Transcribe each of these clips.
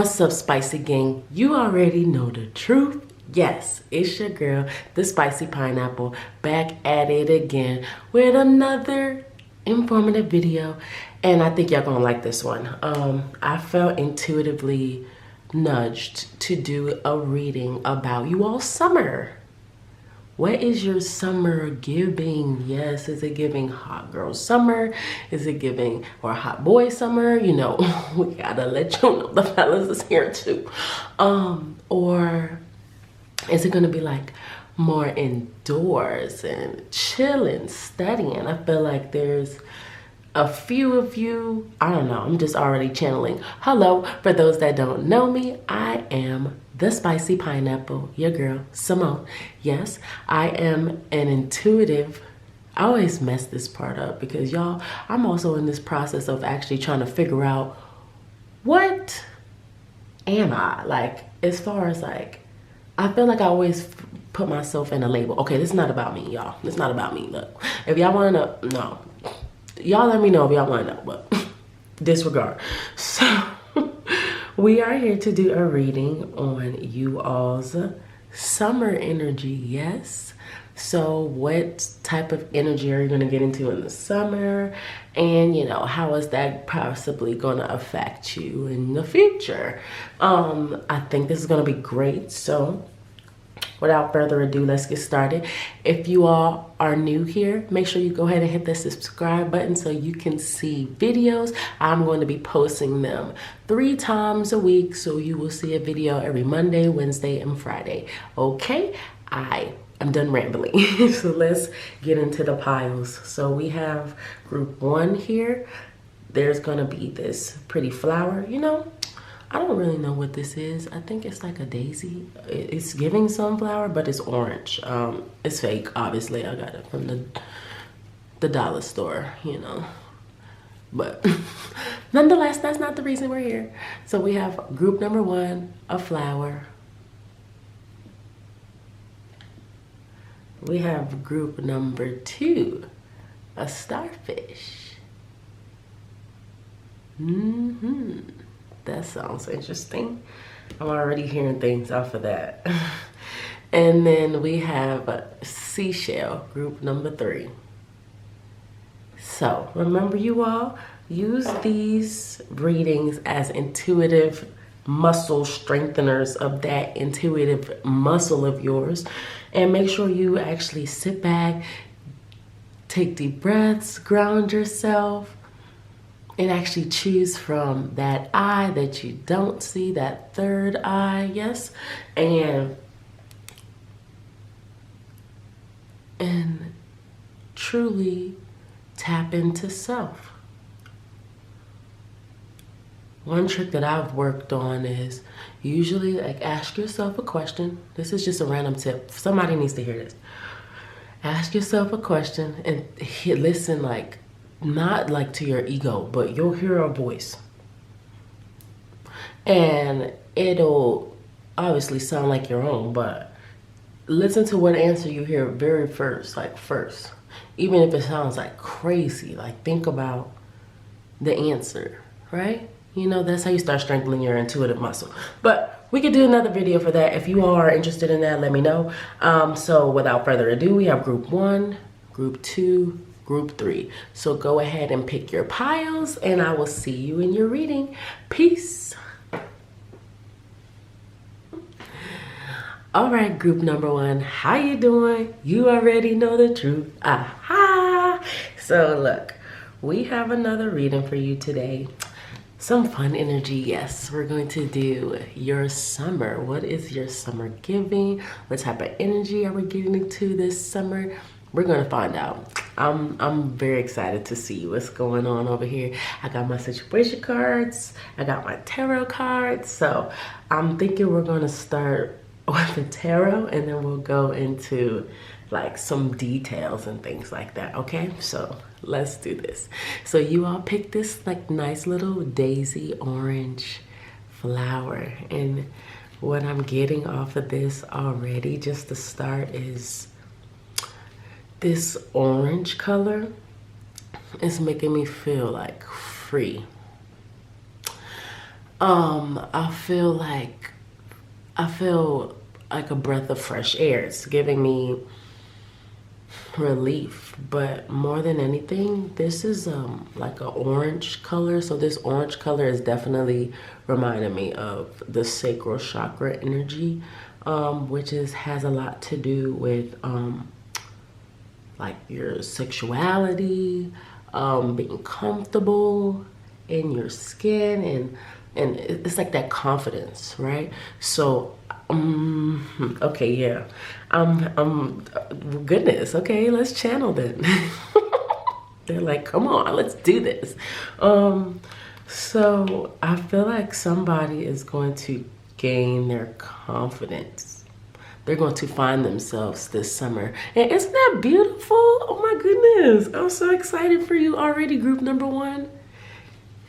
What's up, spicy gang? You already know the truth. Yes, it's your girl, the Spicy Pineapple, back at it again with another informative video. And I think y'all gonna like this one. I felt intuitively nudged to do a reading about you all summer. What is your summer giving? Yes, is it giving hot girl summer? Is it giving, or hot boy summer? You know, we gotta let you know the fellas is here too. Or is it gonna be like more indoors and chilling, studying? I feel like there's a few of you, I don't know, I'm just already channeling. Hello, for those that don't know me, I am the Spicy Pineapple, your girl, Simone. Yes, I am an intuitive. I always mess this part up because y'all, I'm also in this process of actually trying to figure out what am I? Like, as far as like, I feel like I always put myself in a label. Okay, this is not about me, y'all. This is not about me. Look, if y'all want to know, no. Y'all let me know if y'all want to know, but disregard. So we are here to do a reading on you all's summer energy. Yes. So what type of energy are you going to get into in the summer? And, you know, how is that possibly going to affect you in the future? I think this is going to be great. So without further ado, let's get started. If you all are new here, make sure you go ahead and hit the subscribe button so you can see videos. I'm going to be posting them 3 times a week, so you will see a video every Monday, Wednesday, and Friday. Okay, I'm done rambling. So let's get into the piles. So we have group 1 here. There's gonna be this pretty flower, you know. I don't really know what this is. I think it's like a daisy. It's giving sunflower, but it's orange. It's fake, obviously. I got it from the dollar store, you know. But nonetheless, that's not the reason we're here. So we have group number 1, a flower. We have group number 2, a starfish. That sounds interesting. I'm already hearing things off of that. And then we have a seashell, group number 3. So remember, you all, use these readings as intuitive muscle strengtheners of that intuitive muscle of yours. And make sure you actually sit back, take deep breaths, ground yourself, and actually choose from that eye that you don't see, that third eye, yes, and truly tap into self. One trick that I've worked on is usually like ask yourself a question. This is just a random tip. Somebody needs to hear this. Ask yourself a question and listen, like, not like to your ego, but you'll hear a voice. And it'll obviously sound like your own, but listen to what answer you hear very first, like first. Even if it sounds like crazy, like think about the answer, right? You know, that's how you start strengthening your intuitive muscle. But we could do another video for that. If you are interested in that, let me know. So without further ado, we have group 1, group 2, group 3. So go ahead and pick your piles and I will see you in your reading. Peace. All right, group number 1, how you doing? You already know the truth. Aha! So look, we have another reading for you today. Some fun energy, yes. We're going to do your summer. What is your summer giving? What type of energy are we getting into this summer? We're gonna find out. I'm very excited to see what's going on over here. I got my situation cards. I got my tarot cards. So I'm thinking we're gonna start with the tarot and then we'll go into like some details and things like that, okay? So let's do this. So you all pick this like nice little daisy orange flower, and what I'm getting off of this already just to start is this orange color is making me feel like free. I feel like a breath of fresh air. It's giving me relief, but more than anything, this is like an orange color. So this orange color is definitely reminding me of the sacral chakra energy, which has a lot to do with like your sexuality, being comfortable in your skin, and it's like that confidence, right? So okay, yeah, goodness, okay, let's channel then. They're like, come on, let's do this. So I feel like somebody is going to gain their confidence. They're going to find themselves this summer. And isn't that beautiful? Oh my goodness. I'm so excited for you already, group number one.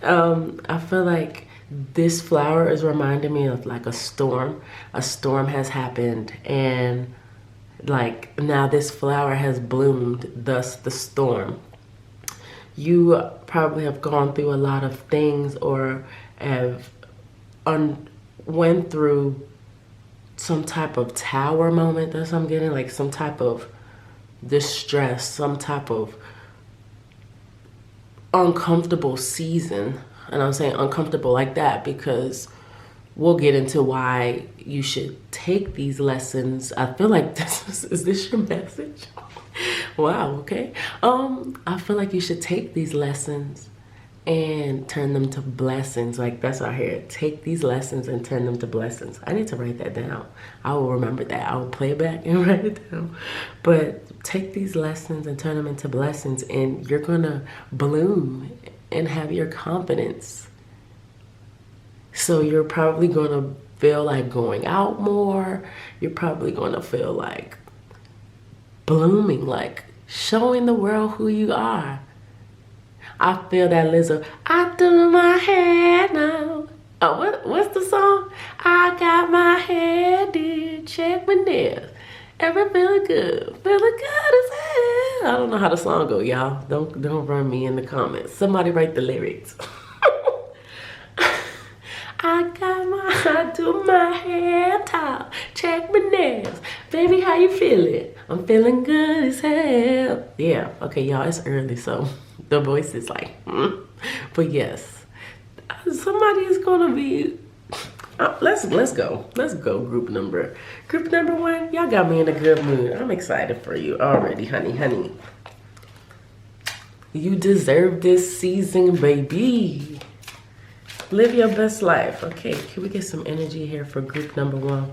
I feel like this flower is reminding me of like a storm. A storm has happened, and like now this flower has bloomed, thus the storm. You probably have gone through a lot of things, or have went through some type of tower moment. That's what I'm getting, like some type of distress, some type of uncomfortable season. And I'm saying uncomfortable like that because we'll get into why you should take these lessons. I feel like is this your message? Wow, okay. I feel like you should take these lessons and turn them to blessings. Like that's our here. Take these lessons and turn them to blessings. I need to write that down. I will remember that. I will play it back and write it down. But take these lessons and turn them into blessings, and you're gonna bloom and have your confidence. So you're probably gonna feel like going out more. You're probably gonna feel like blooming, like showing the world who you are. I feel that Lizzo, I do my hair now. Oh, what's the song? I got my hair did, check my nails. Ever feeling good as hell. I don't know how the song go, y'all. Don't run me in the comments. Somebody write the lyrics. I do my hair tall, check my nails. Baby, how you feeling? I'm feeling good as hell. Yeah, okay, y'all, it's early, so the voice is like, But yes, somebody is gonna be, let's go. Let's go, group number one. Y'all got me in a good mood. I'm excited for you already, honey. You deserve this season, baby. Live your best life. Okay, can we get some energy here for group number one?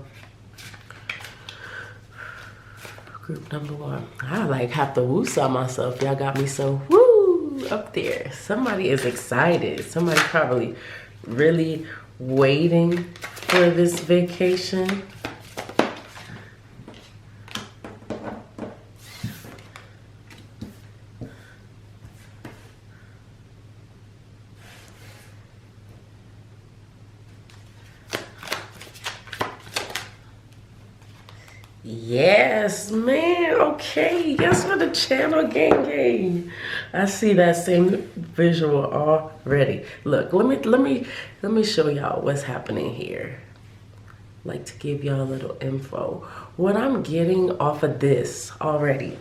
Group number one. I like have to woo-saw myself. Y'all got me so woo up there. Somebody is excited. Somebody probably really waiting for this vacation. Yes, man. Okay, yes, for the channel, gang. I see that same visual already. Look, let me show y'all what's happening here. Like to give y'all a little info. What I'm getting off of this already,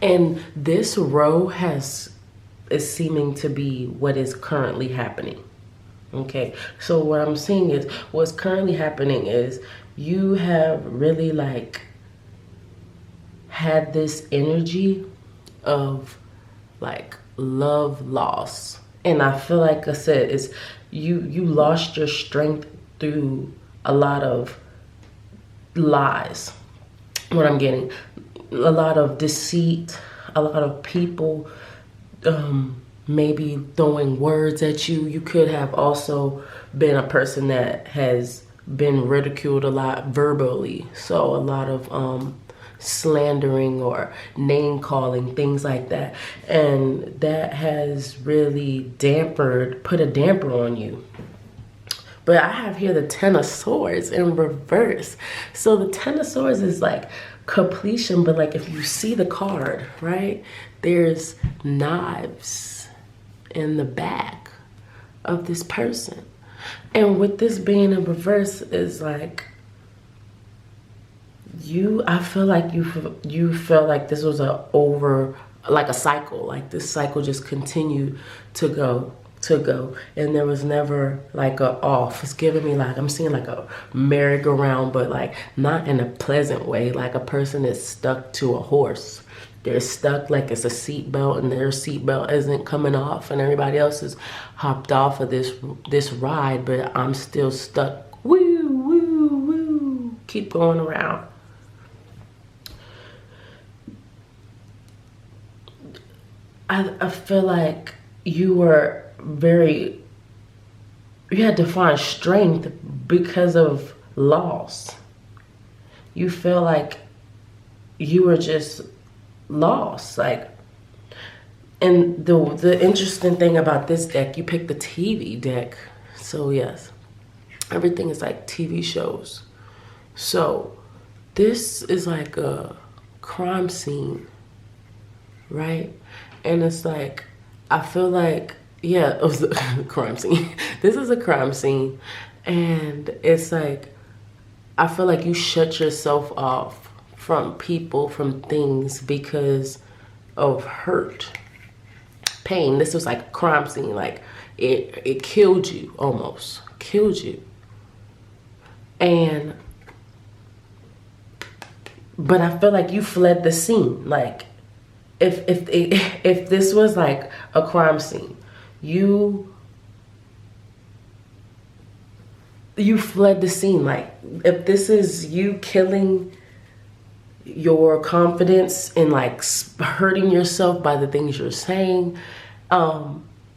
and this row is seeming to be what is currently happening. Okay, so what I'm seeing is what's currently happening is you have really like had this energy of like love loss, and I feel like I said it's you lost your strength through a lot of lies. What I'm getting, a lot of deceit, a lot of people maybe throwing words at you. You could have also been a person that has been ridiculed a lot verbally, so a lot of slandering or name calling, things like that, and that has really put a damper on you. But I have here the Ten of Swords in reverse. So the Ten of Swords is like completion, but like if you see the card, right, there's knives in the back of this person. And with this being in reverse is like, I feel like you felt like this was like a cycle. Like this cycle just continued to go, and there was never like a off. It's giving me like, I'm seeing like a merry-go-round, but like not in a pleasant way. Like a person is stuck to a horse. They're stuck like it's a seatbelt, and their seatbelt isn't coming off, and everybody else has hopped off of this ride, but I'm still stuck. Woo, woo, woo. Keep going around. I feel like you had to find strength because of loss. You feel like you were just lost. Like, and the interesting thing about this deck, you picked the TV deck. So yes, everything is like TV shows. So this is like a crime scene, right? And it's like, I feel like, yeah, it was a crime scene. This is a crime scene. And it's like, I feel like you shut yourself off from people, from things because of hurt, pain. This was like a crime scene. Like it killed you, almost killed you. But I feel like you fled the scene. Like, if this was like a crime scene, you fled the scene. Like, if this is you killing your confidence and like hurting yourself by the things you're saying,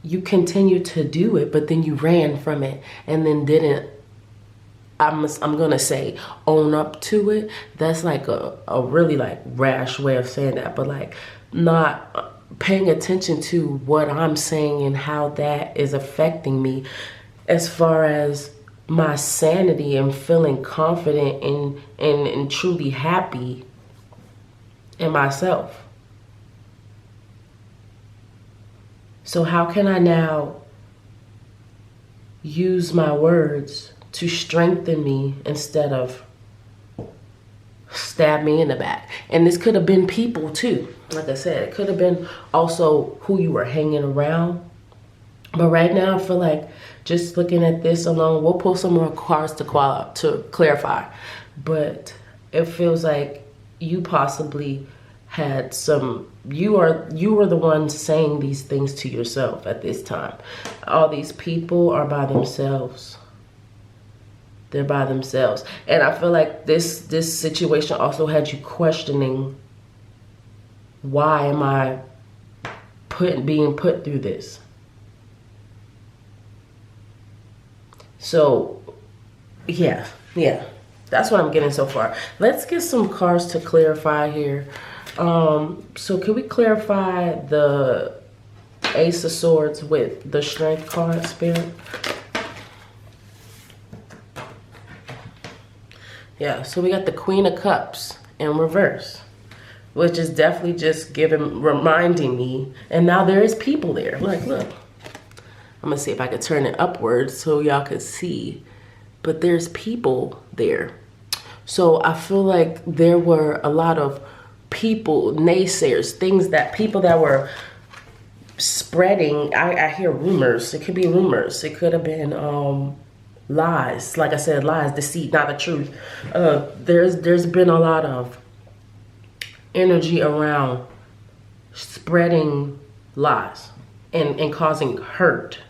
you continue to do it, but then you ran from it and then didn't, I'm gonna say, own up to it. That's like a really like rash way of saying that, but like not paying attention to what I'm saying and how that is affecting me as far as my sanity and feeling confident and truly happy in myself. So how can I now use my words to strengthen me instead of stab me in the back? And this could have been people too. Like I said, it could have been also who you were hanging around. But right now I feel like just looking at this alone, we'll pull some more cards to clarify. But it feels like you possibly had some, you were the one saying these things to yourself at this time. All these people are by themselves. They're by themselves. And I feel like this situation also had you questioning, why am I being put through this? So yeah, that's what I'm getting so far. Let's get some cards to clarify here. So can we clarify the Ace of Swords with the Strength card, Spirit? Yeah, so we got the Queen of Cups in reverse, which is definitely just reminding me, and now there is people there. Like, look, I'm gonna see if I could turn it upwards so y'all could see, but there's people there. So I feel like there were a lot of people, naysayers, people that were spreading. I hear rumors. It could be rumors. It could have been lies. Like I said, lies, deceit, not the truth. There's been a lot of energy around spreading lies and causing hurt.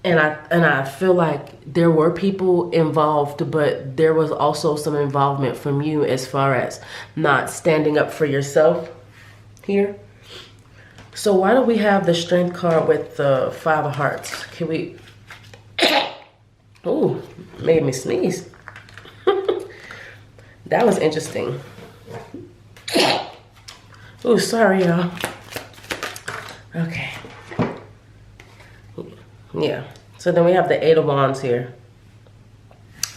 And I feel like there were people involved, but there was also some involvement from you as far as not standing up for yourself here. So why do we have the Strength card with the Five of Hearts? Can we... Ooh, made me sneeze. That was interesting. Ooh, sorry, y'all. Okay. Yeah. So then we have the Eight of Wands here.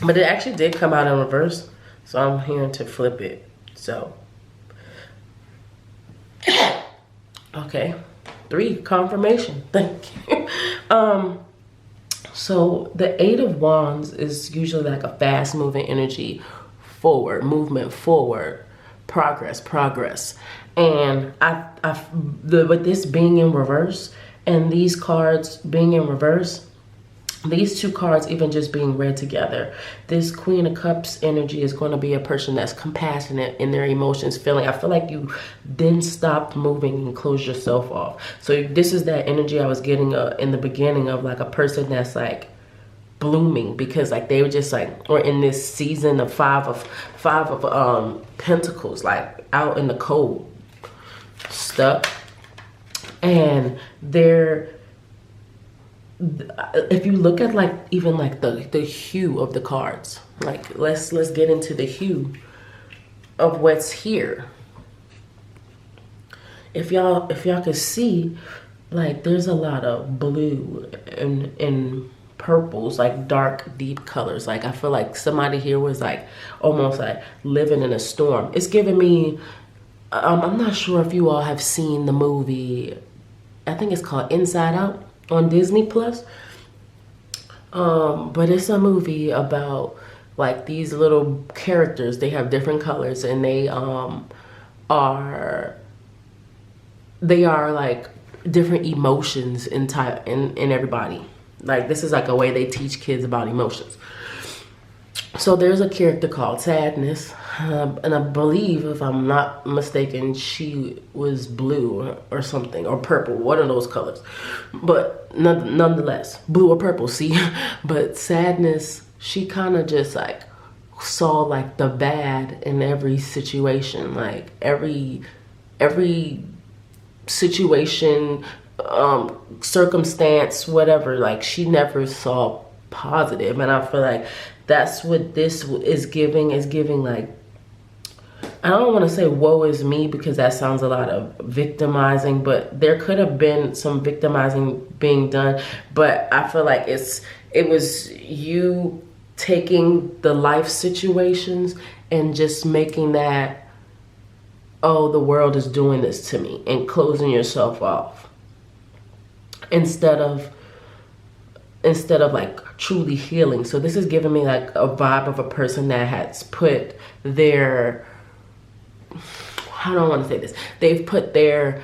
But it actually did come out in reverse. So I'm here to flip it. So. Okay. 3, confirmation. Thank you. So the Eight of Wands is usually like a fast moving energy, forward, movement forward, progress. And with this being in reverse and these cards being in reverse, these two cards even just being read together, this Queen of Cups energy is going to be a person that's compassionate in their emotions, feeling. I feel like you then stopped moving and closed yourself off. So this is that energy I was getting in the beginning of like a person that's like blooming, because like they were just like, or in this season of five of pentacles, like out in the cold, stuck. And they're, if you look at like even like the hue of the cards, like let's get into the hue of what's here. If y'all could see, like there's a lot of blue and purples, like dark deep colors. Like I feel like somebody here was like almost like living in a storm. It's giving me I'm not sure if you all have seen the movie, I think it's called Inside Out on Disney Plus. But it's a movie about like these little characters. They have different colors, and they are like different emotions in everybody. Like this is like a way they teach kids about emotions. So there's a character called Sadness, and I believe, if I'm not mistaken, she was blue or something, or purple, one of those colors. But nonetheless, blue or purple, see? But Sadness, she kind of just like saw like the bad in every situation, like every situation, circumstance, whatever. Like she never saw positive, and I feel like that's what this is giving. Is giving like, I don't want to say woe is me, because that sounds a lot of victimizing, but there could have been some victimizing being done. But I feel like it was you taking the life situations and just making that, oh, the world is doing this to me, and closing yourself off instead of like truly healing. So this is giving me like a vibe of a person that has put their, I don't want to say this, they've put their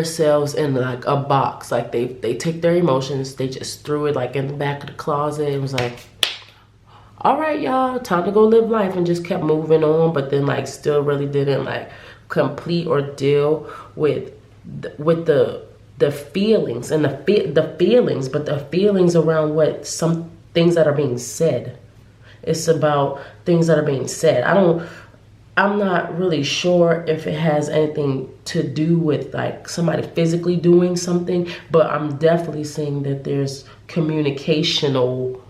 selves in like a box. Like they took their emotions, they just threw it like in the back of the closet. It was like, all right, y'all, time to go live life, and just kept moving on. But then like still really didn't like complete or deal with the feelings and the feelings, but the feelings around what some things that are being said. It's about things that are being said. I'm not really sure if it has anything to do with like somebody physically doing something, but I'm definitely seeing that there's communicational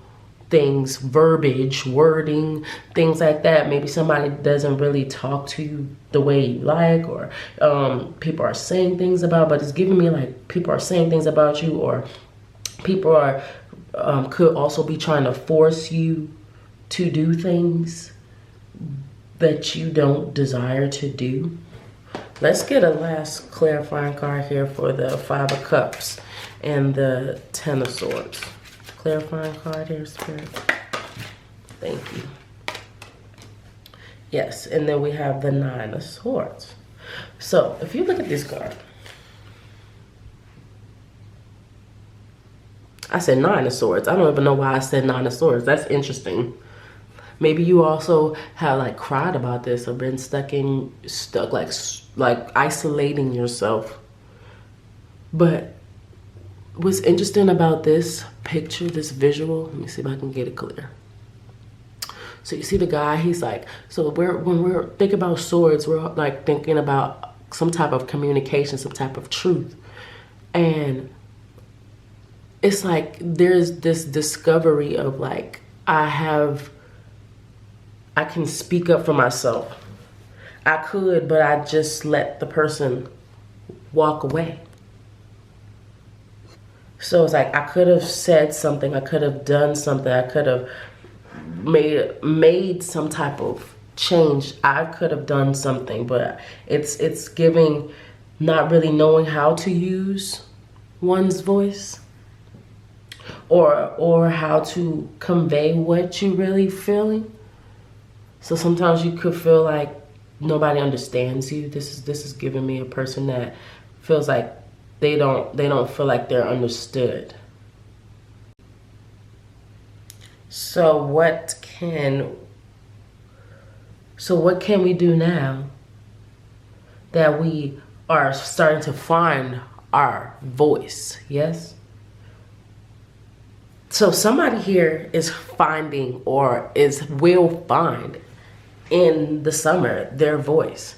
things, verbiage, wording, things like that. Maybe somebody doesn't really talk to you the way you like, or people are saying things about, but it's giving me like people are saying things about you, or people are could also be trying to force you to do things that you don't desire to do. Let's get a last clarifying card here for the Five of Cups and the Ten of Swords. Clarifying card here, Spirit. Thank you. Yes, and then we have the Nine of Swords. So if you look at this card, I said Nine of Swords. I don't even know why I said Nine of Swords. That's interesting. Maybe you also have like cried about this, or been stuck like isolating yourself. But what's interesting about this picture, this visual, let me see if I can get it clear. So you see the guy, he's like, so when we're thinking about swords, we're like thinking about some type of communication, some type of truth. And it's like there's this discovery of like, I can speak up for myself. I could, but I just let the person walk away. So it's like, I could have said something, I could have done something, I could have made some type of change. I could have done something, but it's giving not really knowing how to use one's voice. or how to convey what you really feeling. So sometimes you could feel like nobody understands you. This is giving me a person that feels like they don't feel like they're understood. So what can we do now that we are starting to find our voice? Yes. So somebody here is finding or will find in the summer their voice.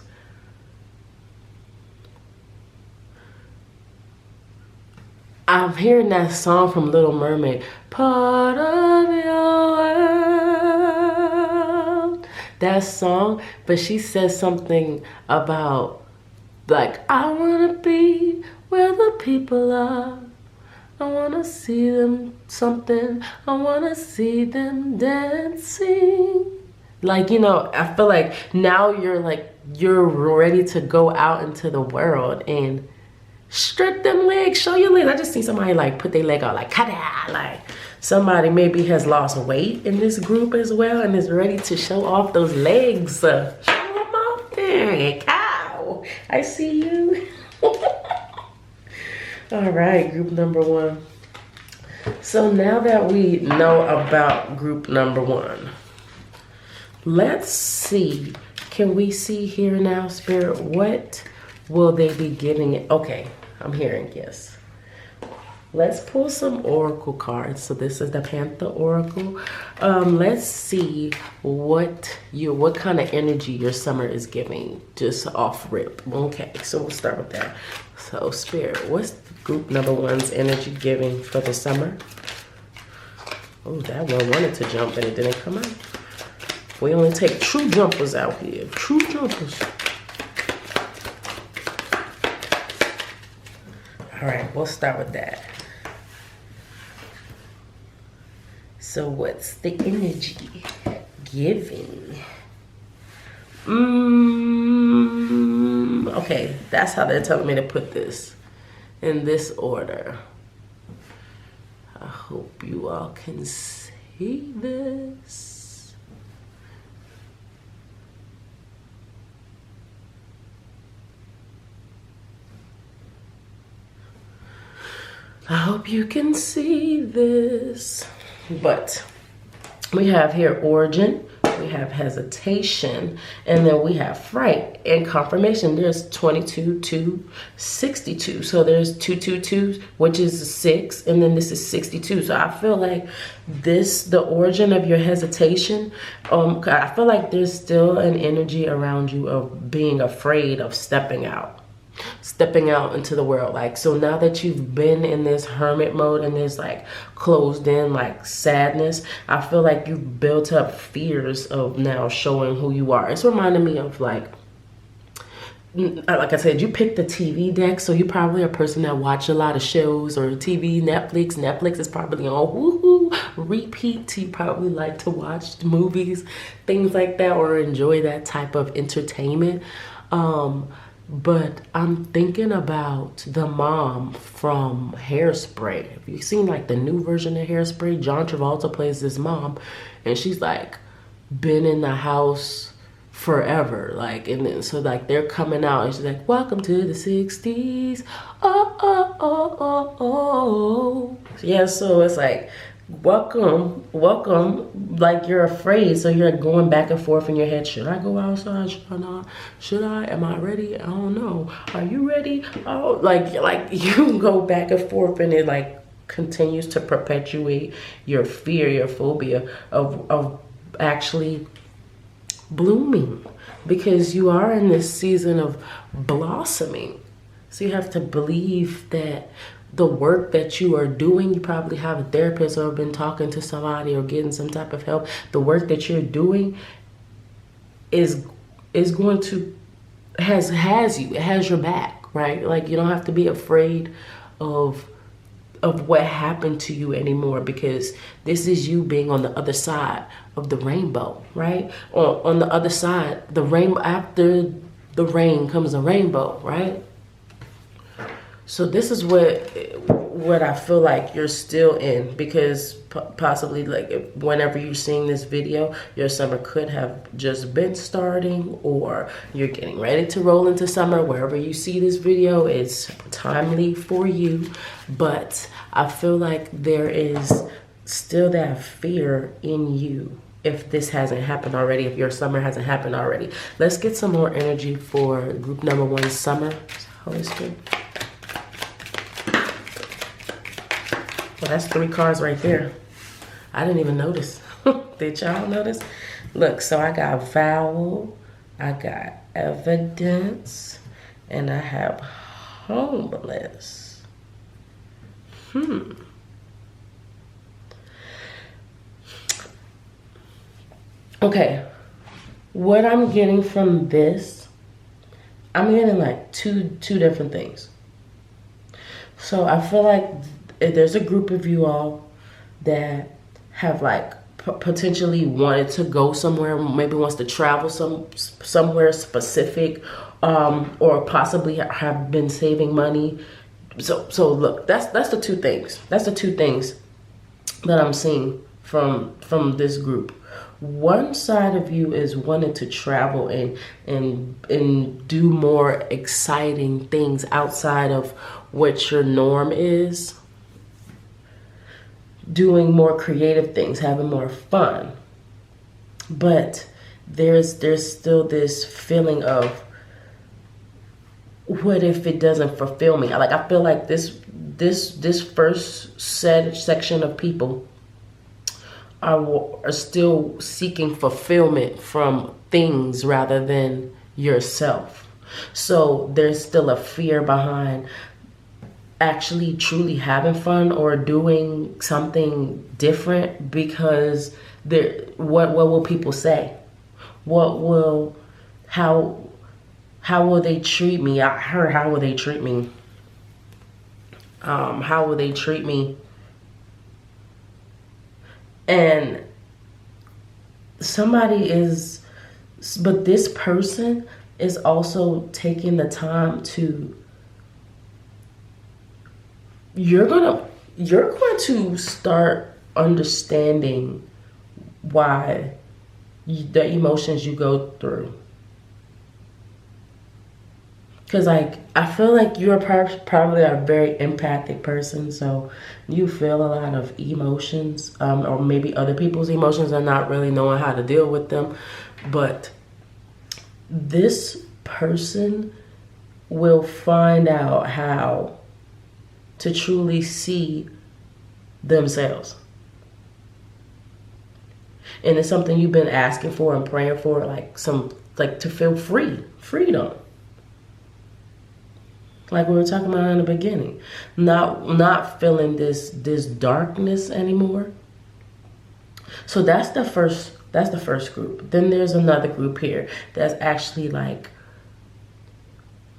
I'm hearing that song from Little Mermaid, part of your world. That song, but she says something about like, I wanna be where the people are. I wanna see them something. I wanna see them dancing. Like, you know, I feel like now you're ready to go out into the world and stretch them legs, show your legs. I just see somebody like put their leg out like, kada, like somebody maybe has lost weight in this group as well and is ready to show off those legs. Show them off there, cow. I see you. All right, group number one. So now that we know about group number one, let's see, can we see here now, Spirit, what will they be giving it? Okay, I'm hearing yes. Let's pull some oracle cards. So this is the Panther Oracle. Let's see what kind of energy your summer is giving, just off rip. Okay, so we'll start with that. So Spirit, what's group number one's energy giving for the summer? Oh, that one wanted to jump and it didn't come out. We only take true jumpers out here. True jumpers. All right, we'll start with that. So what's the energy giving? Okay, that's how they're telling me to put this in this order. I hope you all can see this. I hope you can see this. But we have here origin, we have hesitation, and then we have fright and confirmation. There's 22 to 62. So there's 222, which is 6, and then this is 62. So I feel like the origin of your hesitation, I feel like there's still an energy around you of being afraid of stepping out into the world. Like, so now that you've been in this hermit mode and this like closed in like sadness, I feel like you've built up fears of now showing who you are. It's reminding me of like I said, you picked the TV deck, so you're probably a person that watch a lot of shows or TV, Netflix is probably on woohoo repeat. You probably like to watch movies, things like that, or enjoy that type of entertainment. But I'm thinking about the mom from Hairspray. Have you seen like the new version of Hairspray? John Travolta plays this mom, and she's like been in the house forever. Like, and then so like they're coming out, and she's like, "Welcome to the '60s." Oh. Yeah, so it's like, welcome, like you're afraid, so you're going back and forth in your head. Should I go outside? Should I not? Should I? Am I ready? I don't know. Are you ready? Oh, like you go back and forth, and it like continues to perpetuate your fear, your phobia of actually blooming, because you are in this season of blossoming. So you have to believe that the work that you are doing, you probably have a therapist or been talking to somebody or getting some type of help. The work that you're doing is going to has you, it has your back, right? Like, you don't have to be afraid of what happened to you anymore, because this is you being on the other side of the rainbow, right? On the other side, the rainbow, after the rain comes a rainbow, right? So this is what I feel like you're still in, because possibly like whenever you're seeing this video, your summer could have just been starting, or you're getting ready to roll into summer. Wherever you see this video, it's timely for you. But I feel like there is still that fear in you if this hasn't happened already, if your summer hasn't happened already. Let's get some more energy for group number 1, summer. Holy Spirit. Well, that's 3 cards right there. I didn't even notice. Did y'all notice? Look, so I got vowel, I got evidence, and I have homeless. Okay, what I'm getting from this, I'm getting like two different things. So I feel like there's a group of you all that have like potentially wanted to go somewhere, maybe wants to travel somewhere specific, or possibly have been saving money. So look, that's the 2 things. That's the 2 things that I'm seeing from this group. One side of you is wanting to travel and do more exciting things outside of what your norm is. Doing more creative things, having more fun. But there's still this feeling of, what if it doesn't fulfill me? Like, I feel like this first section of people are still seeking fulfillment from things rather than yourself. So there's still a fear behind actually truly having fun or doing something different, because what will people say? How will they treat me? How will they treat me? How will they treat me? And but this person is also taking the time to, you're going to start understanding why the emotions you go through. Because like, I feel like you're probably a very empathic person, so you feel a lot of emotions, or maybe other people's emotions and not really knowing how to deal with them. But this person will find out how to truly see themselves. And it's something you've been asking for and praying for, like to feel freedom. Like we were talking about in the beginning, not feeling this darkness anymore. So that's the first group. Then there's another group here that's actually like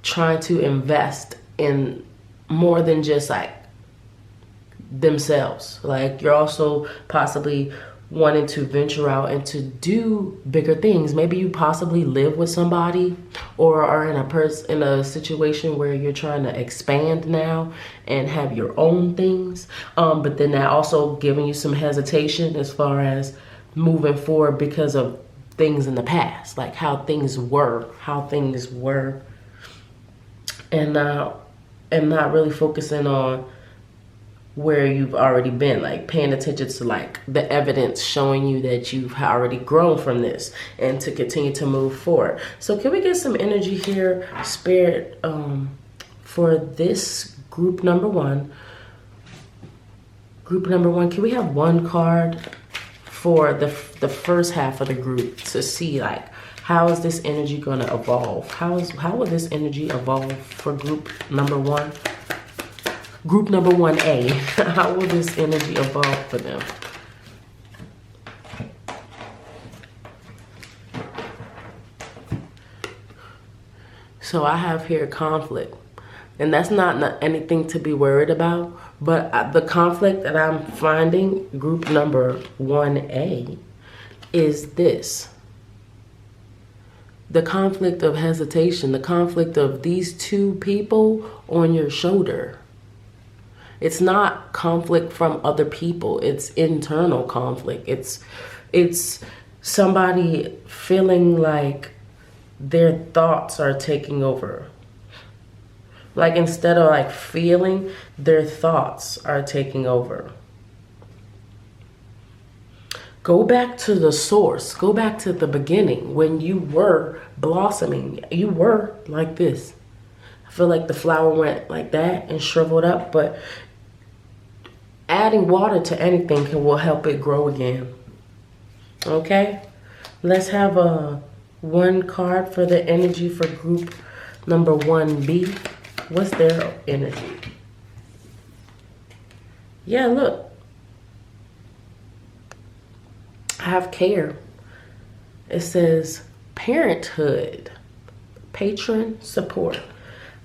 trying to invest in more than just like themselves. Like, you're also possibly wanting to venture out and to do bigger things. Maybe you possibly live with somebody, or are in a situation where you're trying to expand now and have your own things. But then that also giving you some hesitation as far as moving forward because of things in the past, like how things were, and not really focusing on where you've already been, like paying attention to like the evidence showing you that you've already grown from this and to continue to move forward. So can we get some energy here, Spirit, for this group number 1? Group number 1, can we have 1 card for the first half of the group to see like, how is this energy going to evolve? How will this energy evolve for group number 1? Group number 1A, how will this energy evolve for them? So I have here conflict, and that's not anything to be worried about, but the conflict that I'm finding, group number 1A, is this. the conflict of hesitation, the conflict of these two people on your shoulder. It's not conflict from other people. It's internal conflict. It's somebody feeling like their thoughts are taking over. Like instead of like feeling, their thoughts are taking over. Go back to the source. Go back to the beginning when you were blossoming. You were like this. I feel like the flower went like that and shriveled up, but adding water to anything will help it grow again. Okay? Let's have one card for the energy for group number 1B. What's their energy? Yeah, look. I have care. It says parenthood, patron, support.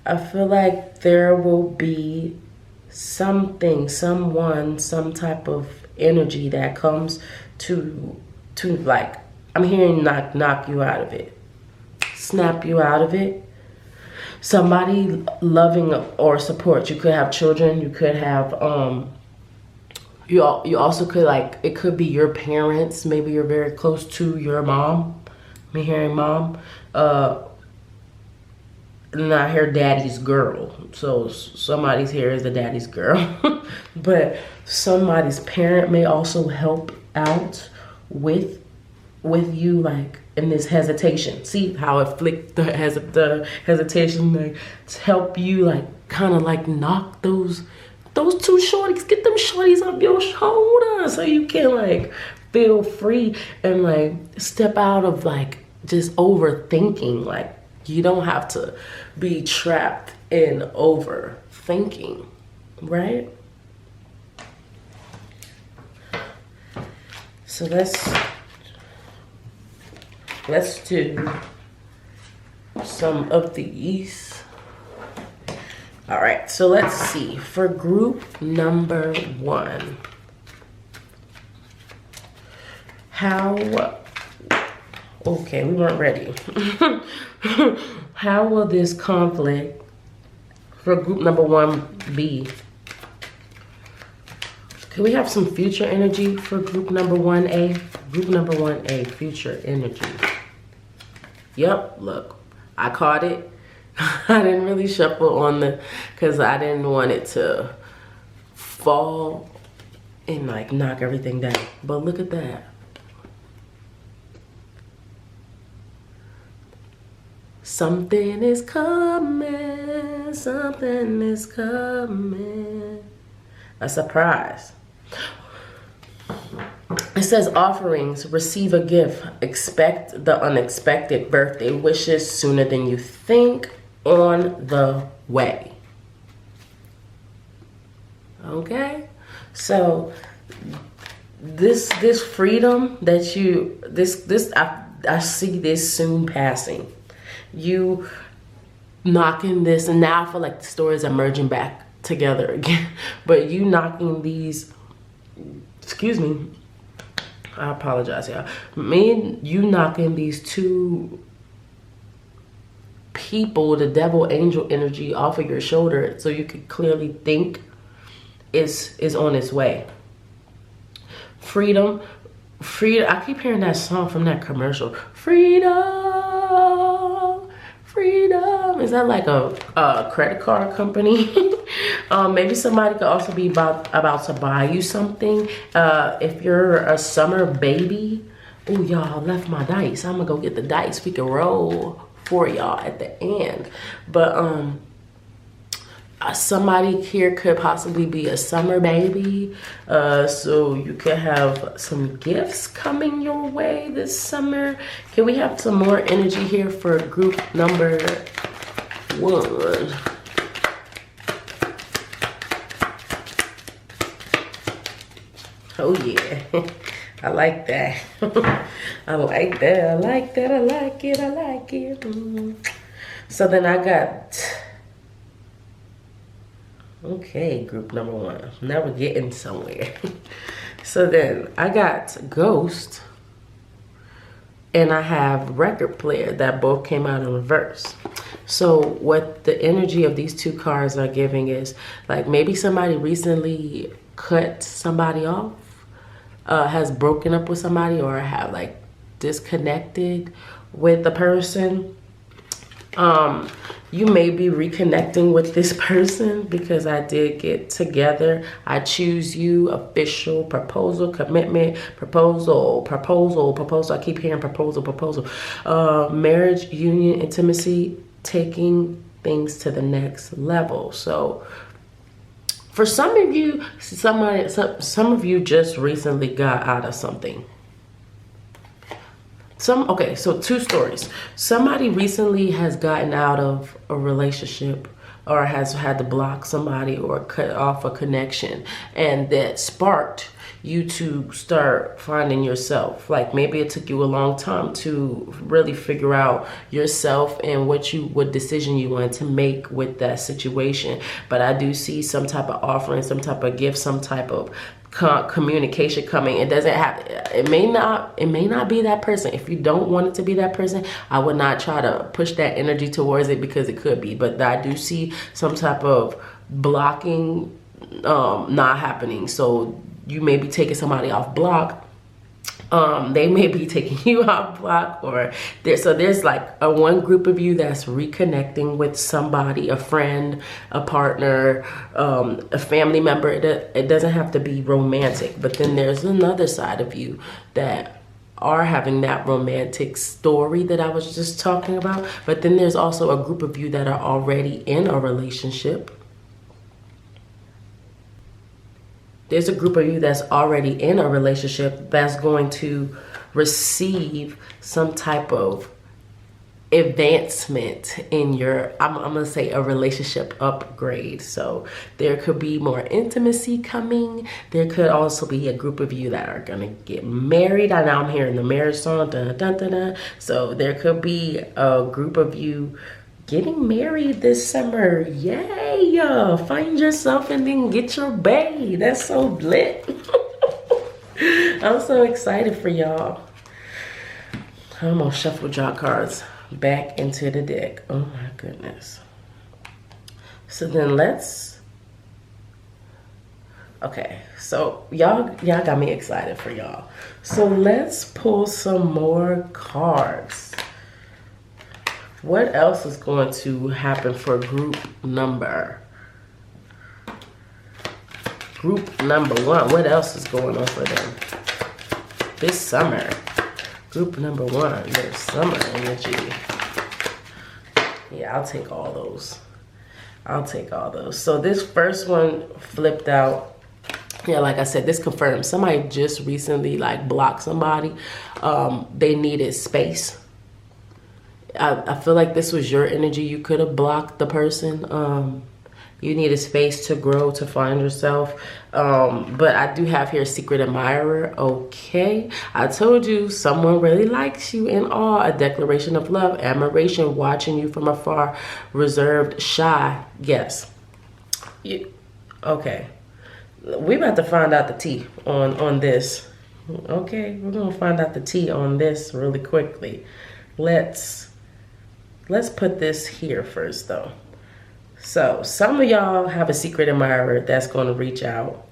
I feel like there will be something, someone, some type of energy that comes to like, I'm hearing knock you out of it, snap you out of it. Somebody loving or support. You could have children. You could have you also could, like, it could be your parents. Maybe you're very close to your mom. I'm hearing mom. And I hear daddy's girl. So somebody's here is the daddy's girl. But somebody's parent may also help out with you, like, in this hesitation. See how it flicked the hesitation, like, to help you, like, kind of like knock those two shorties, get them shorties off your shoulder so you can, like, feel free and, like, step out of, like, just overthinking. Like, you don't have to be trapped in overthinking, right? So let's do some of these. All right, so let's see. For group number 1, okay, we weren't ready. How will this conflict for group number 1 be? Can we have some future energy for group number 1A? Group number 1A, future energy. Yep, look, I caught it. I didn't really shuffle on because I didn't want it to fall and, like, knock everything down. But look at that. Something is coming, something is coming. A surprise. It says offerings, receive a gift, expect the unexpected, birthday wishes sooner than you think, on the way. Okay? So this freedom that you, I see this soon passing. You knocking this, and now I feel like the stories are merging back together again. But you knocking these, excuse me, I apologize, y'all. You knocking these two people, the devil angel energy, off of your shoulder so you can clearly think is on its way. Freedom. I keep hearing that song from that commercial. Freedom. Is that like a credit card company? Maybe somebody could also be about to buy you something. If you're a summer baby. Oh, y'all, left my dice. I'm gonna go get the dice. We can roll for y'all at the end. But somebody here could possibly be a summer baby. So you could have some gifts coming your way this summer. Can we have some more energy here for group number 1? Oh yeah, I like that. I like that. I like that. I like it. I like it. So then I got, okay, group number 1. Now we're getting somewhere. So then I got ghost and I have record player that both came out in reverse. So what the energy of these two cards are giving is like maybe somebody recently cut somebody off, has broken up with somebody, or have like disconnected with the person. You may be reconnecting with this person because I did get together. I choose you, official, proposal, commitment, proposal. I keep hearing proposal. Marriage, union, intimacy, taking things to the next level. So for some of you, some of you just recently got out of something. Okay, so two stories. Somebody recently has gotten out of a relationship or has had to block somebody or cut off a connection, and that sparked you to start finding yourself. Like maybe it took you a long time to really figure out yourself and what decision you wanted to make with that situation. But I do see some type of offering, some type of gift, some type of communication coming. It doesn't have, it may not be that person. If you don't want it to be that person, I would not try to push that energy towards it, because it could be. But I do see some type of blocking not happening. So you may be taking somebody off block. They may be taking you off block, or there's like a one group of you that's reconnecting with somebody, a friend, a partner, a family member. It doesn't have to be romantic, but then there's another side of you that are having that romantic story that I was just talking about. But then there's also a group of you that are already in a relationship. There's a group of you that's already in a relationship that's going to receive some type of advancement in your, I'm gonna say a relationship upgrade. So there could be more intimacy coming. There could also be a group of you that are gonna get married. I know I'm hearing the marriage song, dun, dun, dun, dun. So there could be a group of you getting married this summer. Yay! Find yourself and then get your bae. That's so lit. I'm so excited for y'all. I'm gonna shuffle draw cards back into the deck. Oh my goodness. So then okay, so y'all got me excited for y'all. So let's pull some more cards. What else is going to happen for group number one? What else is going on for them this summer? Group number one, their summer energy. Yeah, I'll take all those. So this first one flipped out. Yeah, like I said, this confirms somebody just recently like blocked somebody. They needed space. I feel like this was your energy. You could have blocked the person. You needed space to grow, to find yourself. But I do have here secret admirer. Okay. I told you someone really likes you in awe. A declaration of love, admiration, watching you from afar, reserved, shy. Yes. Okay. We're about to find out the tea on this. Okay. We're going to find out the tea on this really quickly. Let's put this here first though. So some of y'all have a secret admirer that's going to reach out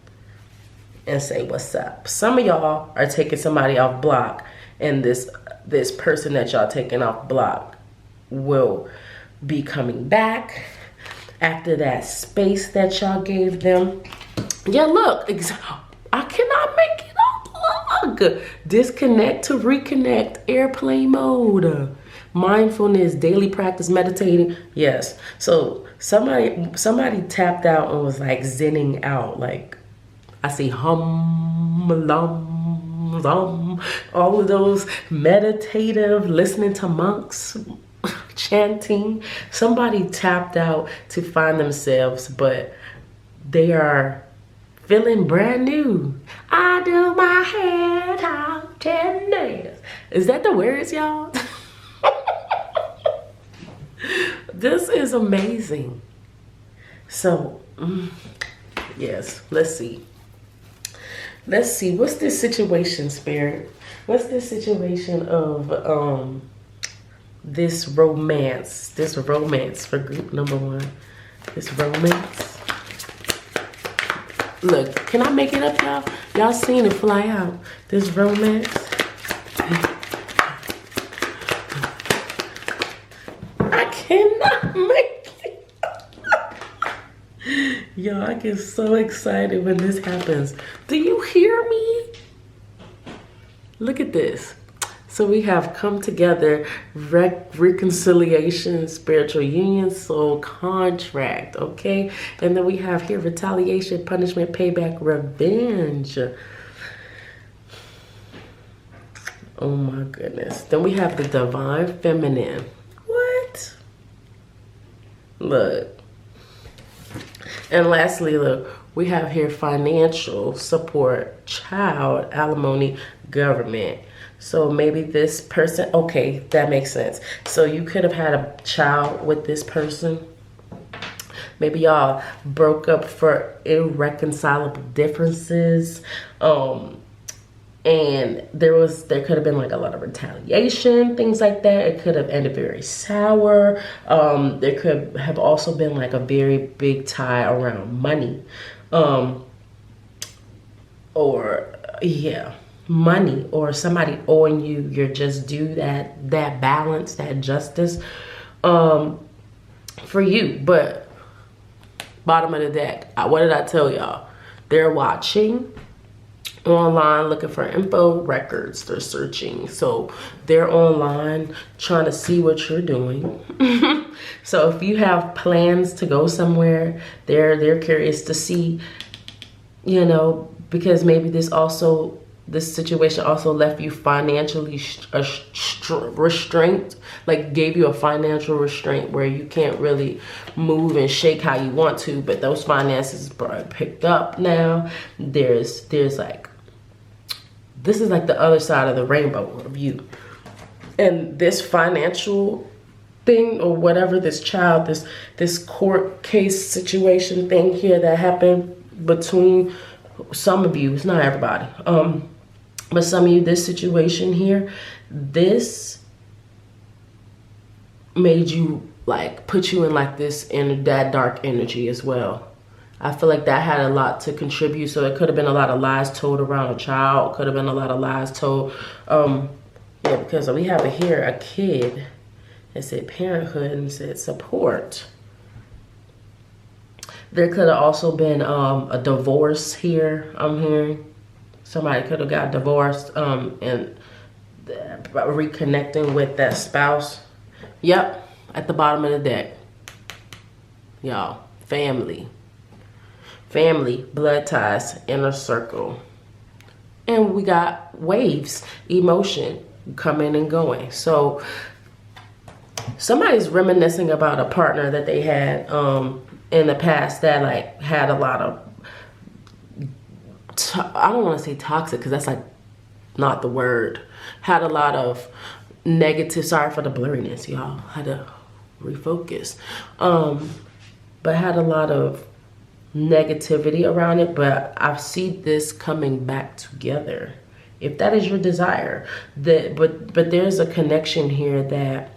and say what's up. Some of y'all are taking somebody off block, and this person that y'all taking off block will be coming back after that space that y'all gave them. Yeah, look, I cannot make it up. Look, disconnect to reconnect, airplane mode. Mindfulness, daily practice, meditating. Yes. So somebody tapped out and was like zenning out. Like I see hum, lum, zum, all of those meditative, listening to monks, chanting. Somebody tapped out to find themselves, but they are feeling brand new. I do my hair down 10 days. Is that the words, y'all? This is amazing. So, yes, let's see. Let's see. What's this situation, Spirit? What's this situation of this romance? This romance for group number one. This romance. Look, can I make it up, y'all? Y'all seen it fly out. This romance. I cannot make it. Y'all, I get so excited when this happens. Do you hear me? Look at this. So we have come together, reconciliation, spiritual union, soul contract, okay? And then we have here retaliation, punishment, payback, revenge. Oh my goodness. Then we have the divine feminine. What? Look. And lastly, look, we have here financial support, child, alimony, government. So maybe this person, okay, that makes sense. So you could have had a child with this person. Maybe y'all broke up for irreconcilable differences. And there could have been like a lot of retaliation, things like that. It could have ended very sour. There could have also been like a very big tie around money. Money or somebody owing you your just due, that balance, that justice for you. But bottom of the deck, what did I tell y'all? They're watching online, looking for info, records. They're searching, so they're online trying to see what you're doing. So if you have plans to go somewhere, they're curious to see, you know, because maybe this situation also left you financially restraint, like gave you a financial restraint where you can't really move and shake how you want to, but those finances are picked up now. There's like, this is like the other side of the rainbow of you. And this financial thing or whatever, this child, this court case situation thing here that happened between some of you, it's not everybody, but some of you, this situation here, this made you like, put you in like this, in that dark energy as well. I feel like that had a lot to contribute. So it could have been a lot of lies told around a child. Could have been a lot of lies told. Yeah, because we have here a kid that said parenthood and said support. There could have also been a divorce here, I'm hearing. Somebody could have got divorced and reconnecting with that spouse. Yep, at the bottom of the deck. Y'all, family. Family, blood ties, inner circle. And we got waves, emotion coming and going. So somebody's reminiscing about a partner that they had in the past that like had a lot of, I don't want to say toxic because that's like not the word. Had a lot of negative, sorry for the blurriness, y'all. Had to refocus. But had a lot of negativity around it, but I see this coming back together. If that is your desire, but there's a connection here that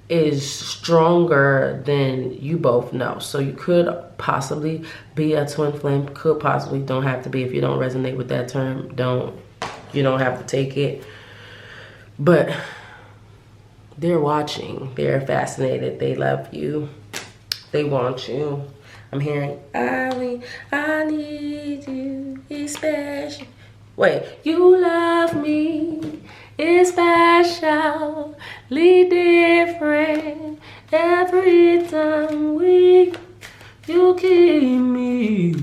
is stronger than you both know. So you could possibly be a twin flame, could possibly, don't have to be. If you don't resonate with that term, you don't have to take it. But they're watching, they're fascinated, they love you, they want you. I'm hearing, I need you, it's special. Wait, you love me, it's specially different. Every time you keep me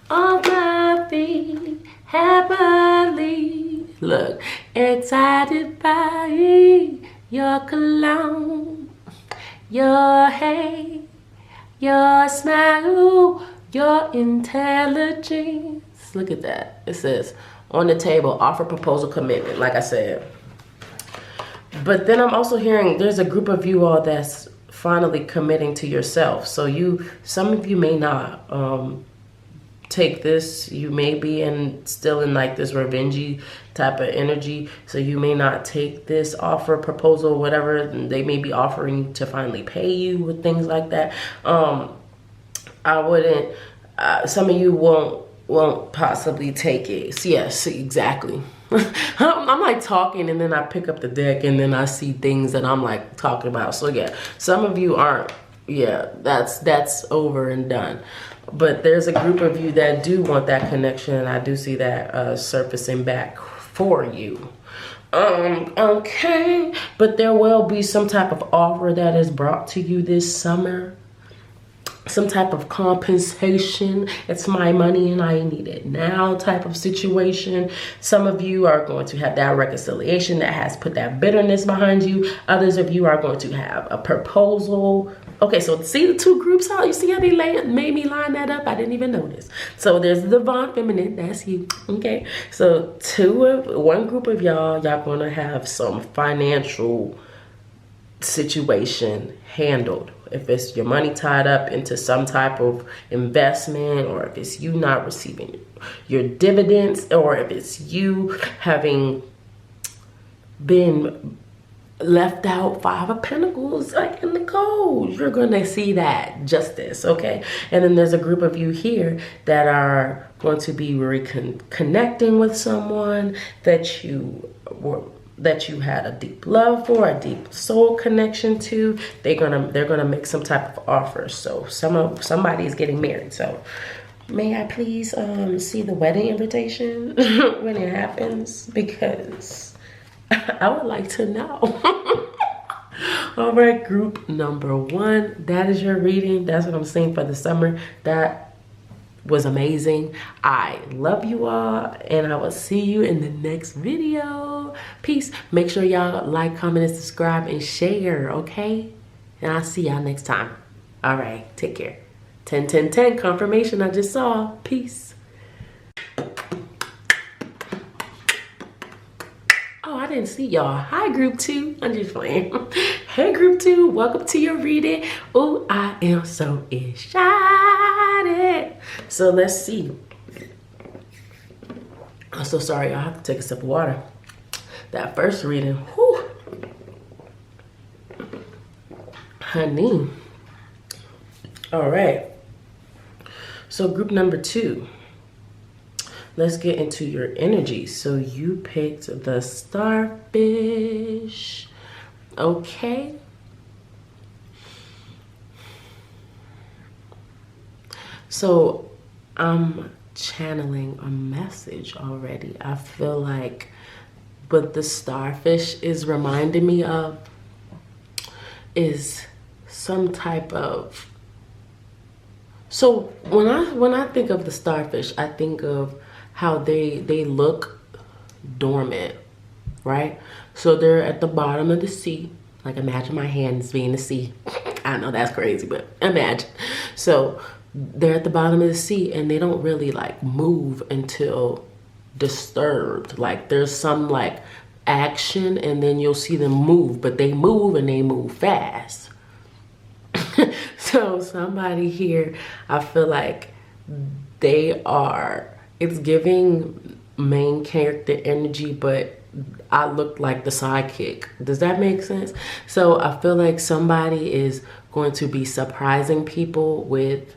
on my feet, happily. Look, excited by your cologne, your hair, your smile, your intelligence. Look at that. It says, on the table, offer, proposal, commitment, like I said. But then I'm also hearing there's a group of you all that's finally committing to yourself. So some of you may not take this, you may be still in like this revengey type of energy, so you may not take this offer, proposal, whatever they may be offering to finally pay you with things like that. I wouldn't, some of you won't possibly take it. So yes, exactly. I'm like talking and then I pick up the deck and then I see things that I'm like talking about. So yeah, some of you aren't, yeah, that's over and done. But there's a group of you that do want that connection, and I do see that surfacing back for you. Okay, but there will be some type of offer that is brought to you this summer. Some type of compensation. It's my money and I need it now type of situation. Some of you are going to have that reconciliation that has put that bitterness behind you. Others of you are going to have a proposal. Okay, so see the two groups, how you see how they made me line that up? I didn't even notice. So there's the divine feminine, that's you. Okay, so one group of y'all going to have some financial situation handled. If it's your money tied up into some type of investment, or if it's you not receiving your dividends, or if it's you having been left out, Five of Pentacles, like in the code, you're gonna see that justice, okay? And then there's a group of you here that are going to be reconnecting with someone that you had a deep love for, a deep soul connection to. They're gonna make some type of offer. So somebody's getting married. So may I please see the wedding invitation when it happens, because I would like to know. All right, group number one, that is your reading. That's what I'm saying for the summer. That was amazing. I love you all, and I will see you in the next video. Peace. Make sure y'all like, comment, and subscribe, and share, okay? And I'll see y'all next time. All right, take care. 10 10 10 confirmation I just saw. Peace. Oh, I didn't see y'all. Hi, group two. I'm just playing. Hey, group two. Welcome to your reading. Oh, I am so excited. So let's see. I'm so sorry. I have to take a sip of water. That first reading. Whew. Honey. All right. So group number two. Let's get into your energy. So you picked the starfish. Okay. So I'm channeling a message already. I feel like what the starfish is reminding me of is some type of, so when I think of the starfish, I think of how they look dormant, right? So they're at the bottom of the sea. Like, imagine my hands being the sea. I know that's crazy, but imagine. So they're at the bottom of the sea and they don't really like move until disturbed. Like there's some like action and then you'll see them move, but they move and they move fast. So somebody here, I feel like it's giving main character energy, but I look like the sidekick. Does that make sense? So I feel like somebody is going to be surprising people with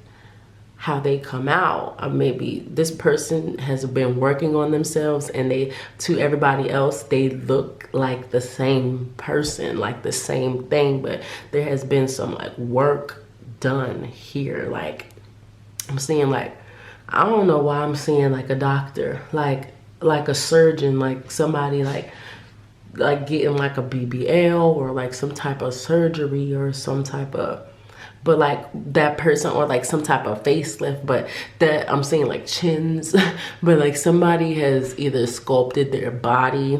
how they come out. Maybe this person has been working on themselves and to everybody else, they look like the same person, like the same thing, but there has been some like work done here. Like I'm seeing like, I don't know why I'm seeing like a doctor, like a surgeon, like somebody like getting like a BBL or like some type of surgery or some type of, but like that person, or like some type of facelift, but that I'm seeing like chins, but like somebody has either sculpted their body,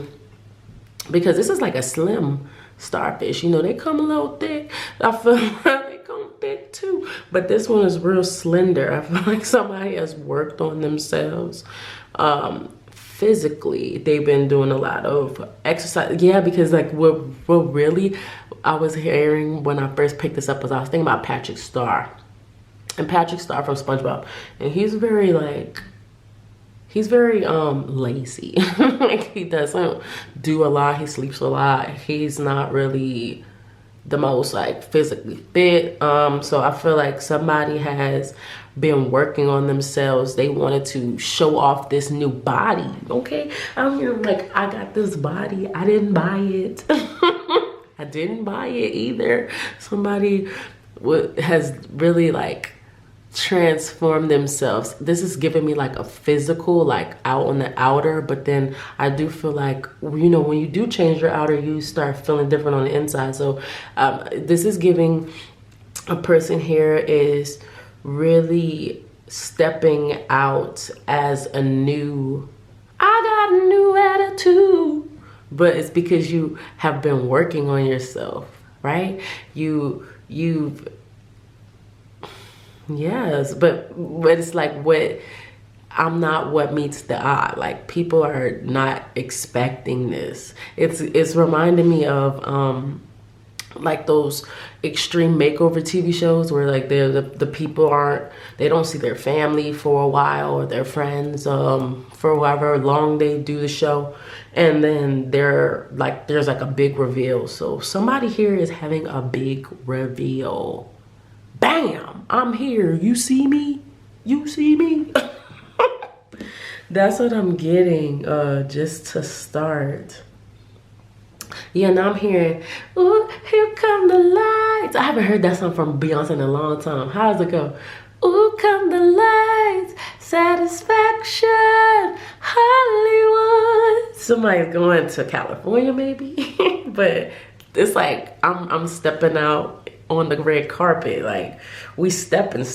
because this is like a slim starfish, you know, they come a little thick. I feel like they come thick too, but this one is real slender. I feel like somebody has worked on themselves. Physically, they've been doing a lot of exercise. Yeah, because like what really I was hearing when I first picked this up was I was thinking about Patrick Star. and Patrick Star from SpongeBob, and he's very like, he's very lazy. Like, he doesn't do a lot, he sleeps a lot, he's not really the most like physically fit. So I feel like somebody has been working on themselves. They wanted to show off this new body. Okay, I'm here like, I got this body, I didn't buy it. I didn't buy it either. Somebody has really like transformed themselves. This is giving me like a physical, like out on the outer, but then I do feel like, you know, when you do change your outer, you start feeling different on the inside. So this is giving a person here is really stepping out as a new, I got a new attitude. But it's because you have been working on yourself, right? You've yes, but it's like, what, I'm not what meets the eye. Like, people are not expecting this. It's reminding me of like those extreme makeover TV shows where like the people they don't see their family for a while, or their friends for however long they do the show, and then there's like a big reveal. So somebody here is having a big reveal. Bam! I'm here. You see me? You see me? That's what I'm getting just to start. Yeah, now I'm hearing, ooh, here come the lights. I haven't heard that song from Beyonce in a long time. How does it go? Ooh, come the lights, satisfaction, Hollywood. Somebody's going to California maybe. But it's like, I'm stepping out on the red carpet. Like, we stepping.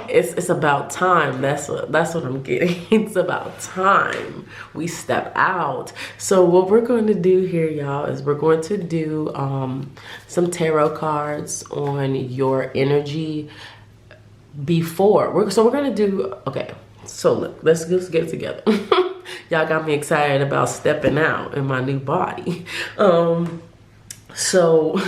It's about time. That's what I'm getting. It's about time we step out. So what we're going to do here, y'all, is we're going to do some tarot cards on your energy before. So we're going to do, okay, so look, let's just get it together. Y'all got me excited about stepping out in my new body. So,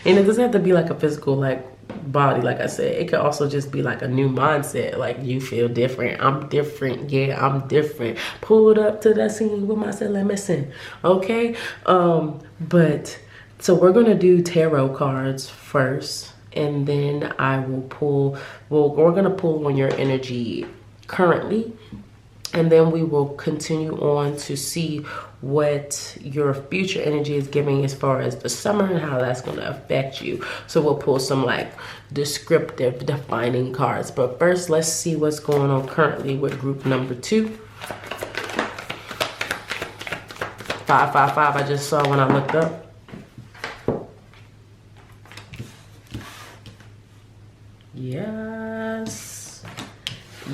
and it doesn't have to be like a physical, like, body, like I said. It could also just be like a new mindset. Like, you feel different. I'm different. Yeah, I'm different. Pulled up to that scene with myself. Let me sing. Okay. But so we're gonna do tarot cards first, and then I will pull. We're gonna pull on your energy currently, and then we will continue on to see what your future energy is giving as far as the summer and how that's going to affect you. So we'll pull some like descriptive, defining cards. But first, let's see what's going on currently with group number 2. 555, I just saw when I looked up. Yes.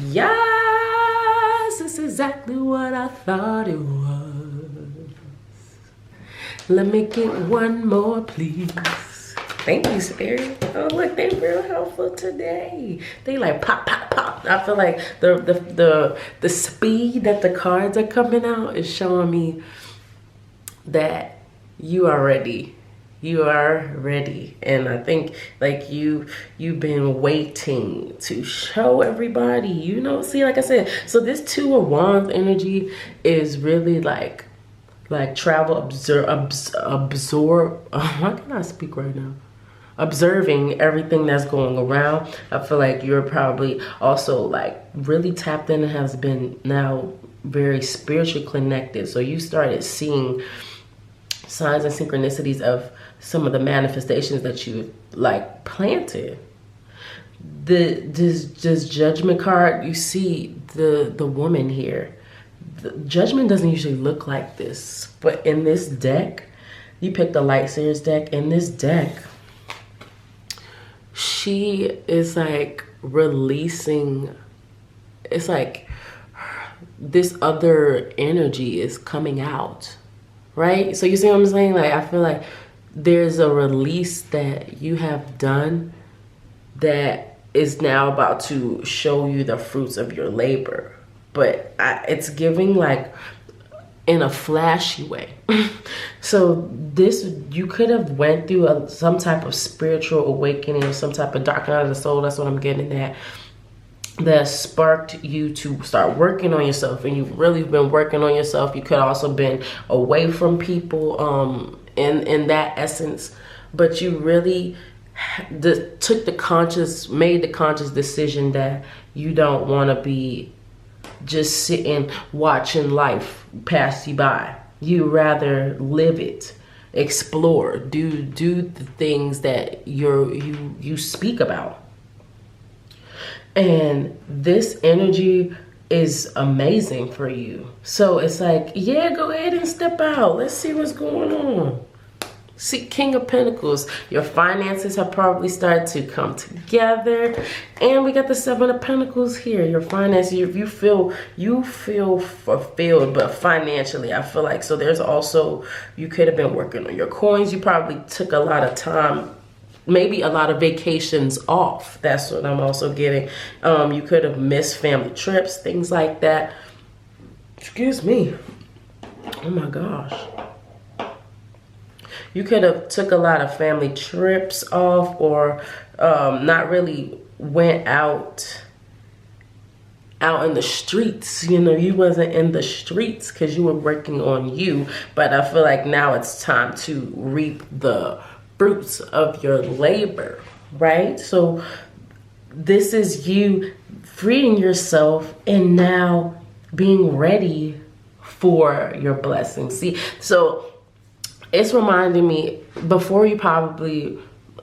Yes, it's exactly what I thought it was. Let me get one more, please. Thank you, Spirit. Oh, look, they real helpful today. They like pop, pop, pop. I feel like the speed that the cards are coming out is showing me that you are ready. You are ready. And I think like you've been waiting to show everybody, you know. See, like I said, so this 2 of Wands energy is really like travel, absorb. Why can't I speak right now? Observing everything that's going around. I feel like you're probably also like really tapped in and has been now very spiritually connected. So you started seeing signs and synchronicities of some of the manifestations that you like planted. This judgment card, you see the woman here. The judgment doesn't usually look like this, but in this deck, you picked the Light Seers deck. In this deck, she is like releasing, it's like this other energy is coming out, right? So you see what I'm saying? Like, I feel like there's a release that you have done that is now about to show you the fruits of your labor. But it's giving like in a flashy way. So this, you could have went through some type of spiritual awakening or some type of dark night of the soul. That's what I'm getting at. That sparked you to start working on yourself, and you've really been working on yourself. You could also been away from people in that essence, but you really made the conscious decision that you don't want to be just sitting watching life pass you by. You rather live it, explore, do the things that you speak about. And this energy is amazing for you. So it's like, yeah, go ahead and step out. Let's see what's going on. See, King of Pentacles, your finances have probably started to come together. And we got the Seven of Pentacles here. Your finances, you feel fulfilled, but financially, I feel like. So there's also, you could have been working on your coins. You probably took a lot of time, maybe a lot of vacations off. That's what I'm also getting. You could have missed family trips, things like that. Excuse me. Oh my gosh. You could have took a lot of family trips off, or not really went out in the streets. You know, you wasn't in the streets because you were working on you. But I feel like now it's time to reap the fruits of your labor, right? So this is you freeing yourself and now being ready for your blessings. See, so it's reminding me, before you probably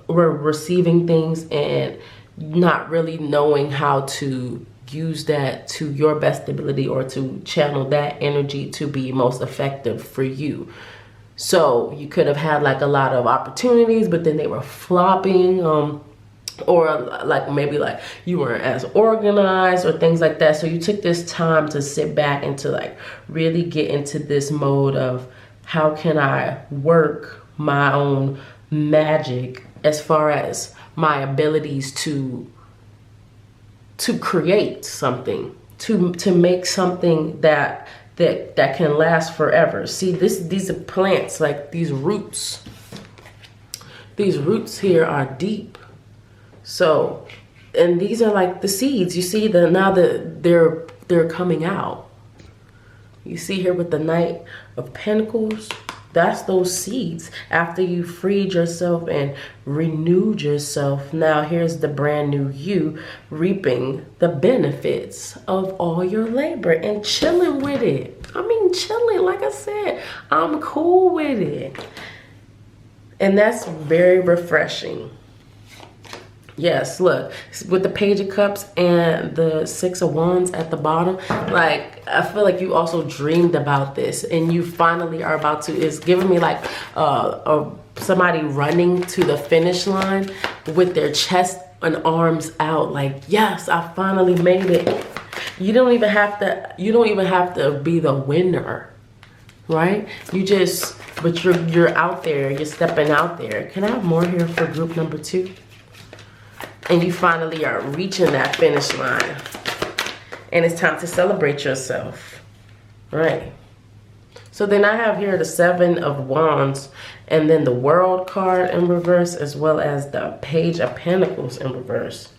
were receiving things and not really knowing how to use that to your best ability, or to channel that energy to be most effective for you. So you could have had like a lot of opportunities, but then they were flopping, or like maybe like you weren't as organized or things like that. So you took this time to sit back and to like really get into this mode of, how can I work my own magic as far as my abilities to create something, to make something that can last forever. See, these are plants, like these roots. These roots here are deep. So, and these are like the seeds. You see now that they're coming out. You see here with the Knight of Pentacles, that's those seeds. After you freed yourself and renewed yourself, now here's the brand new you reaping the benefits of all your labor and chilling with it. I mean, chilling, like I said, I'm cool with it. And that's very refreshing. Yes, look, with the Page of Cups and the Six of Wands at the bottom, like, I feel like you also dreamed about this, and you finally are about to. It's giving me like somebody running to the finish line with their chest and arms out, like, yes, I finally made it. You don't even have to be the winner, right? But you're out there, you're stepping out there. Can I have more here for group number 2? And you finally are reaching that finish line. And it's time to celebrate yourself. Right. So then I have here the Seven of Wands, and then the World card in reverse, as well as the Page of Pentacles in reverse.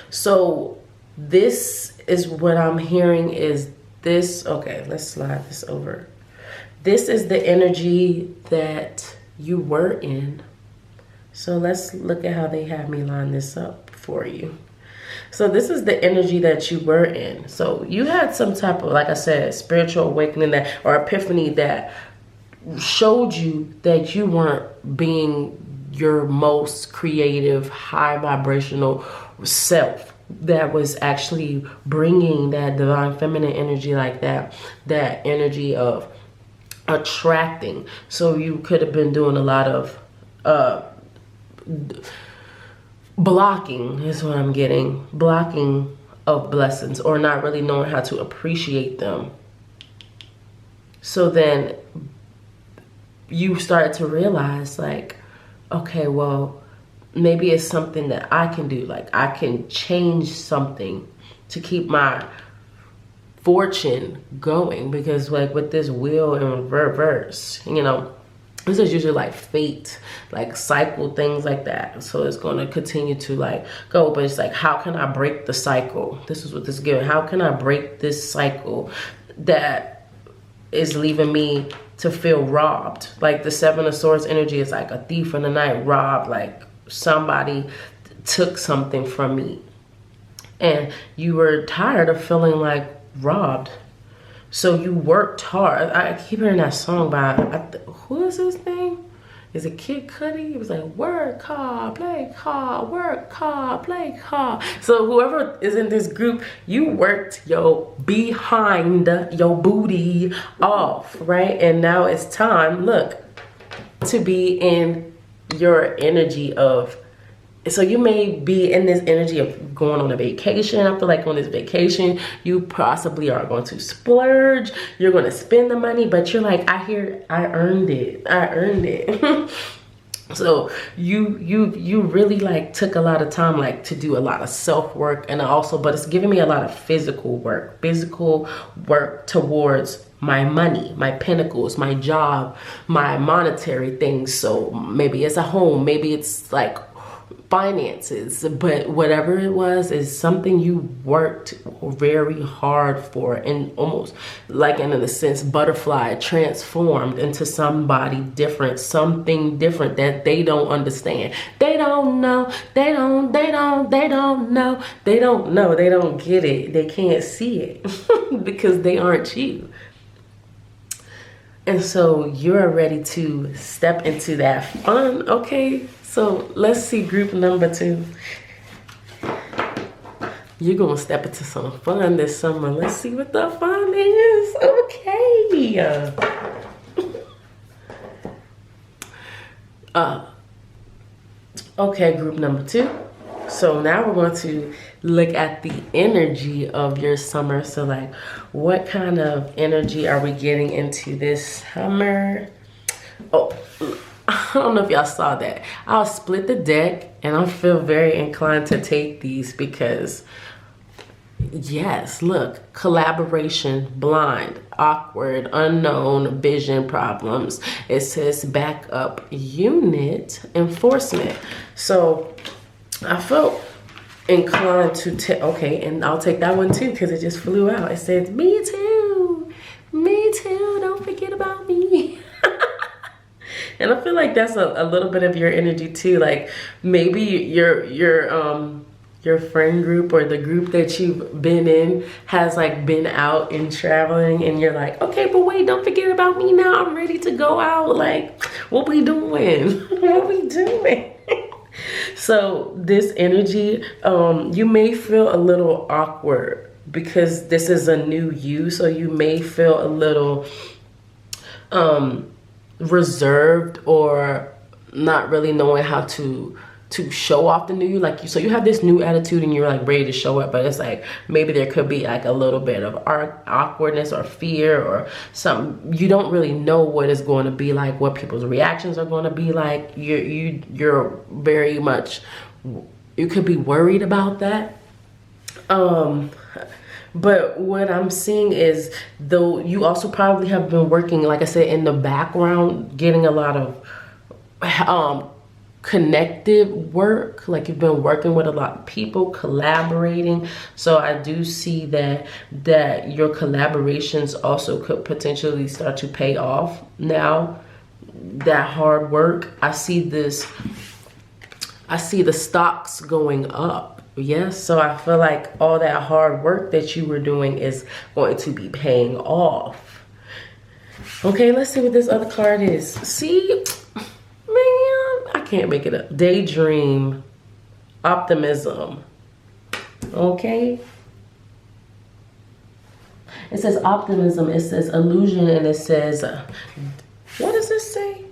So this is what I'm hearing is this. Okay, let's slide this over. This is the energy that you were in. So let's look at how they have me line this up for you. So this is the energy that you were in. So you had some type of, like I said, spiritual awakening or epiphany that showed you that you weren't being your most creative, high vibrational self, that was actually bringing that divine feminine energy, like that energy of attracting. So you could have been doing a lot of blocking, is what I'm getting. Blocking of blessings, or not really knowing how to appreciate them. So then you start to realize, like, okay, well, maybe it's something that I can do. Like, I can change something to keep my fortune going, because like with this wheel in reverse, you know, this is usually like fate, like cycle, things like that. So it's going to continue to like go, but it's like, how can I break the cycle? This is what this is giving. How can I break this cycle that is leaving me to feel robbed? Like the Seven of Swords energy is like a thief in the night, robbed, like somebody took something from me. And you were tired of feeling like robbed. So you worked hard. I keep hearing that song by, who is his name? Is it Kid Cudi? It was like, work hard, play hard, work hard, play hard. So whoever is in this group, you worked your behind, your booty off, right? And now it's time, look, to be in your energy of, so you may be in this energy of going on a vacation. I feel like on this vacation, you possibly are going to splurge. You're going to spend the money, but you're like, I earned it. I earned it. So you really like took a lot of time like to do a lot of self-work, and also, but it's giving me a lot of physical work towards my money, my pinnacles, my job, my monetary things. So maybe it's a home, maybe it's like finances, but whatever it was is something you worked very hard for, and almost like in a sense butterfly transformed into somebody different, something different that they don't understand, they don't know, they don't know, they don't get it, they can't see it because they aren't you. And so you're ready to step into that fun. Okay, so let's see group number 2. You're gonna step into some fun this summer. Let's see what the fun is. Okay. Okay, group number 2. So now we're going to look at the energy of your summer. So like, what kind of energy are we getting into this summer? Oh, I don't know if y'all saw that. I'll split the deck, and I feel very inclined to take these because, yes, look, collaboration, blind, awkward, unknown, vision problems. It says backup unit, enforcement. So I felt inclined to take, okay, and I'll take that one too because it just flew out. It says, me too, don't forget about me. And I feel like that's a little bit of your energy too. Like maybe your friend group or the group that you've been in has like been out and traveling, and you're like, okay, but wait, don't forget about me now. I'm ready to go out. Like, what we doing? What we doing? So this energy, you may feel a little awkward because this is a new you. So you may feel a little reserved or not really knowing how to show off the new you. Like, so you have this new attitude and you're like ready to show it, but it's like maybe there could be like a little bit of awkwardness or fear or something. You don't really know what it's going to be like, what people's reactions are going to be like. You're very much, you could be worried about that. But what I'm seeing is, though, you also probably have been working, like I said, in the background, getting a lot of connective work. Like you've been working with a lot of people, collaborating. So I do see that your collaborations also could potentially start to pay off now. That hard work, I see the stocks going up. Yes, so I feel like all that hard work that you were doing is going to be paying off. Okay, let's see what this other card is. See, man, I can't make it up. Daydream, optimism. Okay. It says optimism, it says illusion, and it says, what does this say?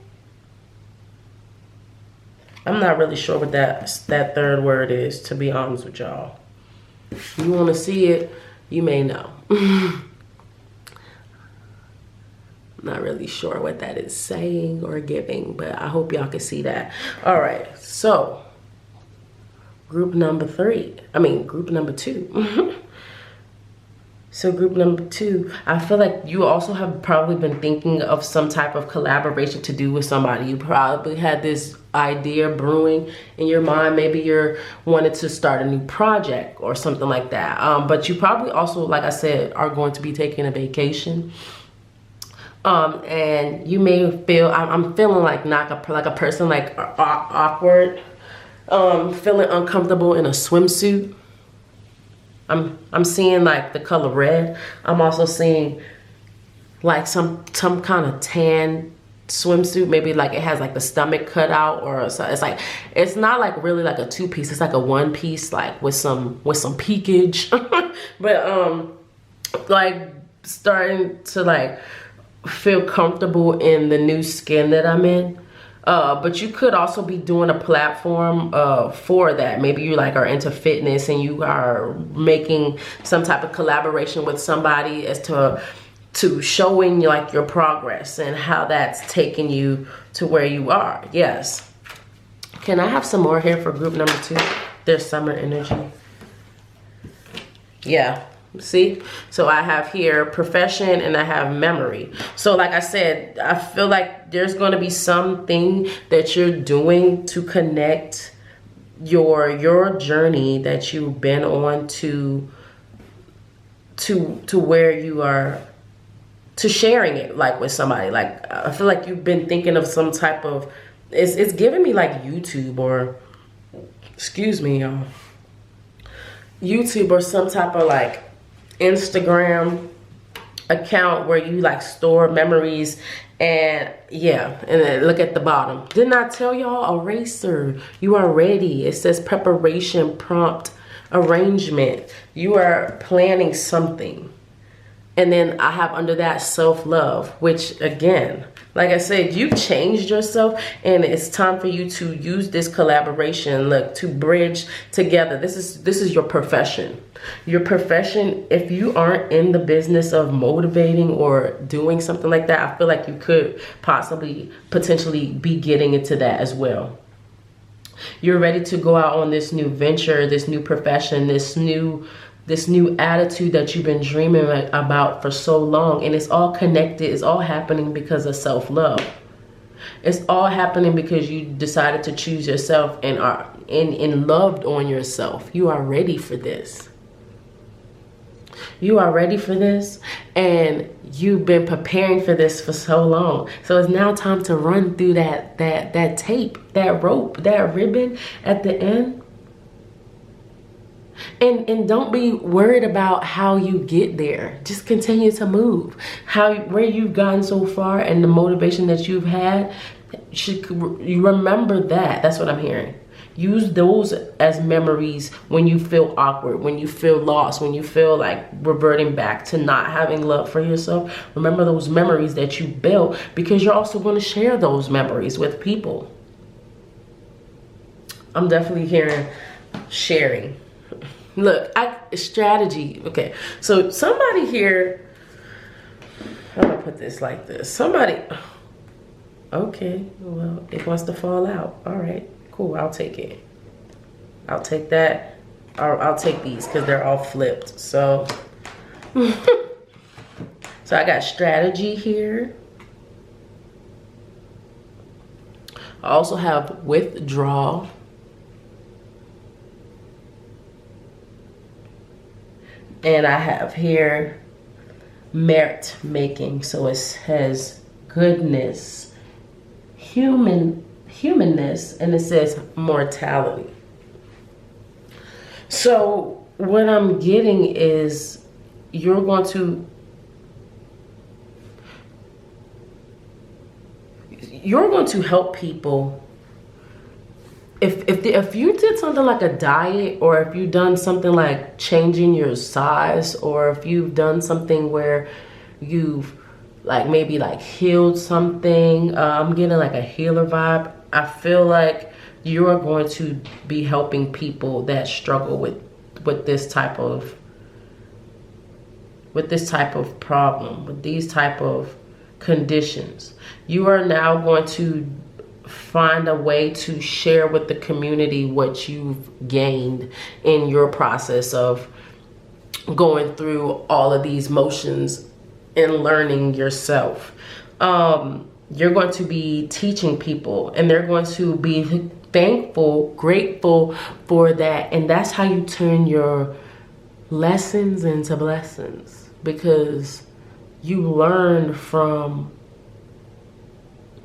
I'm not really sure what that third word is, to be honest with y'all. If you want to see it, you may know. I'm not really sure what that is saying or giving, but I hope y'all can see that. All right, so group number 2. So group number 2, I feel like you also have probably been thinking of some type of collaboration to do with somebody. You probably had this idea brewing in your mind. Maybe you're wanted to start a new project or something like that. But you probably also, like I said, are going to be taking a vacation. And you may feel, I'm feeling like not like a person like awkward, feeling uncomfortable in a swimsuit. I'm seeing like the color red. I'm also seeing like some kind of tan swimsuit. Maybe like it has like the stomach cut out, or so it's like, it's not like really like a 2-piece. It's like a 1-piece, like with some peakage. But like starting to like feel comfortable in the new skin that I'm in. But you could also be doing a platform for that. Maybe you like are into fitness and you are making some type of collaboration with somebody as to showing like your progress and how that's taking you to where you are. Yes. Can I have some more here for group number 2? There's summer energy. Yeah. See, so I have here profession and I have memory. So like I said, I feel like there's going to be something that you're doing to connect your journey that you've been on to where you are, to sharing it like with somebody. Like I feel like you've been thinking of some type of, it's giving me like YouTube, or excuse me, y'all, YouTube or some type of like Instagram account where you like store memories. And yeah, and then look at the bottom. Didn't I tell y'all? Eraser. You are ready. It says preparation, prompt, arrangement. You are planning something. And then I have under that self-love, which again, like I said, you've changed yourself and it's time for you to use this collaboration, look, to bridge together. This is your profession. Your profession, if you aren't in the business of motivating or doing something like that, I feel like you could potentially be getting into that as well. You're ready to go out on this new venture, this new profession, this new attitude that you've been dreaming about for so long. And it's all connected. It's all happening because of self-love. It's all happening because you decided to choose yourself and are and loved on yourself. You are ready for this. You are ready for this, and you've been preparing for this for so long. So it's now time to run through that tape, that rope, that ribbon at the end. And don't be worried about how you get there. Just continue to move. Where you've gotten so far and the motivation that you've had, you remember that. That's what I'm hearing. Use those as memories when you feel awkward, when you feel lost, when you feel like reverting back to not having love for yourself. Remember those memories that you built, because you're also going to share those memories with people. I'm definitely hearing sharing. Look, strategy. Okay, so somebody here, I'm gonna put this like this. Somebody, okay, well, it wants to fall out. All right, cool, I'll take it. I'll take that. I'll take these because they're all flipped. So, so I got strategy here. I also have withdraw. And I have here merit making. So it says goodness, humanness, and it says mortality. So what I'm getting is you're going to help people. If you did something like a diet, or if you've done something like changing your size, or if you've done something where you've like maybe like healed something, I'm getting like a healer vibe. I feel like you are going to be helping people that struggle with this type of problem, with these type of conditions. You are now going to find a way to share with the community what you've gained in your process of going through all of these motions and learning yourself. You're going to be teaching people, and they're going to be thankful, grateful for that. And that's how you turn your lessons into blessings, because you learned from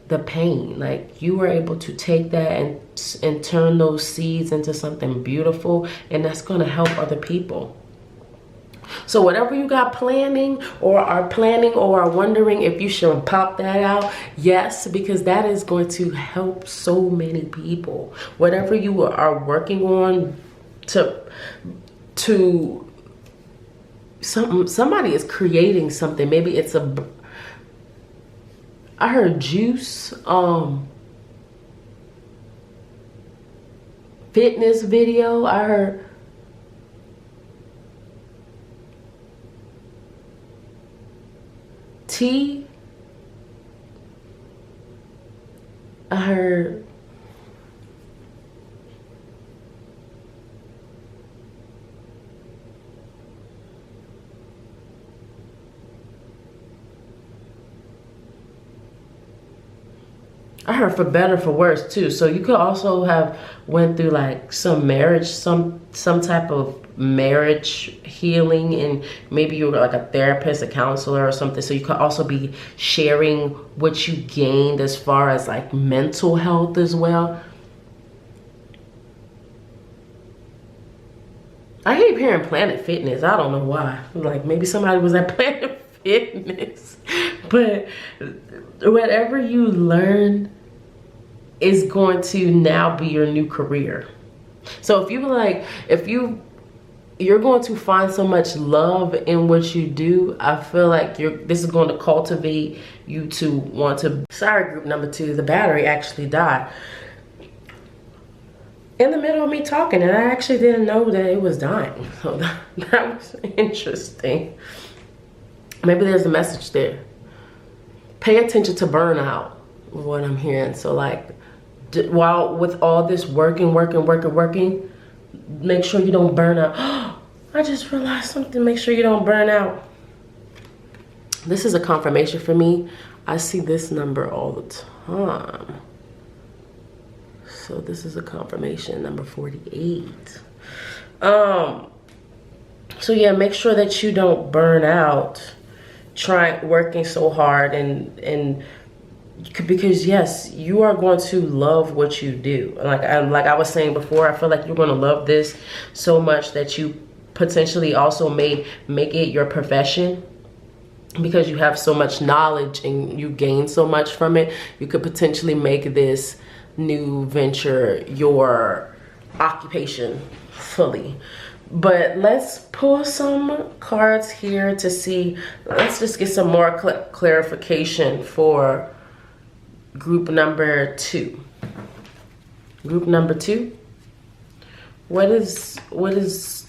the pain. Like, you were able to take that and turn those seeds into something beautiful, and that's going to help other people. So whatever you got planning or are wondering if you should pop that out, yes, because that is going to help so many people. Whatever you are working on to somebody is creating something. Maybe it's I heard juice, fitness video. I heard tea. I heard for better, for worse too. So you could also have went through like some marriage, some type of marriage healing, and maybe you were like a therapist, a counselor or something. So you could also be sharing what you gained as far as like mental health as well. I keep hearing Planet Fitness. I don't know why. Like, maybe somebody was at Planet Fitness. But whatever you learn is going to now be your new career. So if you're going to find so much love in what you do, I feel like this is going to cultivate you to want to. Sorry, group number 2, the battery actually died in the middle of me talking, and I actually didn't know that it was dying. So that was interesting. Maybe there's a message there. Pay attention to burnout, what I'm hearing. So like, while with all this working, make sure you don't burn out. I just realized something. Make sure you don't burn out. This is a confirmation for me. I see this number all the time. So this is a confirmation, number 48. So yeah, make sure that you don't burn out working so hard, and because yes, you are going to love what you do. Like I was saying before, I feel like you're going to love this so much that you potentially also make it your profession, because you have so much knowledge and you gain so much from it. You could potentially make this new venture your occupation fully. But let's pull some cards here to see. Let's just get some more clarification for group number 2. Group number 2. What is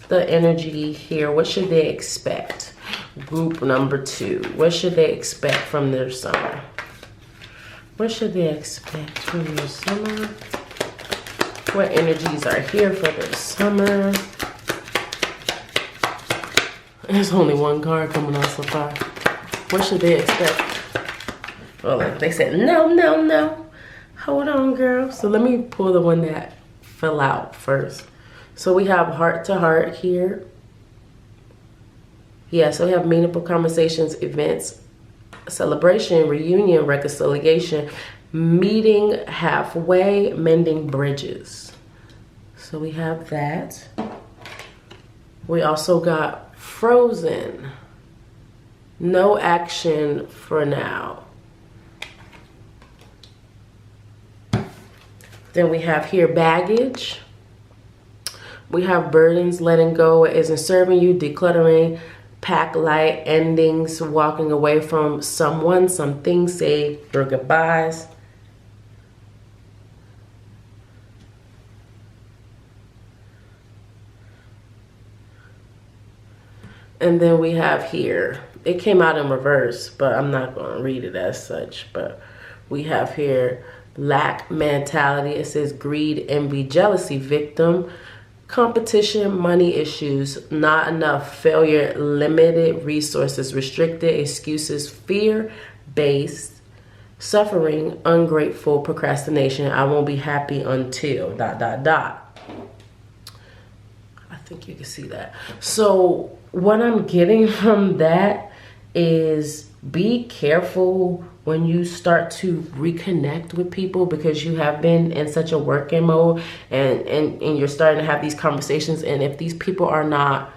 the energy here? What should they expect? Group number 2. What should they expect from their summer? What should they expect from their summer? What energies are here for their summer? There's only one card coming out so far. What should they expect? Well, they said, no. Hold on, girl. So let me pull the one that fell out first. So we have heart to heart here. Yeah, so we have meaningful conversations, events, celebration, reunion, reconciliation, meeting halfway, mending bridges. So we have that. We also got frozen. No action for now. Then we have here baggage. We have burdens, letting go isn't serving you, decluttering, pack light, endings, walking away from someone, something, say your goodbyes. And then we have here, it came out in reverse, but I'm not going to read it as such, but we have here lack mentality. It says greed, envy, jealousy, victim, competition, money issues, not enough, failure, limited resources, restricted, excuses, fear-based, suffering, ungrateful, procrastination, I won't be happy until ... I think you can see that. So what I'm getting from that is be careful when you start to reconnect with people, because you have been in such a working mode and you're starting to have these conversations. And if these people are not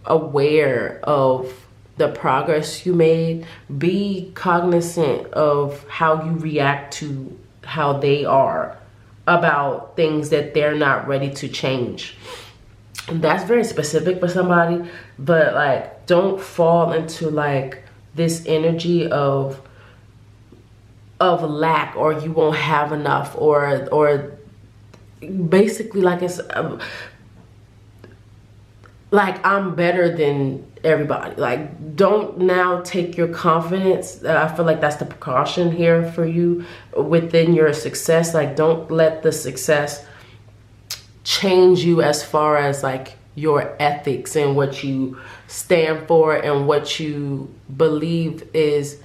aware of the progress you made, be cognizant of how you react to how they are about things that they're not ready to change. And that's very specific for somebody, but like, don't fall into like this energy of lack, or you won't have enough, or basically like it's like I'm better than everybody. Like, don't now take your confidence. I feel like that's the precaution here for you within your success. Like, don't let the success change you as far as like your ethics and what you stand for and what you believe is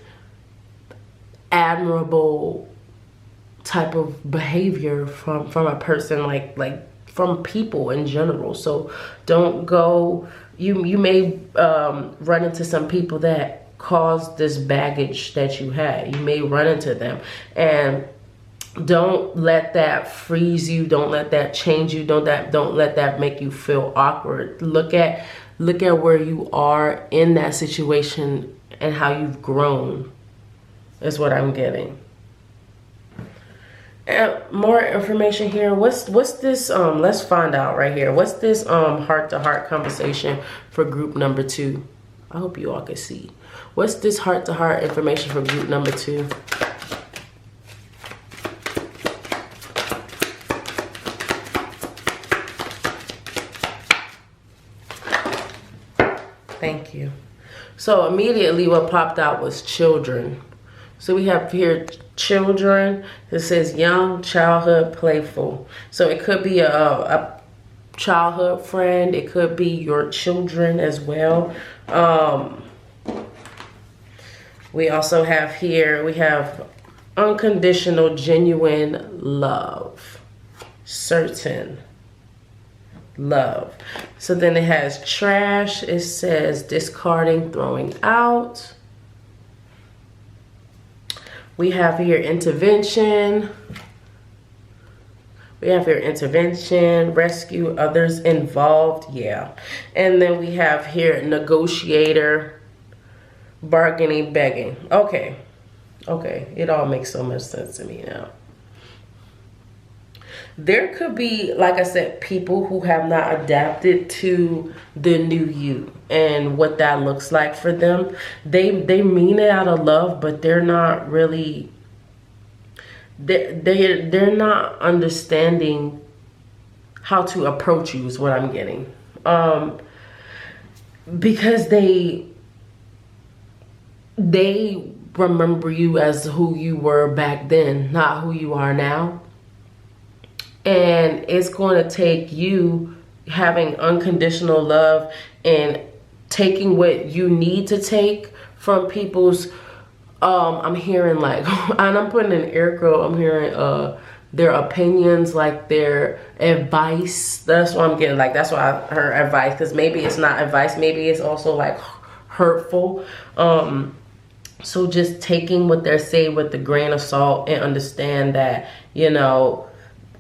admirable type of behavior from a person, like from people in general. So don't go, you may run into some people that caused this baggage that you had. You may run into them, and don't let that freeze you. Don't let that change you. Don't let that make you feel awkward. Look at where you are in that situation and how you've grown is what I'm getting. And more information here. What's this? Let's find out right here. What's this heart-to-heart conversation for group number 2? I hope you all can see. What's this heart-to-heart information for group number 2? Thank you. So immediately what popped out was children. So we have here children. It says young, childhood, playful. So it could be a childhood friend. It could be your children as well. We also have here, we have unconditional, genuine love. Certain love. So then it has trash. It says discarding, throwing out. We have here intervention. We have here intervention, rescue, others involved. Yeah. And then we have here negotiator, bargaining, begging. Okay. Okay. It all makes so much sense to me now. There could be, like I said, people who have not adapted to the new you and what that looks like for them. They mean it out of love, but they're not really, they're not understanding how to approach you is what I'm getting. Because they remember you as who you were back then, not who you are now. And it's going to take you having unconditional love and taking what you need to take from people's, I'm hearing like, and I'm putting in air quote, I'm hearing their opinions, like their advice. That's what I'm getting. Like, that's why I heard advice, because maybe it's not advice. Maybe it's also like hurtful. So just taking what they're saying with a grain of salt and understand that, you know,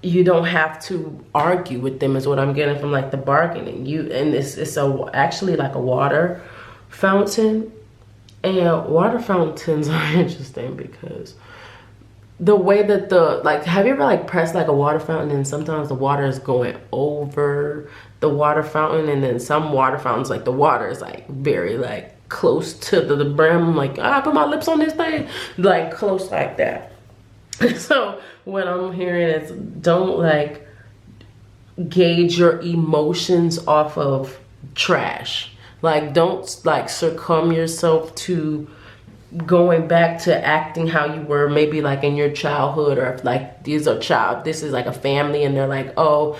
you don't have to argue with them is what I'm getting from like the bargaining. And it's actually like a water fountain. And water fountains are interesting because the way that have you ever like pressed like a water fountain and sometimes the water is going over the water fountain, and then some water fountains like the water is like very like close to the brim, like I put my lips on this thing, like close like that. So what I'm hearing is don't like gauge your emotions off of trash. Like, don't like succumb yourself to going back to acting how you were maybe like in your childhood, or if like this is like a family and they're like, oh,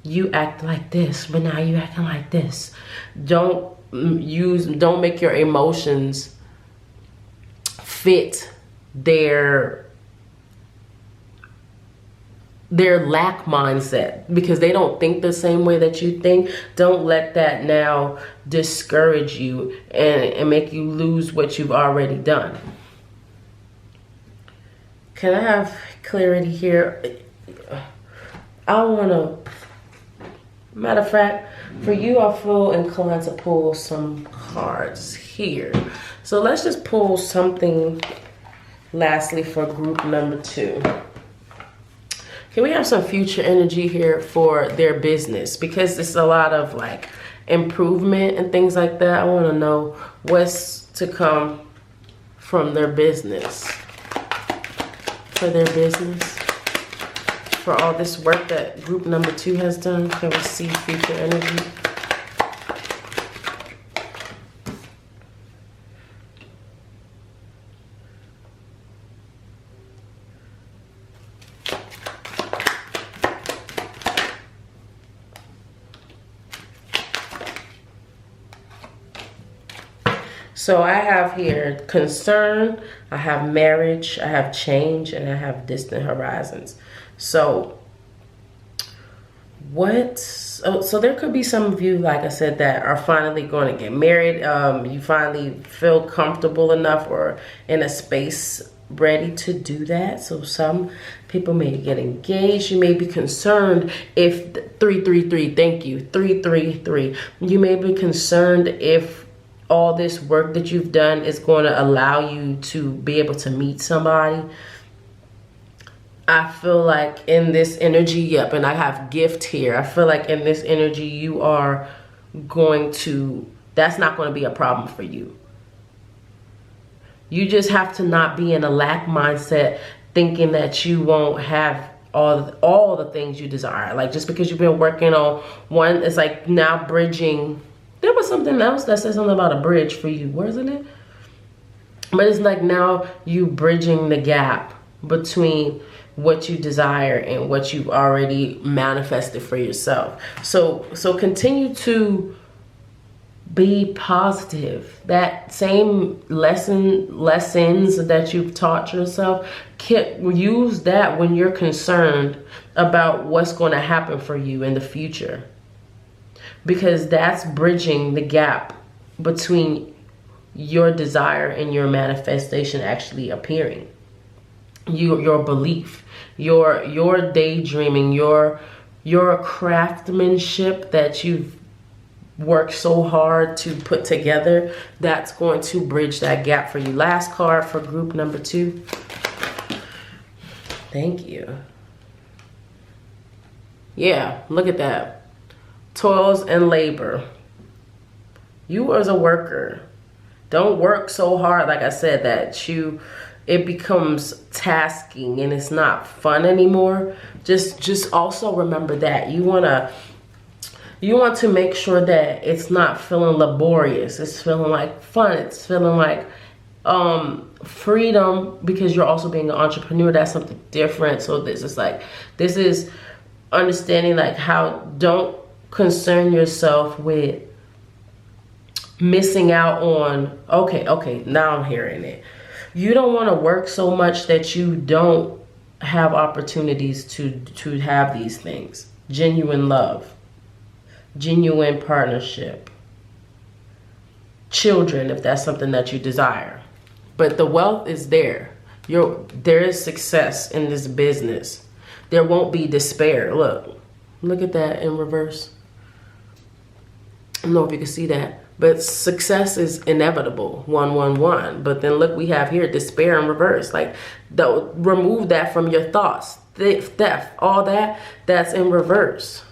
you act like this, but now you acting like this. Don't make your emotions fit their lack mindset, because they don't think the same way that you think. Don't let that now discourage you and make you lose what you've already done. Can I have clarity here? I want to, matter of fact, for you, I feel inclined to pull some cards here. So let's just pull something lastly for group number 2. Can we have some future energy here for their business? Because it's a lot of like improvement and things like that. I want to know what's to come from their business. For their business. For all this work that group number 2 has done. Can we see future energy? So I have here concern, I have marriage, I have change, and I have distant horizons. So so there could be some of you, like I said, that are finally going to get married. You finally feel comfortable enough or in a space ready to do that. So some people may get engaged. You may be concerned if 333, thank you, 333. You may be concerned if all this work that you've done is going to allow you to be able to meet somebody. I feel like in this energy, yep, and I have gift here. I feel like in this energy, you are going to, that's not going to be a problem for you. You just have to not be in a lack mindset, thinking that you won't have all the things you desire. Like just because you've been working on one, it's like now bridging. There was something else that said something about a bridge for you, wasn't it? But it's like now you bridging the gap between what you desire and what you've already manifested for yourself. So continue to be positive. That same lessons that you've taught yourself, use that when you're concerned about what's going to happen for you in the future. Because that's bridging the gap between your desire and your manifestation actually appearing. Your belief, your daydreaming, your craftsmanship that you've worked so hard to put together, that's going to bridge that gap for you. Last card for group number 2. Thank you. Yeah, look at that. Toils and labor. You as a worker, don't work so hard, like I said, that it becomes tasking and it's not fun anymore. Just also remember that you want to make sure that it's not feeling laborious. It's feeling like fun. It's feeling like freedom, because you're also being an entrepreneur. That's something different. So this is understanding like how, don't concern yourself with missing out on, okay, now I'm hearing it. You don't want to work so much that you don't have opportunities to have these things. Genuine love, genuine partnership, children, if that's something that you desire. But the wealth is there. There is success in this business. There won't be despair. Look at that in reverse. I don't know if you can see that, but success is inevitable, 111. But then look, we have here despair in reverse. Like, remove that from your thoughts. Theft, all that's in reverse.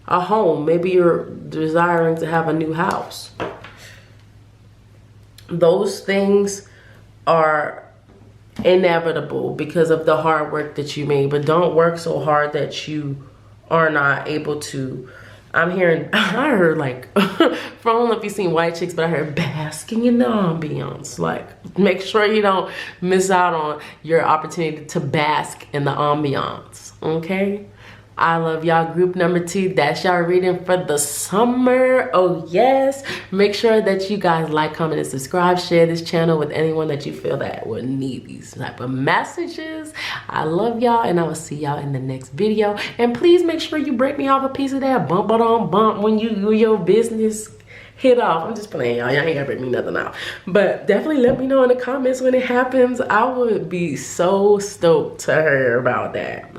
A home, maybe you're desiring to have a new house. Those things are inevitable because of the hard work that you made. But don't work so hard that you are not able to. I heard like, I don't know if you've seen White Chicks, but I heard basking in the ambiance. Like, make sure you don't miss out on your opportunity to bask in the ambiance, okay? I love y'all. Group number 2, that's y'all reading for the summer. Oh yes. Make sure that you guys like, comment, and subscribe. Share this channel with anyone that you feel that would need these type of messages. I love y'all, and I will see y'all in the next video. And please make sure you break me off a piece of that bump when your business hit off. I'm just playing, y'all. Y'all ain't gotta break me nothing out. But definitely let me know in the comments when it happens. I would be so stoked to hear about that.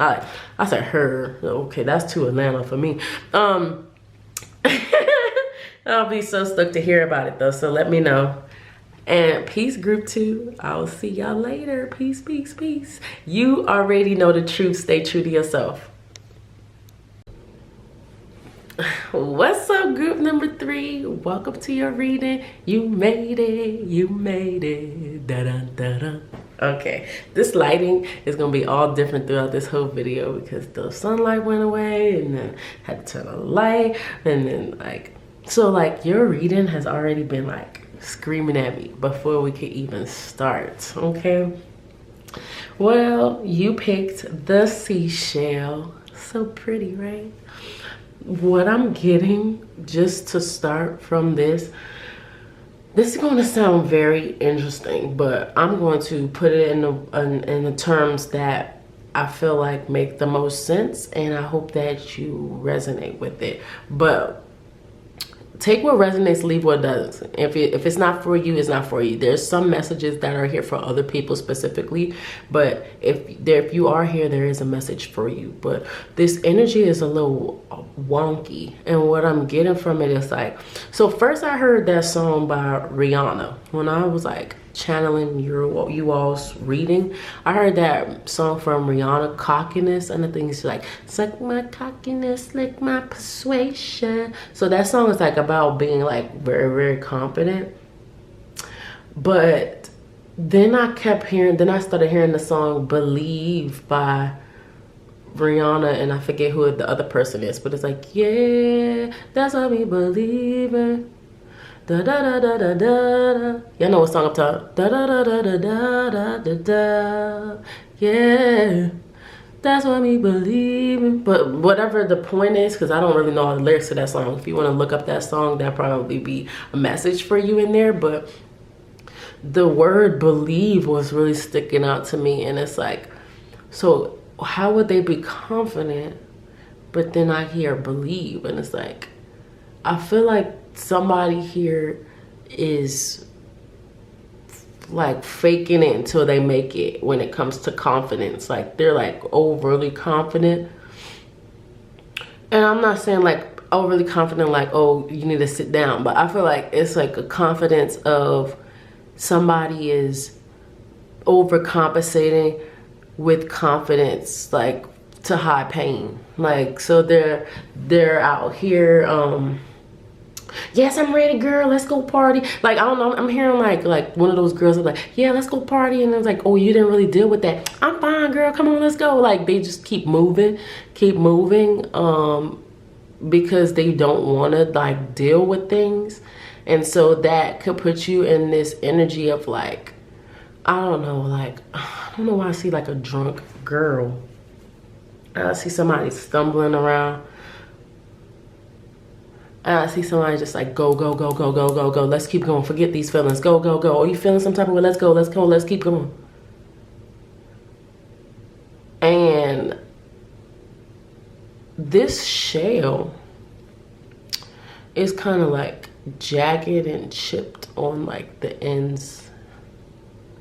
I said her. Okay, that's too Atlanta for me. I'll be so stoked to hear about it though. So let me know. And peace, group 2. I'll see y'all later. Peace, peace, peace. You already know the truth. Stay true to yourself. What's up, group number 3? Welcome to your reading. You made it. You made it. Da da da da. Okay, this lighting is gonna be all different throughout this whole video because the sunlight went away, and then had to turn on the light, and then like your reading has already been like screaming at me before we could even start. Okay. Well, you picked the seashell. So pretty, right? What I'm getting, just to start from this is going to sound very interesting, but I'm going to put it in the terms that I feel like make the most sense, and I hope that you resonate with it. But take what resonates, leave what doesn't. If it's not for you, it's not for you. There's some messages that are here for other people specifically, but if you are here, there is a message for you. But this energy is a little wonky, and what I'm getting from it is like, so first I heard that song by Rihanna when I was like channeling you all's reading. I heard that song from Rihanna, Cockiness, and the thing is like, suck my cockiness, lick my persuasion. So that song is like about being like very, very confident. But then I started hearing the song Believe by Rihanna, and I forget who the other person is, but it's like, yeah, that's what we believe in. Da da da da da da. Y'all know what song I'm talking? Da da da da da da da da. Yeah, that's what we believe in. But whatever the point is, because I don't really know all the lyrics to that song. If you want to look up that song, that'll probably be a message for you in there. But the word believe was really sticking out to me, and it's like, so how would they be confident? But then I hear believe, and it's like, I feel like somebody here is like faking it until they make it when it comes to confidence. Like they're like overly confident. And I'm not saying like overly confident like, oh, you need to sit down. But I feel like it's like a confidence of somebody is overcompensating with confidence, like to high pain. Like, so they're out here, yes, I'm ready, girl, let's go party. Like, I don't know, I'm hearing like one of those girls are like, yeah, let's go party. And it's like, oh, you didn't really deal with that. I'm fine, girl, come on, let's go. Like, they just keep moving, because they don't want to like deal with things. And so that could put you in this energy of like, I don't know, like, I don't know why I see like a drunk girl. I see somebody stumbling around. I see somebody just like, go, go, go, go, go, go, go. Let's keep going. Forget these feelings. Go, go, go. Are you feeling some type of way? Let's go, let's go, let's keep going. And this shell is kind of like jagged and chipped on like the ends.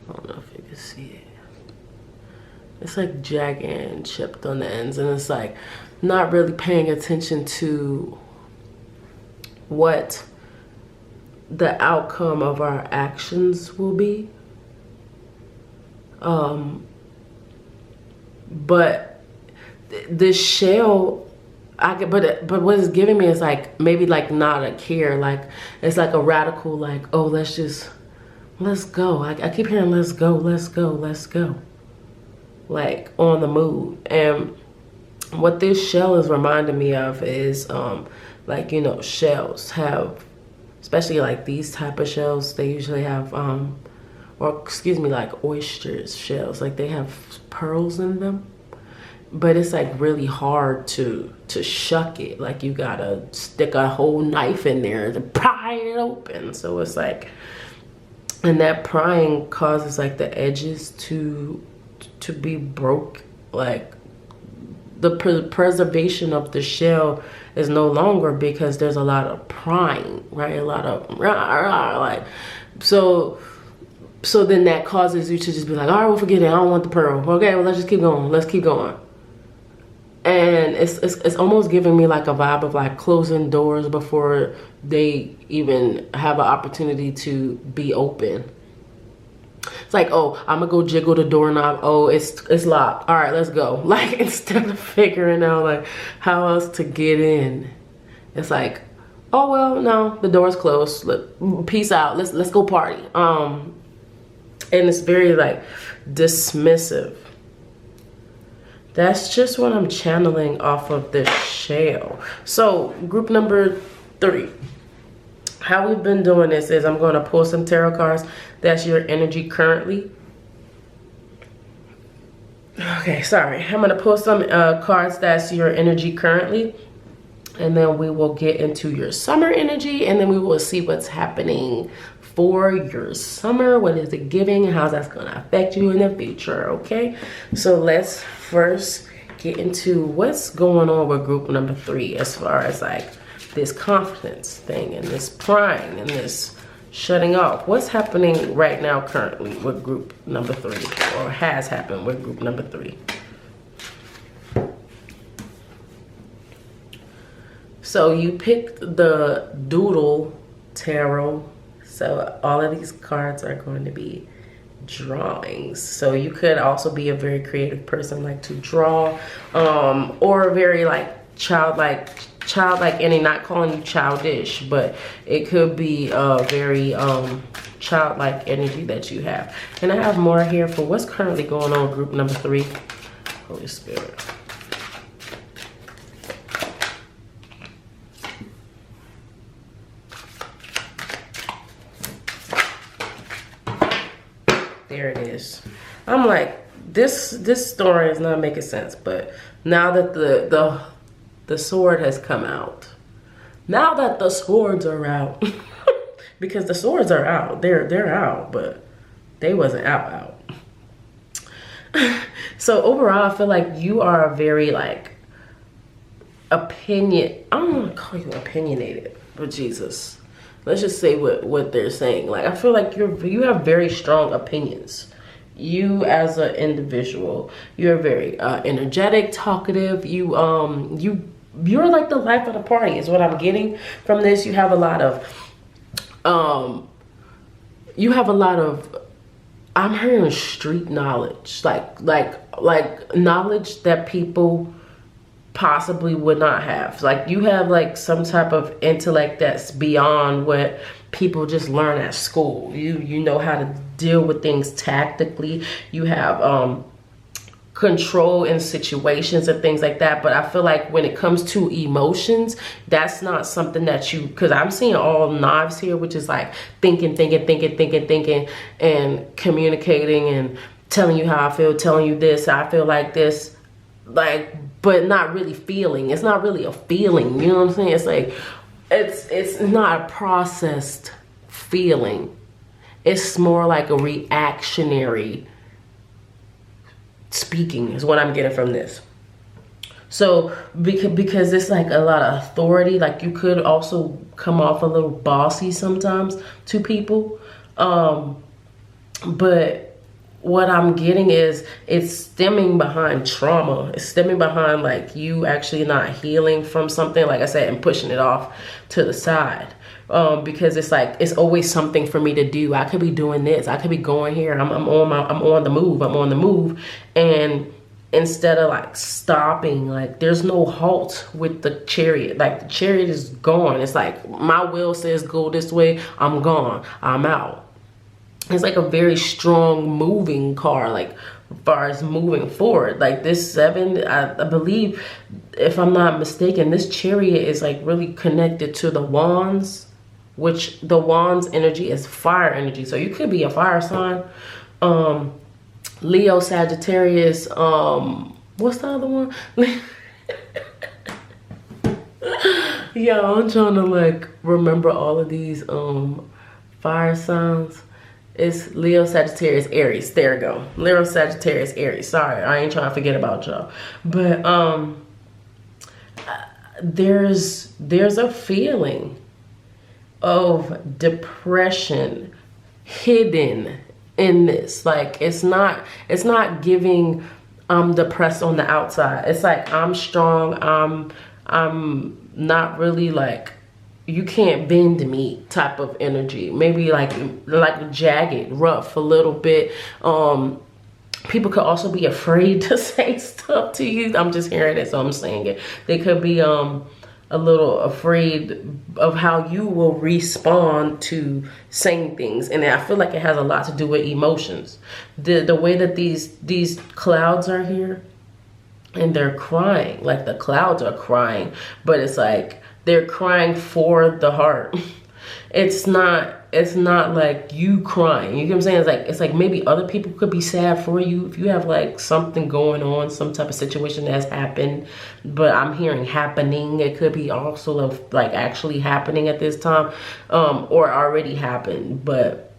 I don't know if you can see it. It's like jagged and chipped on the ends, and it's like not really paying attention to what the outcome of our actions will be. But this shell, but what it's giving me is like maybe like not a care, like it's like a radical like, oh, let's go. I keep hearing let's go, let's go, let's go, like on the move. And what this shell is reminding me of is like, you know, shells have, especially like these type of shells, they usually have or excuse me, like oysters shells, like they have pearls in them. but it's like really hard to shuck it. Like you gotta stick a whole knife in there to pry it open. So it's like, and that prying causes like the edges to be broke. Like the preservation of the shell is no longer, because there's a lot of prying, right? A lot of like, so then that causes you to just be like, all right, well, forget it, I don't want the pearl. Okay, well, let's just keep going. Let's keep going. And it's almost giving me like a vibe of like closing doors before they even have an opportunity to be open. It's like, oh, I'm gonna go jiggle the doorknob. Oh, it's locked. All right, let's go. Like, instead of figuring out like how else to get in, it's like, oh well, no, the door's closed. Peace out. Let's go party. And it's very like dismissive. That's just what I'm channeling off of this shell. So group number 3. How we've been doing this is I'm going to pull some tarot cards. That's your energy currently. Okay, sorry. I'm going to pull some cards that's your energy currently. And then we will get into your summer energy. And then we will see what's happening for your summer. What is it giving? And how that's going to affect you in the future, okay? So let's first get into what's going on with group number 3 as far as like this confidence thing and this prying and this shutting off. What's happening right now currently with group number 3, or has happened with group number 3? So you picked the Doodle Tarot. So all of these cards are going to be drawings. So you could also be a very creative person, like to draw, or very like childlike energy. Not calling you childish, but it could be a very childlike energy that you have. And I have more here for what's currently going on with group number 3. Holy Spirit. There it is. I'm like, this story is not making sense, but now that the sword has come out, now that the swords are out, because the swords are out, they're out, but they wasn't out. So overall, I feel like you are a very like I don't want to call you opinionated, but Jesus. Let's just say what they're saying. Like, I feel like you have very strong opinions. You as an individual, you're very energetic, talkative. You're like the life of the party is what I'm getting from this. You have a lot of I'm hearing street knowledge, like knowledge that people possibly would not have. Like, you have like some type of intellect that's beyond what people just learn at school. You know how to deal with things tactically. You have control in situations and things like that. But I feel like when it comes to emotions, that's not something that you, because I'm seeing all knives here, which is like thinking and communicating and telling you how I feel, telling you this, I feel like this, like, but not really feeling. It's not really a feeling, you know what I'm saying? It's like, it's not a processed feeling. It's more like a reactionary speaking is what I'm getting from this. So because it's like a lot of authority, like you could also come off a little bossy sometimes to people. But what I'm getting is it's stemming behind trauma. It's stemming behind like you actually not healing from something, like I said, and pushing it off to the side. Because it's like, it's always something for me to do. I could be doing this. I could be going here. I'm on the move. And instead of like stopping, like there's no halt with the chariot. Like the chariot is gone. It's like my will says go this way. I'm gone. I'm out. It's like a very strong moving car, like as far as moving forward. Like this 7, I believe, if I'm not mistaken, this chariot is like really connected to the wands, which the wands energy is fire energy. So you could be a fire sign, Leo, Sagittarius, what What's the other one? Yo, I'm trying to like remember all of these fire signs. It's Leo, Sagittarius, Aries. There we go. Leo, Sagittarius, Aries. Sorry, I ain't trying to forget about y'all. But there's a feeling of depression hidden in this. Like it's not giving I'm depressed on the outside. It's like I'm strong, I'm not really like you can't bend me type of energy. Maybe like jagged, rough a little bit. People could also be afraid to say stuff to you. I'm just hearing it, so I'm saying it. They could be a little afraid of how you will respond to saying things. And I feel like it has a lot to do with emotions. The way that these clouds are here, and they're crying, like the clouds are crying, but it's like they're crying for the heart. It's not like you crying. You get what I'm saying? It's like maybe other people could be sad for you if you have like something going on, some type of situation that's happened. But I'm hearing happening. It could be also of like actually happening at this time, or already happened. But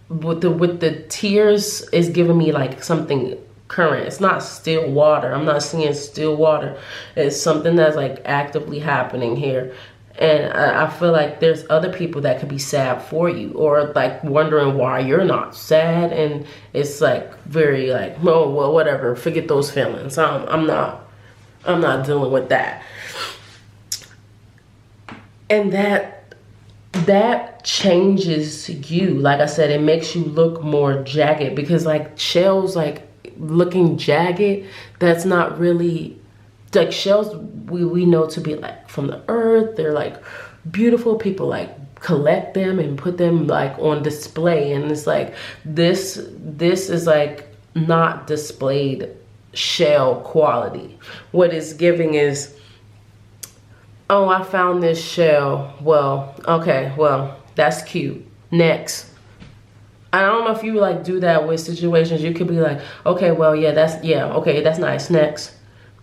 with the tears is giving me like something current. It's not still water. I'm not seeing still water. It's something that's like actively happening here. And I feel like there's other people that could be sad for you, or like wondering why you're not sad. And it's like very like, oh, well, whatever, forget those feelings. I'm not dealing with that. And that changes you. Like I said, it makes you look more jagged, because like shells, like looking jagged, that's not really like shells we know to be like from the earth. They're like beautiful. People like collect them and put them like on display, and it's like this is like not displayed shell quality. What it's giving is, oh, I found this shell. Well, okay, well, that's cute. Next. I don't know if you like do that with situations. You could be like, okay, well, okay, that's nice. Next.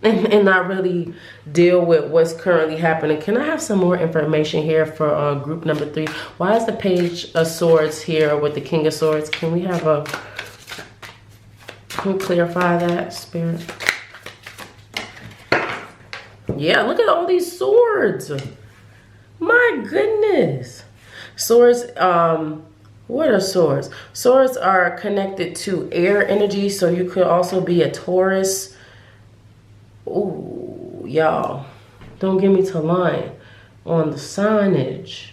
And not really deal with what's currently happening. Can I have some more information here for group number 3? Why is the Page of Swords here with the King of Swords? Can we clarify that, Spirit? Yeah, look at all these swords. My goodness. Swords, what are swords? Swords are connected to air energy, so you could also be a Taurus. Ooh, y'all, don't get me to lying on the signage.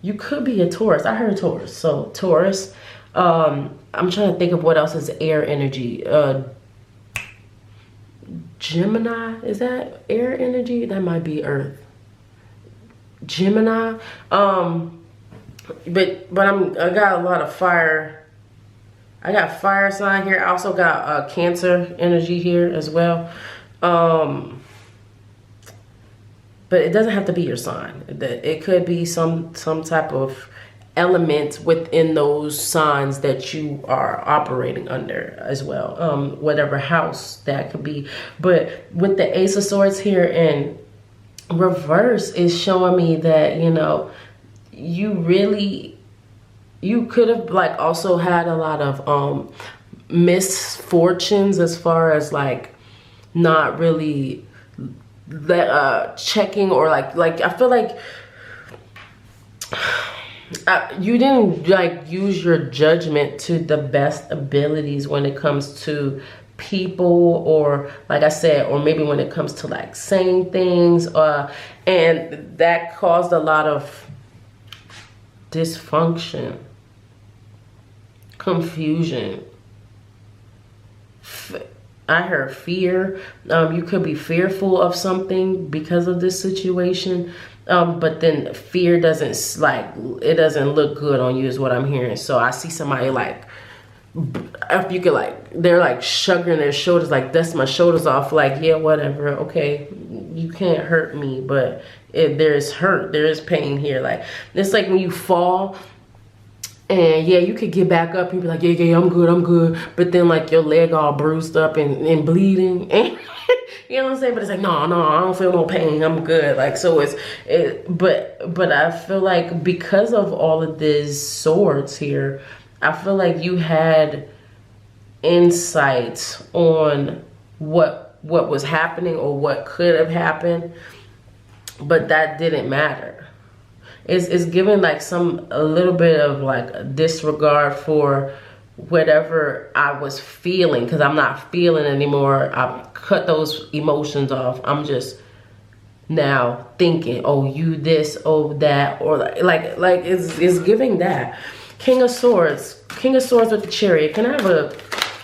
You could be a Taurus. I heard Taurus. So Taurus. I'm trying to think of what else is air energy. Gemini, is that air energy? That might be Earth. Gemini. But I got a lot of fire. I got fire sign here. I also got Cancer energy here as well. But it doesn't have to be your sign. It could be some type of element within those signs that you are operating under as well. Whatever house that could be. But with the Ace of Swords here in reverse is showing me that, you know, you could have like also had a lot of misfortunes as far as like not really checking, or like I feel like you didn't like use your judgment to the best abilities when it comes to people, or like I said, or maybe when it comes to like saying things, and that caused a lot of dysfunction, confusion. I heard fear. You could be fearful of something because of this situation, but then fear doesn't look good on you is what I'm hearing. So I see somebody like, if you could like, they're like shrugging their shoulders, like dust my shoulders off, like, yeah, whatever, okay, you can't hurt me, but there is hurt, there is pain here. Like it's like when you fall And yeah, you could get back up and be like, yeah, I'm good. But then like your leg all bruised up and bleeding. And you know what I'm saying? But it's like, no, I don't feel no pain. I'm good. Like, so but I feel like because of all of these swords here, I feel like you had insights on what was happening or what could have happened, but that didn't matter. It's giving like a little bit of like a disregard for whatever I was feeling, because I'm not feeling anymore. I've cut those emotions off. I'm just now thinking, oh, you this, oh, that, or like it's giving that. King of Swords with the Chariot. Can I have a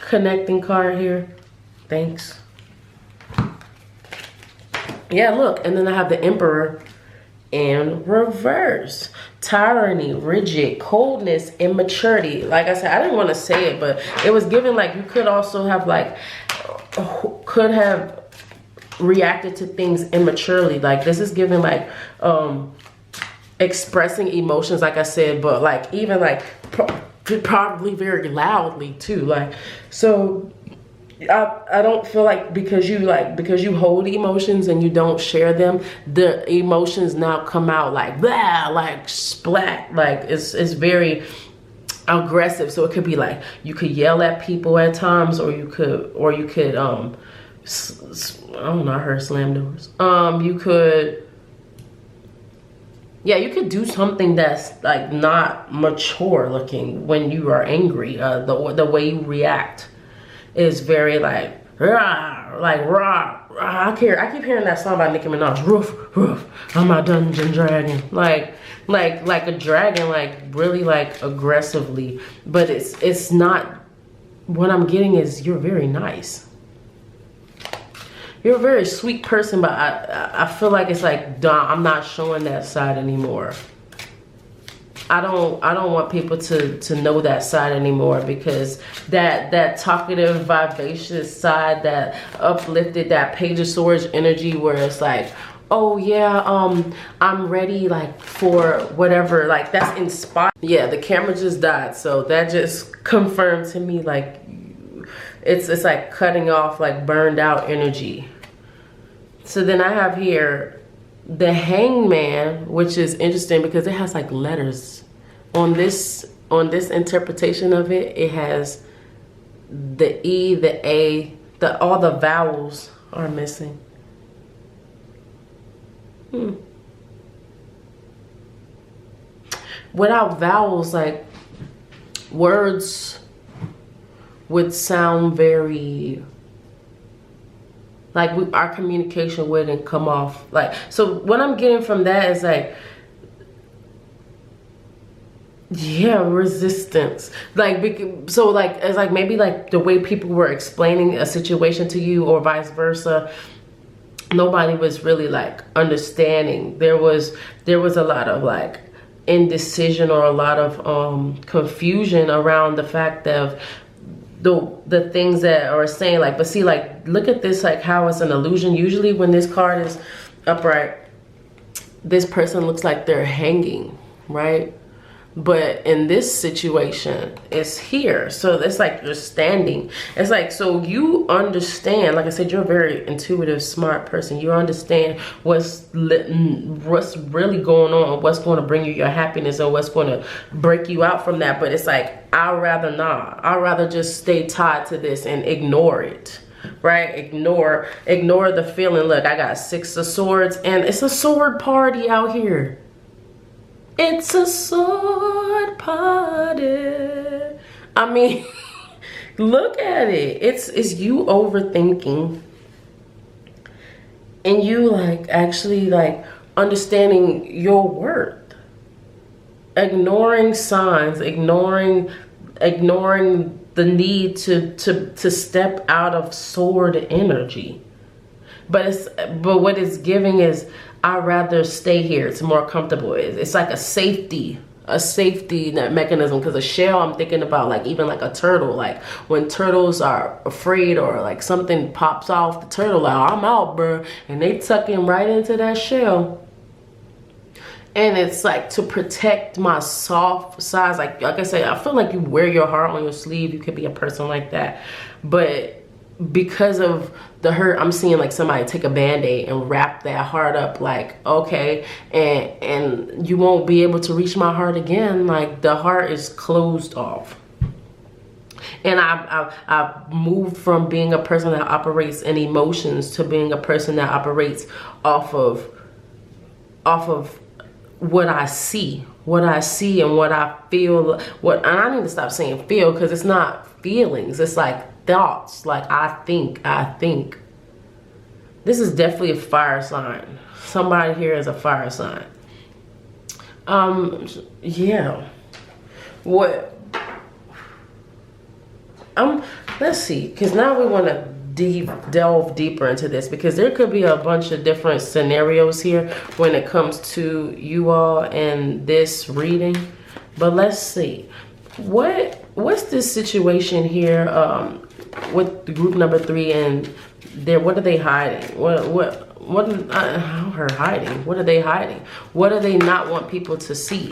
connecting card here? Thanks. Yeah, look, and then I have the Emperor in reverse. Tyranny, rigid, coldness, immaturity. Like I said, I didn't want to say it, but it was given like you could also have like, could have reacted to things immaturely. Like this is given like expressing emotions, like I said, but like even like probably very loudly too. Like, so I don't feel like because you hold emotions and you don't share them, the emotions now come out like blah, like splat, like it's very aggressive. So it could be like you could yell at people at times, or you could I don't know, I heard slam doors. You could do something that's like not mature looking when you are angry. The way you react is very like rah, like rah, rah. I keep hearing that song by Nicki Minaj. Roof, roof. I'm a dungeon dragon. Like a dragon, like really like aggressively. But it's not. What I'm getting is you're very nice. You're a very sweet person, but I feel like it's like, I'm not showing that side anymore. I don't want people to know that side anymore, because that talkative, vivacious side, that uplifted, that Page of Swords energy where it's like, oh yeah, I'm ready like for whatever, like that's inspired. Yeah, the camera just died, so that just confirmed to me like it's like cutting off like burned out energy. So then I have here the Hangman, which is interesting because it has like letters on this interpretation of it. It has the E, the A, all the vowels are missing. Without vowels, like words would sound very like our communication wouldn't come off like. So what I'm getting from that is like, yeah, resistance. Like, so like it's like maybe like the way people were explaining a situation to you or vice versa, nobody was really like understanding. There was a lot of like indecision or a lot of confusion around the fact of the things that are saying, like, but see, like, look at this, like how it's an illusion. Usually when this card is upright, this person looks like they're hanging, right? But in this situation, it's here. So it's like you're standing. It's like, so you understand, like I said, you're a very intuitive, smart person. You understand what's really going on, what's going to bring you your happiness and what's going to break you out from that. But it's like, I'd rather not. I'd rather just stay tied to this and ignore it. Right? Ignore the feeling. Look, I got 6 of Swords and it's a sword party out here. It's a sword party. I mean, look at it. It's you overthinking and you like actually like understanding your worth. Ignoring signs, ignoring the need to step out of sword energy. But what it's giving is, I'd rather stay here. It's more comfortable. It's like a safety mechanism. Because a shell, I'm thinking about like even like a turtle. Like when turtles are afraid or like something pops off the turtle, like, I'm out, bro. And they tuck him right into that shell. And it's like to protect my soft sides. Like I said, I feel like you wear your heart on your sleeve. You could be a person like that. But because of the hurt, I'm seeing like somebody take a band-aid and wrap that heart up, like, okay, and you won't be able to reach my heart again. Like the heart is closed off. And I've moved from being a person that operates in emotions to being a person that operates off of what I see and what I feel. And I need to stop saying feel, because it's not feelings. It's like thoughts. Like I think. This is definitely a fire sign. Somebody here is a fire sign. Yeah. What? Let's see, because now we want to delve deeper into this, because there could be a bunch of different scenarios here when it comes to you all and this reading. But let's see, what's this situation here with the group number 3, and what are they hiding? What are hiding? What are they hiding? What do they not want people to see?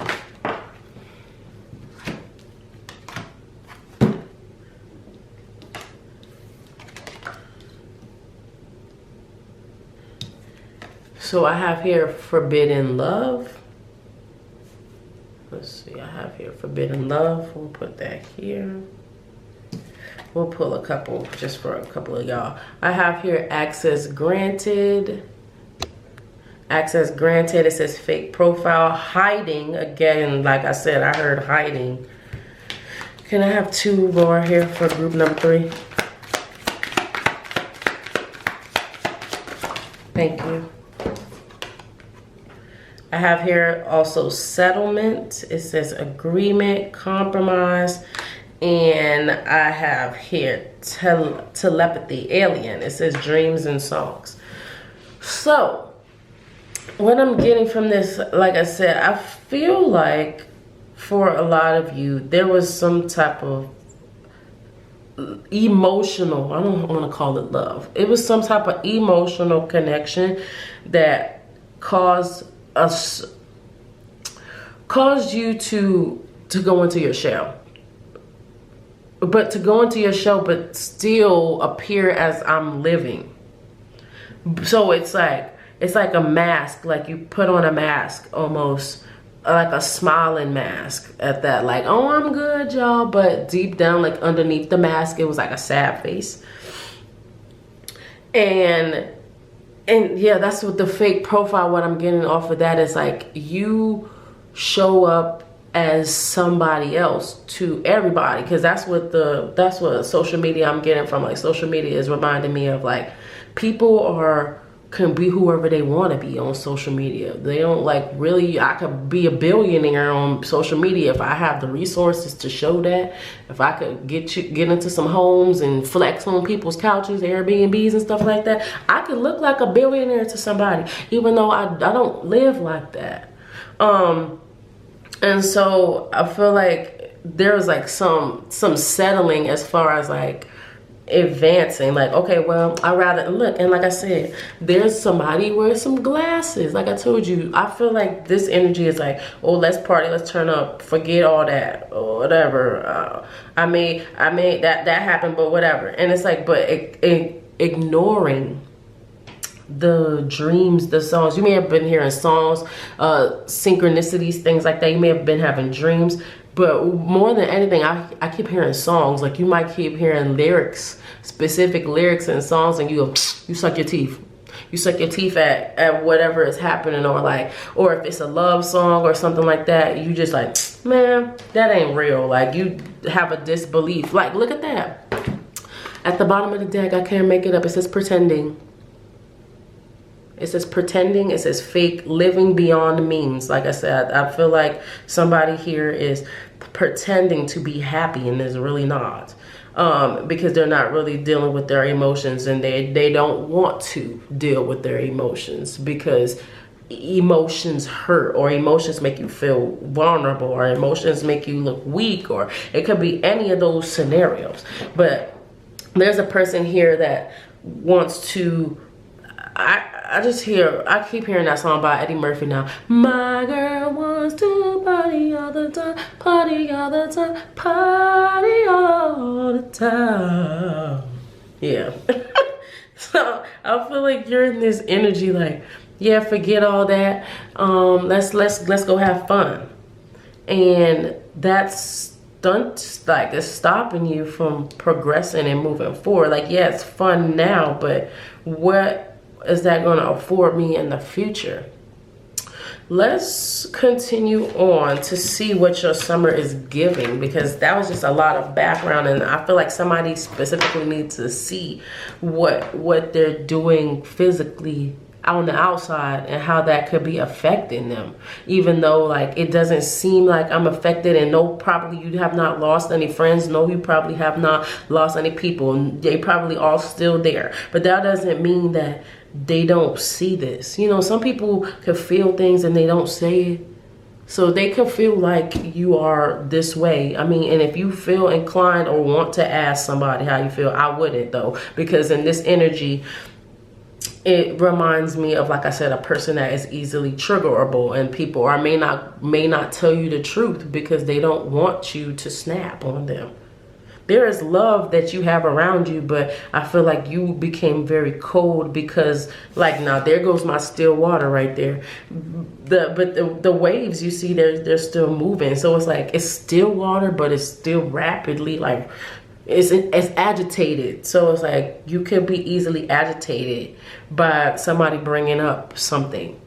So I have here forbidden love. Let's see, I have here forbidden love. We'll put that here. We'll pull a couple just for a couple of y'all. I have here access granted. Access granted. It says fake profile. Hiding. Again, like I said, I heard hiding. Can I have 2 more here for group number 3? Thank you. I have here also settlement. It says agreement, compromise, and I have here telepathy, alien. It says dreams and songs. So what I'm getting from this, like I said, I feel like for a lot of you, there was some type of emotional, I don't want to call it love. It was some type of emotional connection that caused you to go into your shell. But to go into your shell, but still appear as I'm living. So it's like a mask, like you put on a mask, almost like a smiling mask at that, like, oh, I'm good, y'all. But deep down, like underneath the mask, it was like a sad face. And yeah, that's what the fake profile, what I'm getting off of that is like you show up as somebody else to everybody, because that's what social media I'm getting from. Like social media is reminding me of like people can be whoever they want to be on social media. They don't like really, I could be a billionaire on social media if I have the resources to show that. If I could get into some homes and flex on people's couches, Airbnbs and stuff like that, I could look like a billionaire to somebody, even though I don't live like that. And so I feel like there's like some settling as far as like advancing, like, okay, well, I rather look. And like I said, there's somebody with some glasses. Like I told you, I feel like this energy is like, oh, let's party, let's turn up, forget all that or whatever. I made that happen, but whatever. And it's like, but ignoring the dreams, the songs. You may have been hearing songs, synchronicities, things like that. You may have been having dreams, but more than anything, I keep hearing songs. Like you might keep hearing lyrics, specific lyrics and songs, and you suck your teeth. You suck your teeth at whatever is happening, or if it's a love song or something like that, you just like, man, that ain't real. Like you have a disbelief. Like, look at that. At the bottom of the deck, I can't make it up. It says pretending. It says pretending. It says fake, living beyond means. Like I said, I feel like somebody here is pretending to be happy and is really not. Because they're not really dealing with their emotions, and they don't want to deal with their emotions because emotions hurt, or emotions make you feel vulnerable, or emotions make you look weak, or it could be any of those scenarios. But there's a person here that wants to, I keep hearing that song by Eddie Murphy now. My girl wants to party all the time, party all the time, party all the time. Yeah. So I feel like you're in this energy like, yeah, forget all that. Let's go have fun. And that's like it's stopping you from progressing and moving forward. Like, yeah, it's fun now, but what is that going to afford me in the future? Let's continue on to see what your summer is giving, because that was just a lot of background, and I feel like somebody specifically needs to see what they're doing physically on the outside and how that could be affecting them, even though like it doesn't seem like I'm affected. And no, probably you have not lost any friends. No, you probably have not lost any people. They probably all still there, but that doesn't mean that they don't see this. You know, some people can feel things and they don't say it, so they can feel like you are this way. I mean, and if you feel inclined or want to ask somebody how you feel, I wouldn't though, because in this energy, it reminds me of, like I said, a person that is easily triggerable, and people may not tell you the truth because they don't want you to snap on them. There is love that you have around you, but I feel like you became very cold because, like, now there goes my still water right there. But the waves you see, they're still moving. So it's like it's still water, but it's still rapidly like it's agitated. So it's like you could be easily agitated by somebody bringing up something.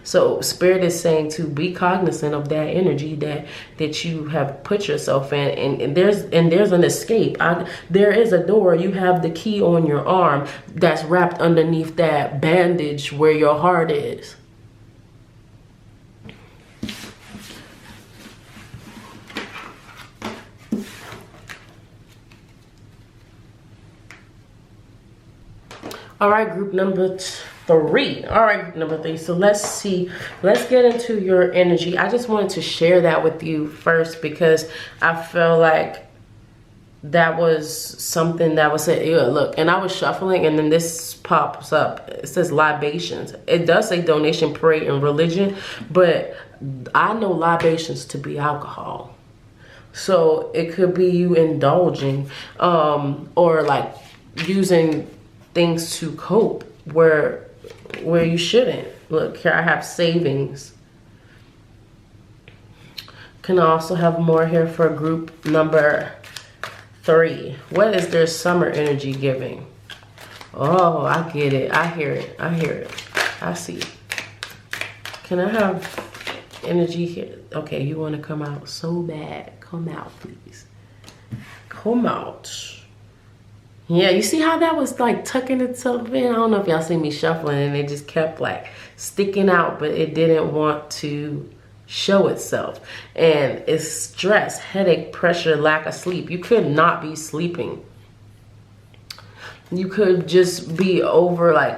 So Spirit is saying to be cognizant of that energy that you have put yourself in, and there's an escape. There is a door. You have the key on your arm that's wrapped underneath that bandage where your heart is. All right, group number 3. All right, group number 3. So let's see. Let's get into your energy. I just wanted to share that with you first because I feel like that was something that was said. Yeah, look, and I was shuffling, and then this pops up. It says libations. It does say donation, prayer, and religion, but I know libations to be alcohol. So it could be you indulging, or like using things to cope where you shouldn't. Look here, I have savings. Can also have more here for group number 3. What is their summer energy giving? Oh, I get it. I hear it. I hear it. I see. Can I have energy here? Okay, you want to come out so bad. Come out, please. Come out. Yeah, you see how that was like tucking itself in? I don't know if y'all see me shuffling and it just kept like sticking out, but it didn't want to show itself. And it's stress, headache, pressure, lack of sleep. You could not be sleeping. You could just be overly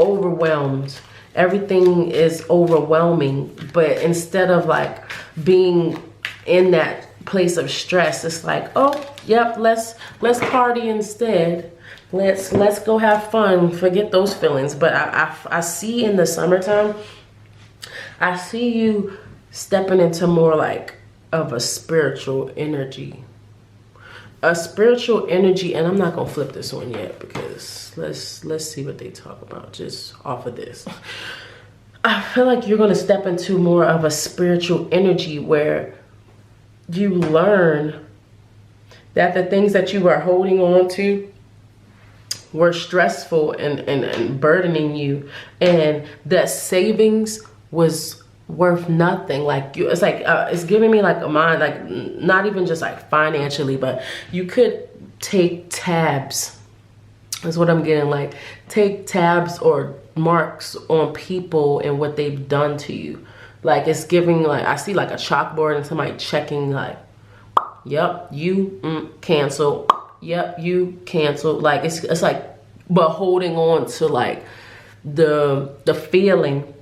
overwhelmed. Everything is overwhelming, but instead of like being in that place of stress, it's like, oh, yep, let's party instead. Let's go have fun. Forget those feelings. But I see in the summertime, I see you stepping into more like of a spiritual energy. A spiritual energy, and I'm not gonna flip this one yet because let's see what they talk about just off of this. I feel like you're gonna step into more of a spiritual energy where you learn that the things that you were holding on to were stressful and burdening you, and that savings was worth nothing. Like you, it's like it's giving me like a mind, like not even just like financially, but you could take tabs. That's what I'm getting. Like take tabs or marks on people and what they've done to you. Like it's giving, like I see like a chalkboard and somebody checking like, yep, you cancel. Yep, you cancel. Like it's like, but holding on to like the feeling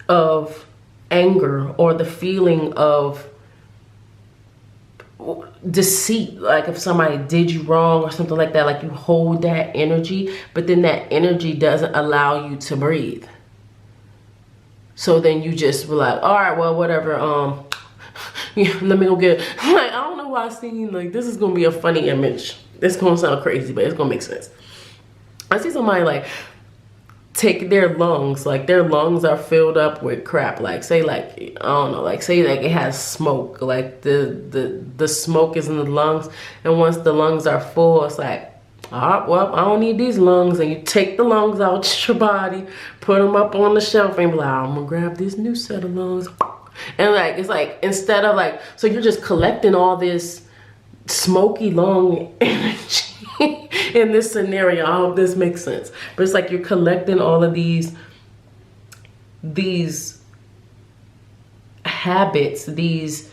of anger or the feeling of deceit, like if somebody did you wrong or something like that, like you hold that energy, but then that energy doesn't allow you to breathe. So then you just be like, all right, well, whatever, yeah, let me go get it. Like, I don't know why I seen, like, this is gonna be a funny image. This gonna sound crazy, but it's gonna make sense. I see somebody like take their lungs, like their lungs are filled up with crap, like say like, I don't know, like say like it has smoke, like the smoke is in the lungs, and once the lungs are full, it's like, all right, well, I don't need these lungs, and you take the lungs out your body, put them up on the shelf, and be like, I'm gonna grab this new set of lungs, and like it's like, instead of like, so you're just collecting all this smoky lung energy in this scenario. I hope this makes sense, but it's like you're collecting all of these habits, these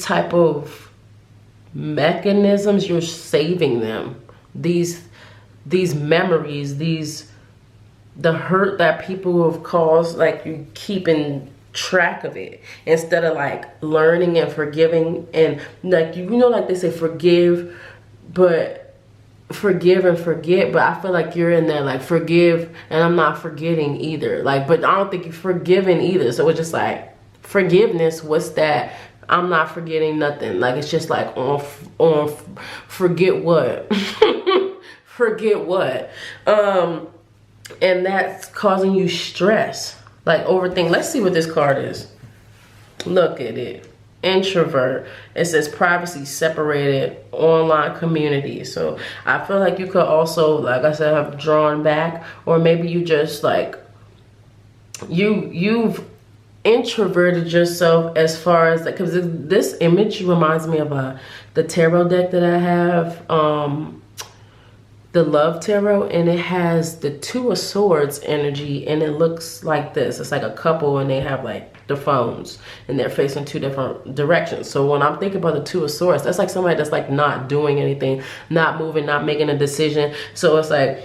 type of mechanisms. You're saving them, these memories, the hurt that people have caused, like you keeping track of it instead of like learning and forgiving. And like, you know, like they say forgive and forget, but I feel like you're in there like forgive and I'm not forgetting either, like, but I don't think you're forgiving either. So it's just like forgiveness, what's that? I'm not forgetting nothing. Like it's just like on forget what. Forget what. And that's causing you stress, like overthink. Let's see what this card is. Look at it. Introvert. It says privacy, separated, online community. So I feel like you could also, like I said, have drawn back, or maybe you just like you've introverted yourself as far as like, because this image reminds me of the tarot deck that I have, the Love Tarot, and it has the Two of Swords energy, and it looks like this. It's like a couple, and they have like the phones, and they're facing two different directions. So when I'm thinking about the Two of Swords, that's like somebody that's like not doing anything, not moving, not making a decision. So it's like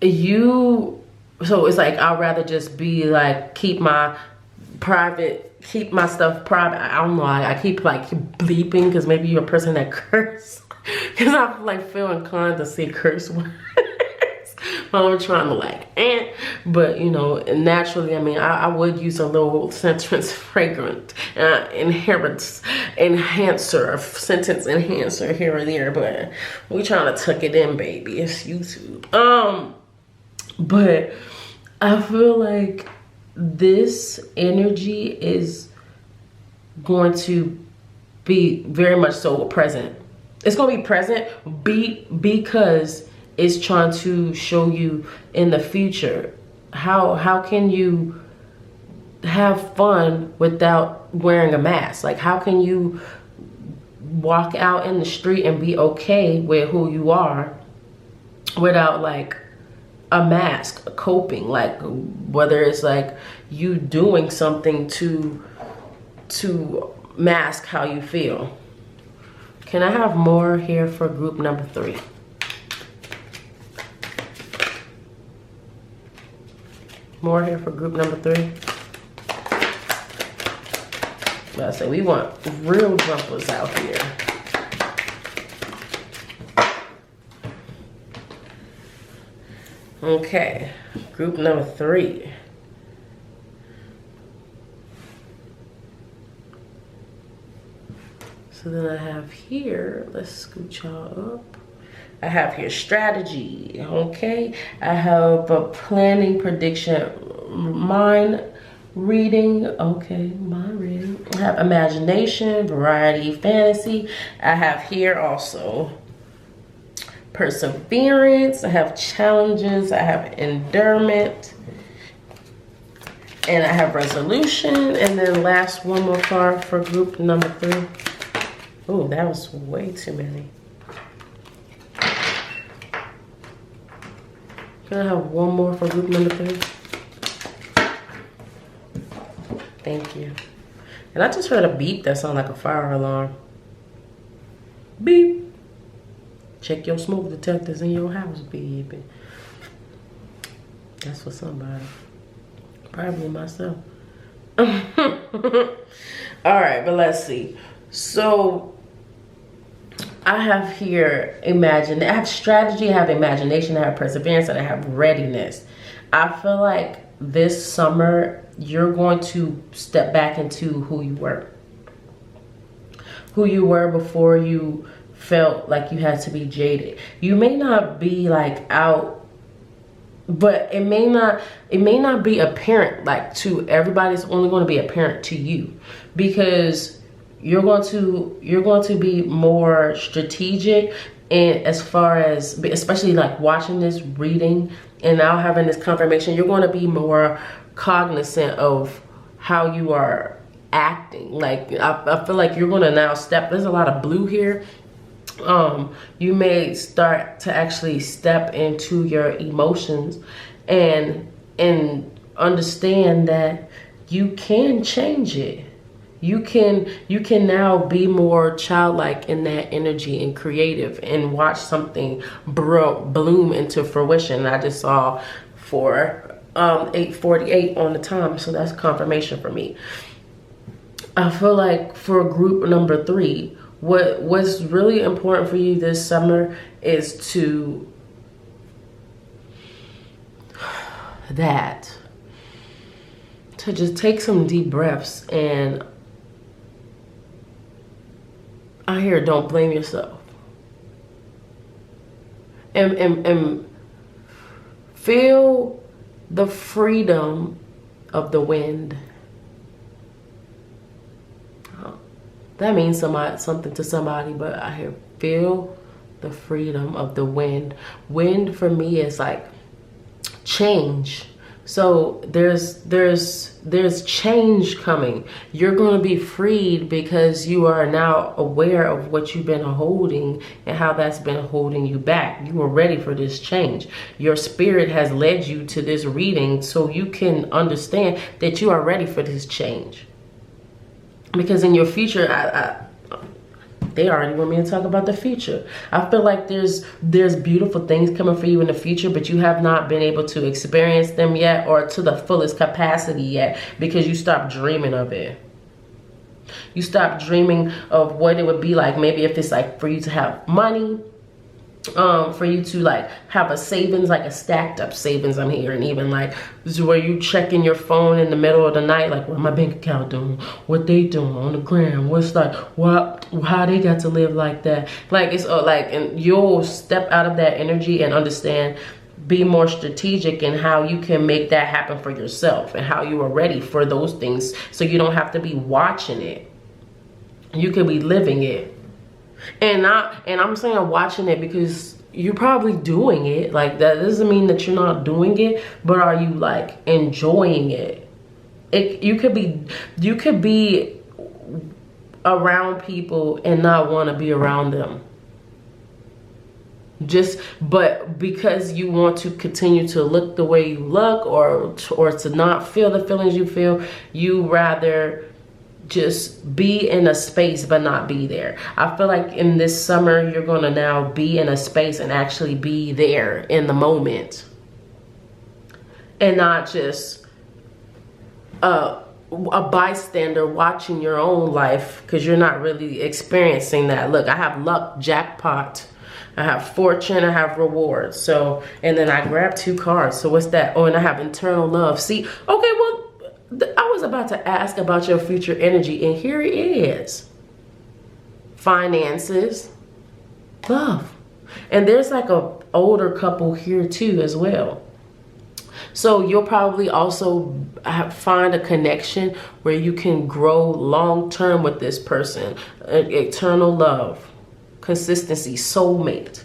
so it's like I'd rather just be like, keep my stuff private. I don't know, I keep like bleeping, because maybe you're a person that curse. Because I like feel inclined to say curse words. I'm trying to like, but you know, naturally, I mean, I would use a little sentence fragrant, enhancer, sentence enhancer here or there, but we trying to tuck it in, baby. It's YouTube. But I feel like this energy is going to be very much so present. It's going to be present because it's trying to show you in the future how can you have fun without wearing a mask. Like, how can you walk out in the street and be okay with who you are without like a mask, coping, like whether it's like you doing something to mask how you feel. Can I have more here for group number 3? More here for group number 3. I say we want real jumpers out here. Okay, group number 3. So then I have here, let's scoot y'all up. I have here strategy, okay? I have a planning, prediction, mind reading, okay, mind reading. I have imagination, variety, fantasy. I have here also perseverance. I have challenges. I have endurance. And I have resolution. And then last, one more card for group number 3. Oh, that was way too many. Can I have one more for group number 3? Thank you. And I just heard a beep that sounded like a fire alarm. Beep. Check your smoke detectors in your house, baby. That's for somebody. Probably myself. All right, but let's see. So I have here imagine. I have strategy, I have imagination, I have perseverance, and I have readiness. I feel like this summer you're going to step back into who you were. Who you were before you felt like you had to be jaded. You may not be like out, but it may not be apparent like to everybody. It's only going to be apparent to you, because you're going to be more strategic, and as far as, especially like watching this reading and now having this confirmation, you're going to be more cognizant of how you are acting. Like I feel like you're going to now step, there's a lot of blue here. You may start to actually step into your emotions and understand that you can change it. You can now be more childlike in that energy and creative, and watch something bloom into fruition. I just saw for 8:48 on the time, so that's confirmation for me. I feel like for group number 3, what's really important for you this summer is to just take some deep breaths, and I hear don't blame yourself, and feel the freedom of the wind. That means something to somebody, but I hear feel the freedom of the wind. Wind for me is like change. So there's change coming. You're going to be freed because you are now aware of what you've been holding and how that's been holding you back. You are ready for this change. Your spirit has led you to this reading so you can understand that you are ready for this change. Because in your future, they already want me to talk about the future. I feel like there's beautiful things coming for you in the future, but you have not been able to experience them yet, or to the fullest capacity yet, because you stopped dreaming of it. You stopped dreaming of what it would be like, maybe if it's like for you to have money, for you to like have a savings, like a stacked up savings. I'm here, and even like this is where you checking your phone in the middle of the night, like what my bank account doing, what they doing on the gram, what's like how they got to live like that. Like it's like, and you'll step out of that energy and understand, be more strategic in how you can make that happen for yourself, and how you are ready for those things, so you don't have to be watching it. You can be living it. And I'm saying watching it because you're probably doing it. Like that doesn't mean that you're not doing it, but are you like enjoying it? You could be around people and not want to be around them. But because you want to continue to look the way you look, or to not feel the feelings you feel, you rather just be in a space but not be there. I feel like in this summer you're gonna now be in a space and actually be there in the moment, and not just a bystander watching your own life, because you're not really experiencing that. Look, I have luck, jackpot, I have fortune, I have rewards. So, and then I grab 2 cards. So what's that? Oh, and I have internal love. See, okay, well, I was about to ask about your future energy, and here it is. Finances, love. And there's like a older couple here too as well. So you'll probably also find a connection where you can grow long term with this person. Eternal love, consistency, soulmate.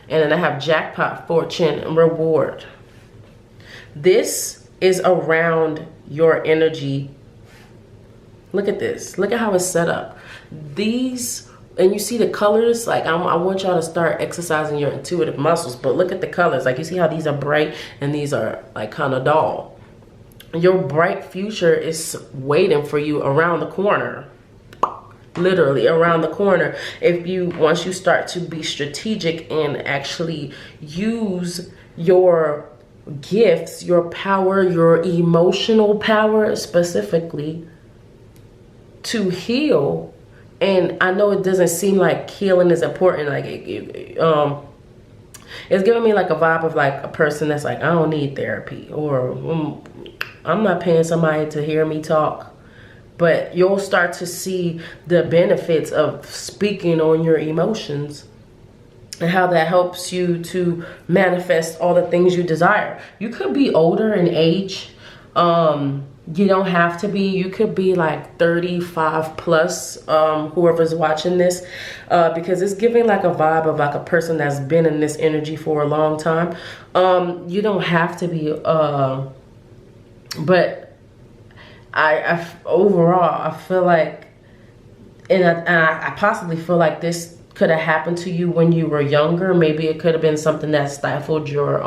And then I have jackpot, fortune, and reward. This is around your energy. Look at this. Look at how it's set up. These, and you see the colors. Like I want y'all to start exercising your intuitive muscles. But look at the colors. Like you see how these are bright and these are like kind of dull. Your bright future is waiting for you around the corner. Literally around the corner. Once you start to be strategic and actually use your gifts, your power, your emotional power specifically, to heal And I know it doesn't seem like healing is important. Like it's giving me like a vibe of like a person that's like, I don't need therapy, or I'm not paying somebody to hear me talk. But you'll start to see the benefits of speaking on your emotions and how that helps you to manifest all the things you desire. You could be older in age. You don't have to be. You could be like 35 plus, whoever's watching this, because it's giving like a vibe of like a person that's been in this energy for a long time. You don't have to be, but I overall, I feel like, and I possibly feel like this could have happened to you when you were younger. Maybe it could have been something that stifled your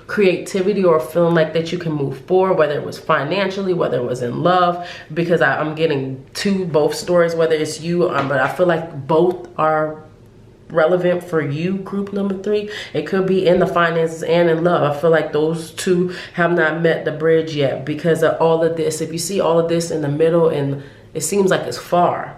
creativity, or feeling like that you can move forward, whether it was financially, whether it was in love, because I'm getting both stories, whether it's you, but I feel like both are relevant for you, group number 3. It could be in the finances and in love. I feel like those two have not met the bridge yet because of all of this. If you see all of this in the middle, and it seems like it's far,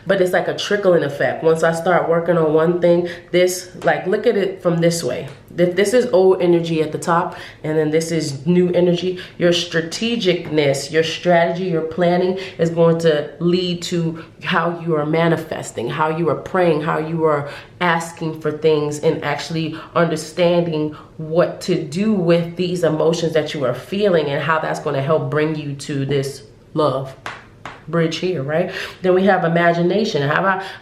but it's like a trickling effect. Once I start working on one thing, this, like, look at it from this way. This is old energy at the top, and then this is new energy. Your strategicness, your strategy, your planning is going to lead to how you are manifesting, how you are praying, how you are asking for things, and actually understanding what to do with these emotions that you are feeling, and how that's going to help bring you to this love bridge here, right? Then we have imagination.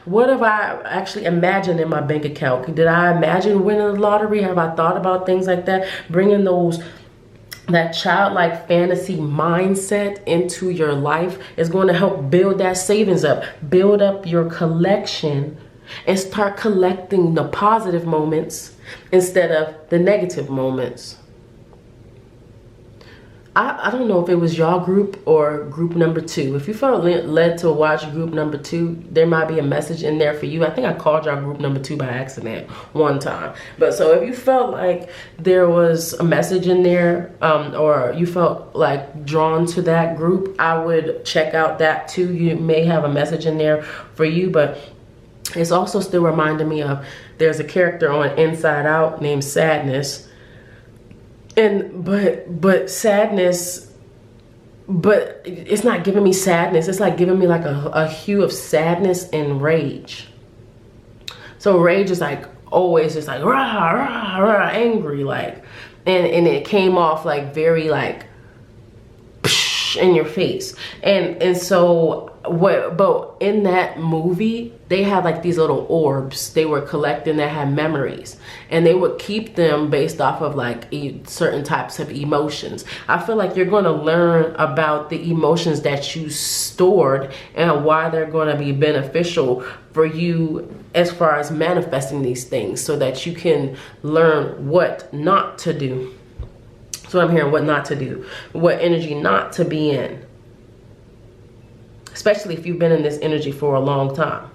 What have I actually imagined in my bank account? Did I imagine winning the lottery? Have I thought about things like that? Bringing that childlike fantasy mindset into your life is going to help build that savings up, build up your collection, and start collecting the positive moments instead of the negative moments. I don't know if it was y'all group or group number 2. If you felt led to watch group number 2, there might be a message in there for you. I think I called y'all group number 2 by accident one time. But so if you felt like there was a message in there, or you felt like drawn to that group, I would check out that too. You may have a message in there for you, but it's also still reminding me of, there's a character on Inside Out named Sadness. And but sadness, but it's not giving me sadness. It's like giving me like a hue of sadness and rage. So rage is like always just like rah, rah, rah, angry, like, and it came off like very like in your face. And so but in that movie, they had like these little orbs they were collecting that had memories, and they would keep them based off of like certain types of emotions. I feel like you're going to learn about the emotions that you stored and why they're going to be beneficial for you as far as manifesting these things, so that you can learn what not to do. So I'm hearing what not to do, what energy not to be in, especially if you've been in this energy for a long time.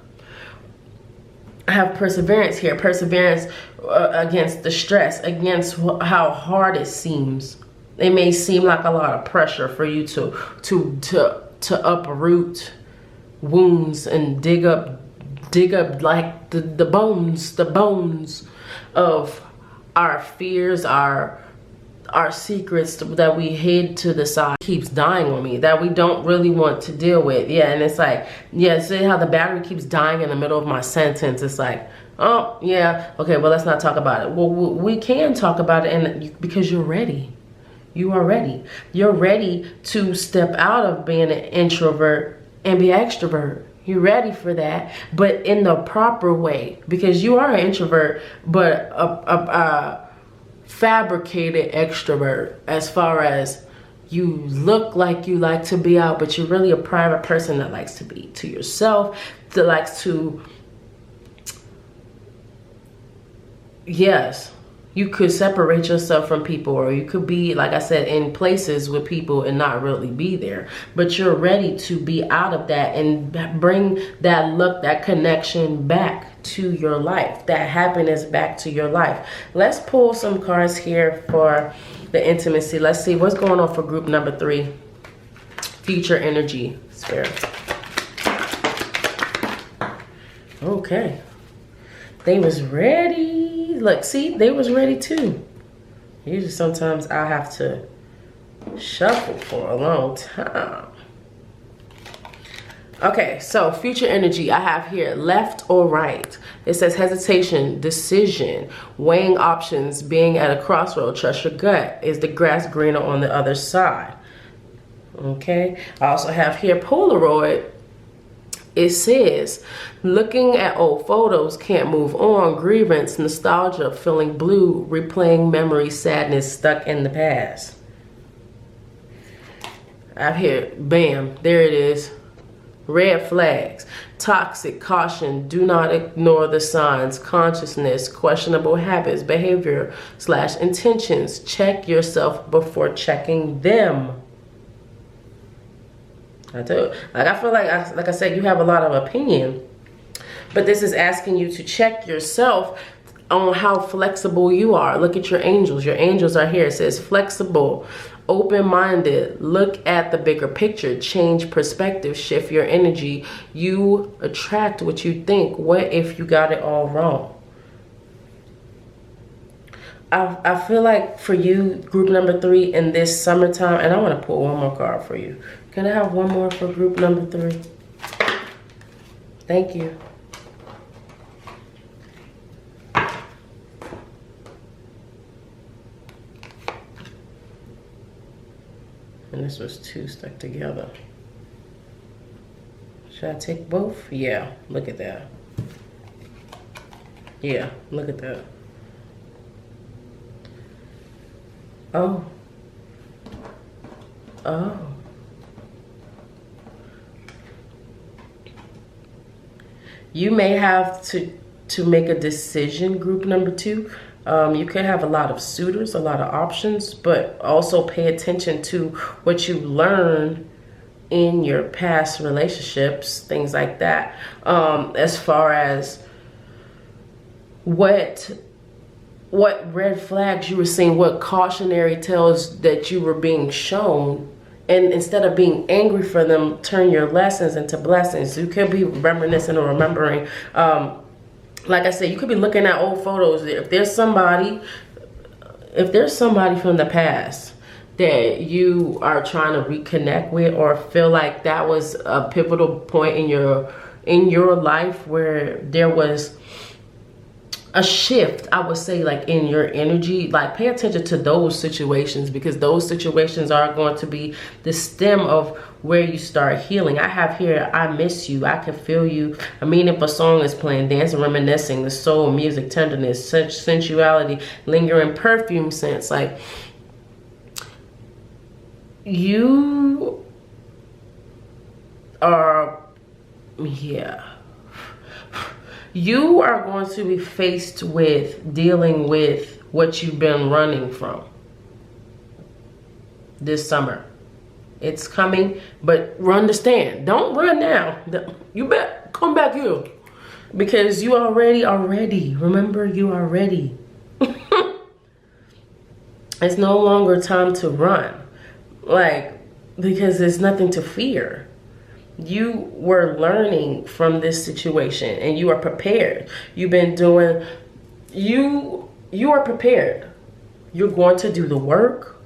I have perseverance here, perseverance against the stress, against how hard it seems. It may seem like a lot of pressure for you to uproot wounds and dig up like the bones of our fears, our secrets that we hid to the side. Keeps dying on me, that we don't really want to deal with. Yeah, and it's like, yeah, see how the battery keeps dying in the middle of my sentence. It's like, oh yeah, okay, well, let's not talk about it. Well, we can talk about it, and because you're ready. You are ready. You're ready to step out of being an introvert and be an extrovert. You're ready for that, but in the proper way, because you are an introvert, but a fabricated extrovert, as far as you look like you like to be out, but you're really a private person that likes to be to yourself, that likes to, yes, you could separate yourself from people, or you could be, like I said, in places with people and not really be there, but you're ready to be out of that and bring that look, that connection back to your life, that happiness back to your life. Let's pull some cards here for the intimacy. Let's see what's going on for group number 3, future energy, spirit. Okay. They was ready. Look, see, they was ready too. Usually sometimes I have to shuffle for a long time. Okay, so future energy I have here, left or right. It says hesitation, decision, weighing options, being at a crossroad, trust your gut. Is the grass greener on the other side? Okay, I also have here Polaroid. It says, looking at old photos, can't move on, grievance, nostalgia, feeling blue, replaying memories, sadness, stuck in the past. I have here, bam, there it is. Red flags, toxic, caution, do not ignore the signs, consciousness, questionable habits, behavior / intentions. Check yourself before checking them. I do. Like, I feel like I said, you have a lot of opinion, but this is asking you to check yourself on how flexible you are. Look at your angels. Your angels are here. It says flexible, open-minded, look at the bigger picture, change perspective, shift your energy. You attract what you think. What if you got it all wrong? I feel like for you, group number 3 in this summertime, and I want to pull one more card for you. Can I have one more for group number 3? Thank you. And this was 2 stuck together. Should I take both? Yeah, look at that. Yeah, look at that. Oh. Oh. You may have to make a decision, group number 2. You could have a lot of suitors, a lot of options, but also pay attention to what you learn in your past relationships, things like that. As far as what red flags you were seeing, what cautionary tales that you were being shown, and instead of being angry for them, turn your lessons into blessings. You could be reminiscing or remembering. Like I said, you could be looking at old photos. If there's somebody from the past that you are trying to reconnect with, or feel like that was a pivotal point in your life where there was a shift, I would say, like in your energy, like pay attention to those situations, because those situations are going to be the stem of where you start healing. I have here, I miss you, I can feel you. A meaningful song is playing, dancing, reminiscing, the soul, music, tenderness, such sensuality, lingering perfume scents. Like, you are, yeah. You are going to be faced with dealing with what you've been running from this summer. It's coming, but understand, don't run now. You better come back here, because you are ready. Remember, you are ready. It's no longer time to run, like, because there's nothing to fear. You were learning from this situation and you are prepared. You've been doing, you are prepared. You're going to do the work.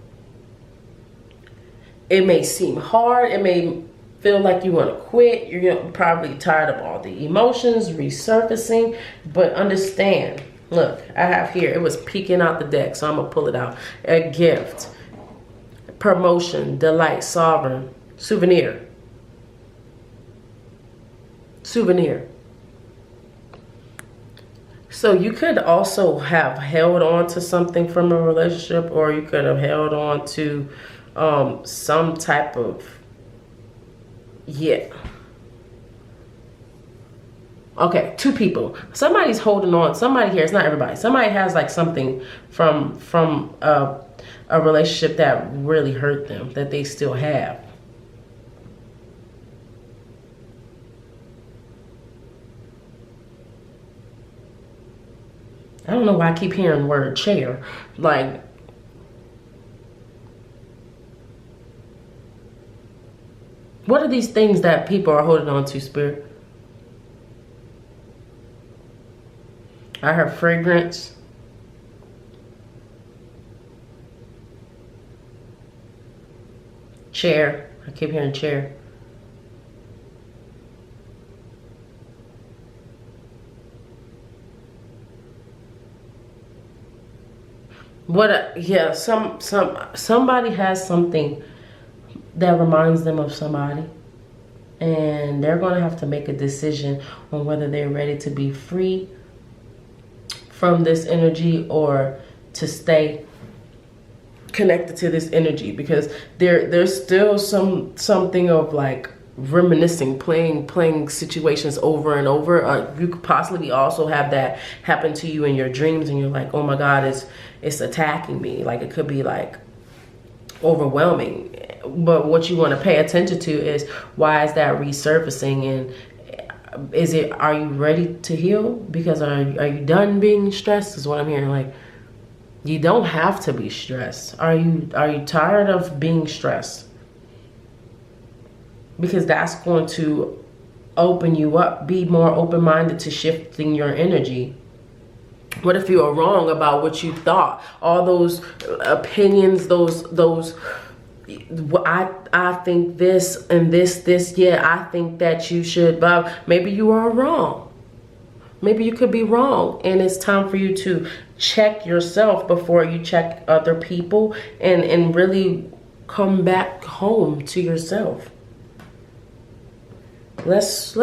It may seem hard. It may feel like you want to quit. You're probably tired of all the emotions resurfacing, but understand, look, I have here, it was peeking out the deck, so I'm going to pull it out. A gift, promotion, delight, sovereign, souvenir. So you could also have held on to something from a relationship, or you could have held on to some type of, yeah. Okay, 2 people. Somebody's holding on. Somebody here, it's not everybody. Somebody has like something from a relationship that really hurt them, that they still have. I don't know why I keep hearing the word chair. Like, what are these things that people are holding on to, Spirit? I heard fragrance. Chair. I keep hearing chair. Yeah, somebody has something that reminds them of somebody, and they're going to have to make a decision on whether they're ready to be free from this energy or to stay connected to this energy, because there's still something of like reminiscing, playing situations over and over. You could possibly also have that happen to you in your dreams, and you're like, oh my God, it's attacking me. Like, it could be like overwhelming. But what you want to pay attention to is, why is that resurfacing, and are you ready to heal? Because are you done being stressed is what I'm hearing. Like, you don't have to be stressed. Are you tired of being stressed? Because that's going to open you up. Be more open-minded to shifting your energy. What if you are wrong about what you thought? All those opinions, those I think this and this, yeah, I think that you should, but maybe you are wrong. Maybe you could be wrong, and it's time for you to check yourself before you check other people, and really come back home to yourself. Let's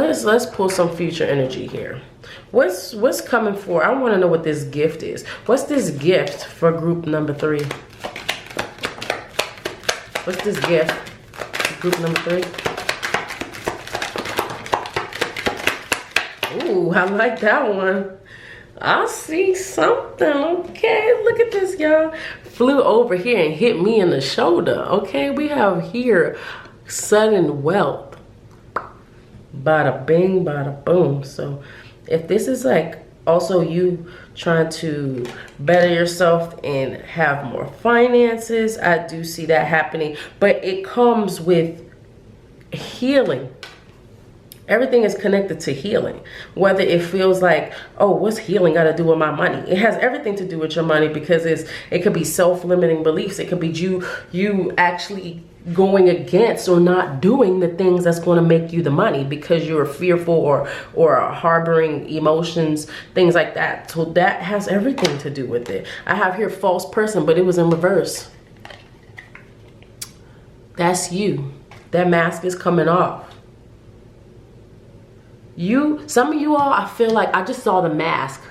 pull some future energy here. What's coming for? I want to know what this gift is. What's this gift for group number 3? What's this gift for group number 3? Ooh, I like that one. I see something. Okay, look at this, y'all. Flew over here and hit me in the shoulder. Okay, we have here sudden wealth. Bada bing, bada boom. So if this is like also you trying to better yourself and have more finances, I do see that happening. But it comes with healing. Everything is connected to healing. Whether it feels like, oh, what's healing got to do with my money? It has everything to do with your money, because it could be self-limiting beliefs. It could be you actually going against or not doing the things that's going to make you the money, because you're fearful or harboring emotions, things like that. So that has everything to do with it. I have here false person, but it was in reverse. That's you. That mask is coming off. Some of you all, I feel like I just saw the mask,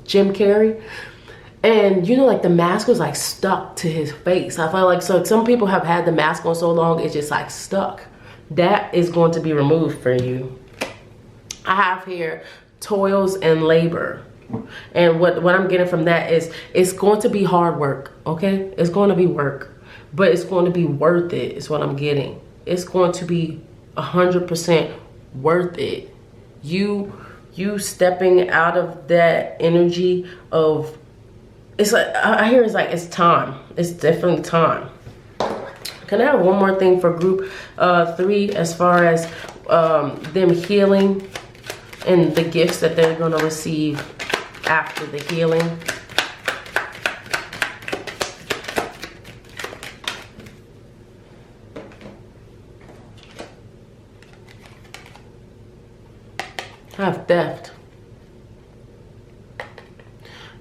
Jim Carrey, and you know, like the mask was like stuck to his face. I felt like, so some people have had the mask on so long, it's just like stuck. That is going to be removed for you. I have here toils and labor. And what I'm getting from that is, it's going to be hard work, okay? It's going to be work, but it's going to be worth it, is what I'm getting. It's going to be 100% worth it. You stepping out of that energy of, it's like, I hear it's like, it's time. It's definitely time. Can I have one more thing for group 3, as far as them healing and the gifts that they're going to receive after the healing? I have theft.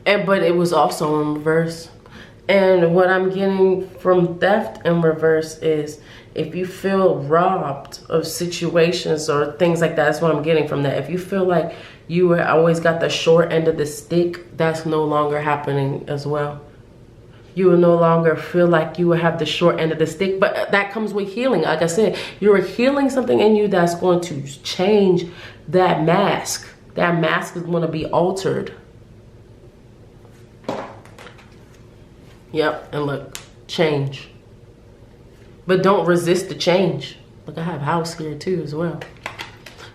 But it was also in reverse. And what I'm getting from theft in reverse is, if you feel robbed of situations or things like that, that's what I'm getting from that. If you feel like you were always got the short end of the stick, that's no longer happening as well. You will no longer feel like you will have the short end of the stick, but that comes with healing. Like I said, you're healing something in you that's going to change that mask. That mask is going to be altered. Yep, and look, change. But don't resist the change. Look, I have house here too as well.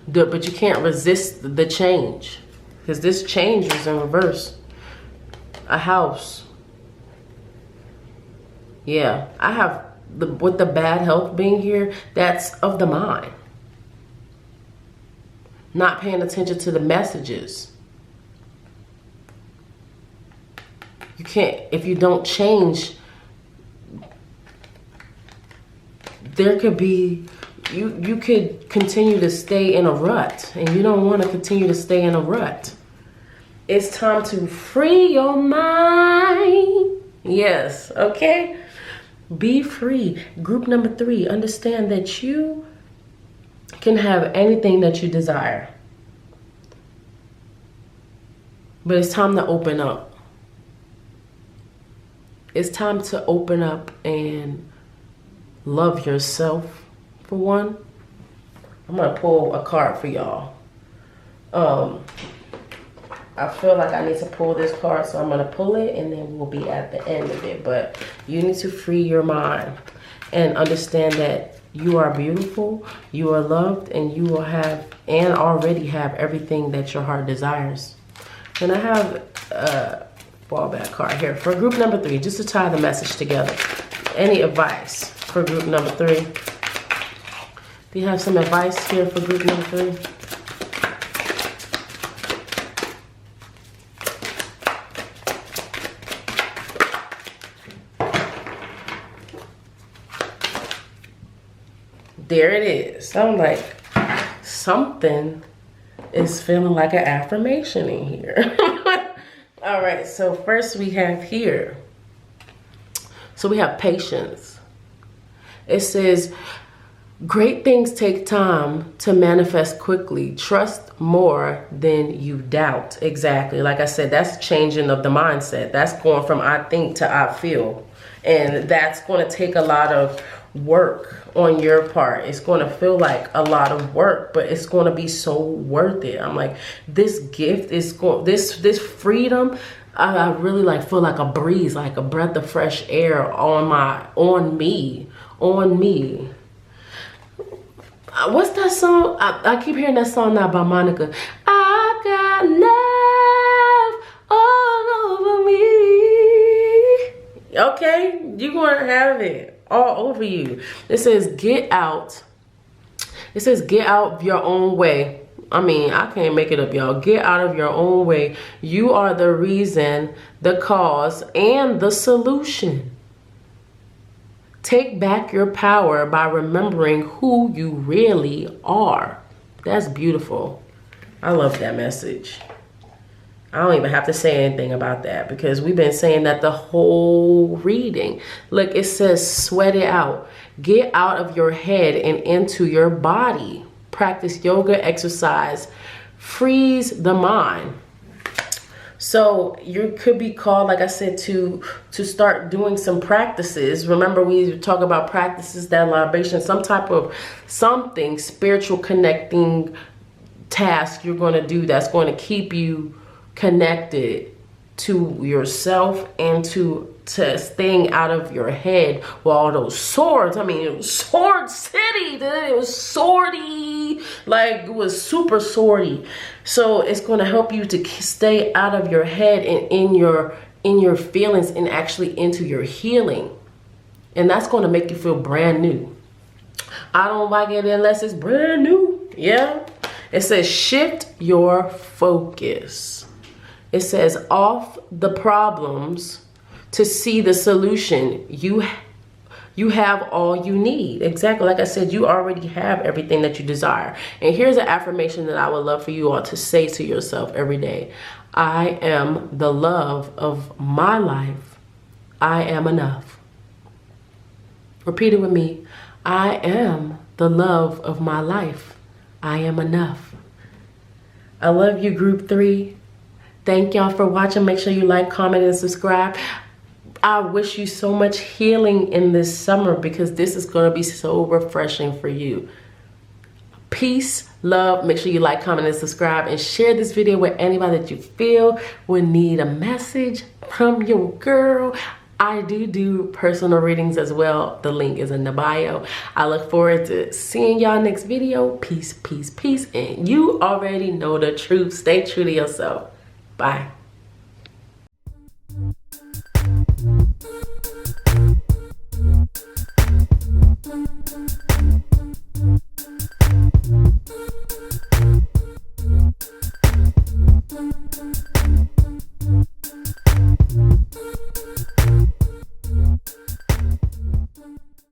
But you can't resist the change, because this change is in reverse. A house. Yeah, I have, with the bad health being here, that's of the mind. Not paying attention to the messages. You can't, if you don't change, there could be, you could continue to stay in a rut, and you don't want to continue to stay in a rut. It's time to free your mind. Yes, okay? Be free. Group number 3, understand that you can have anything that you desire. But it's time to open up. It's time to open up and love yourself, for one. I'm gonna pull a card for y'all. I feel like I need to pull this card, so I'm gonna pull it and then we'll be at the end of it. But you need to free your mind and understand that you are beautiful, you are loved, and you will have and already have everything that your heart desires. And I have a fallback card here for group number 3, just to tie the message together. Any advice for group number 3? Do you have some advice here for group number 3? There it is. I'm like, something is feeling like an affirmation in here. All right, so first we have here. So we have patience. It says, great things take time to manifest quickly. Trust more than you doubt. Exactly. Like I said, that's changing of the mindset. That's going from I think to I feel. And that's going to take a lot of work on your part. It's going to feel like a lot of work, but it's going to be so worth it. I'm like, this gift is going, this freedom, I really like feel like a breeze, like a breath of fresh air on me. What's that song? I keep hearing that song now by Monica. I got love all over me. Okay, you're going to have it all over you. It says get out. It says get out of your own way. I mean, I can't make it up, y'all. Get out of your own way. You are the reason, the cause, and the solution. Take back your power by remembering who you really are. That's beautiful. I love that message. I don't even have to say anything about that because we've been saying that the whole reading. Look, it says sweat it out. Get out of your head and into your body. Practice yoga, exercise, freeze the mind. So you could be called, like I said, to start doing some practices. Remember, we talk about practices, that libation, some type of something spiritual connecting task you're going to do that's going to keep you connected to yourself and to staying out of your head with all those swords. I mean, it was Sword City, dude. It was swordy, like it was super swordy. So it's going to help you to stay out of your head and in your feelings and actually into your healing. And that's going to make you feel brand new. I don't like it unless it's brand new. Yeah. It says shift your focus. It says off the problems to see the solution. You have all you need. Exactly. Like I said, you already have everything that you desire. And here's an affirmation that I would love for you all to say to yourself every day. I am the love of my life. I am enough. Repeat it with me. I am the love of my life. I am enough. I love you, group 3. Thank y'all for watching. Make sure you like, comment, and subscribe. I wish you so much healing in this summer because this is going to be so refreshing for you. Peace, love. Make sure you like, comment, and subscribe, and share this video with anybody that you feel would need a message from your girl. I do personal readings as well. The link is in the bio. I look forward to seeing y'all next video. Peace, peace, peace. And you already know the truth. Stay true to yourself. Bye.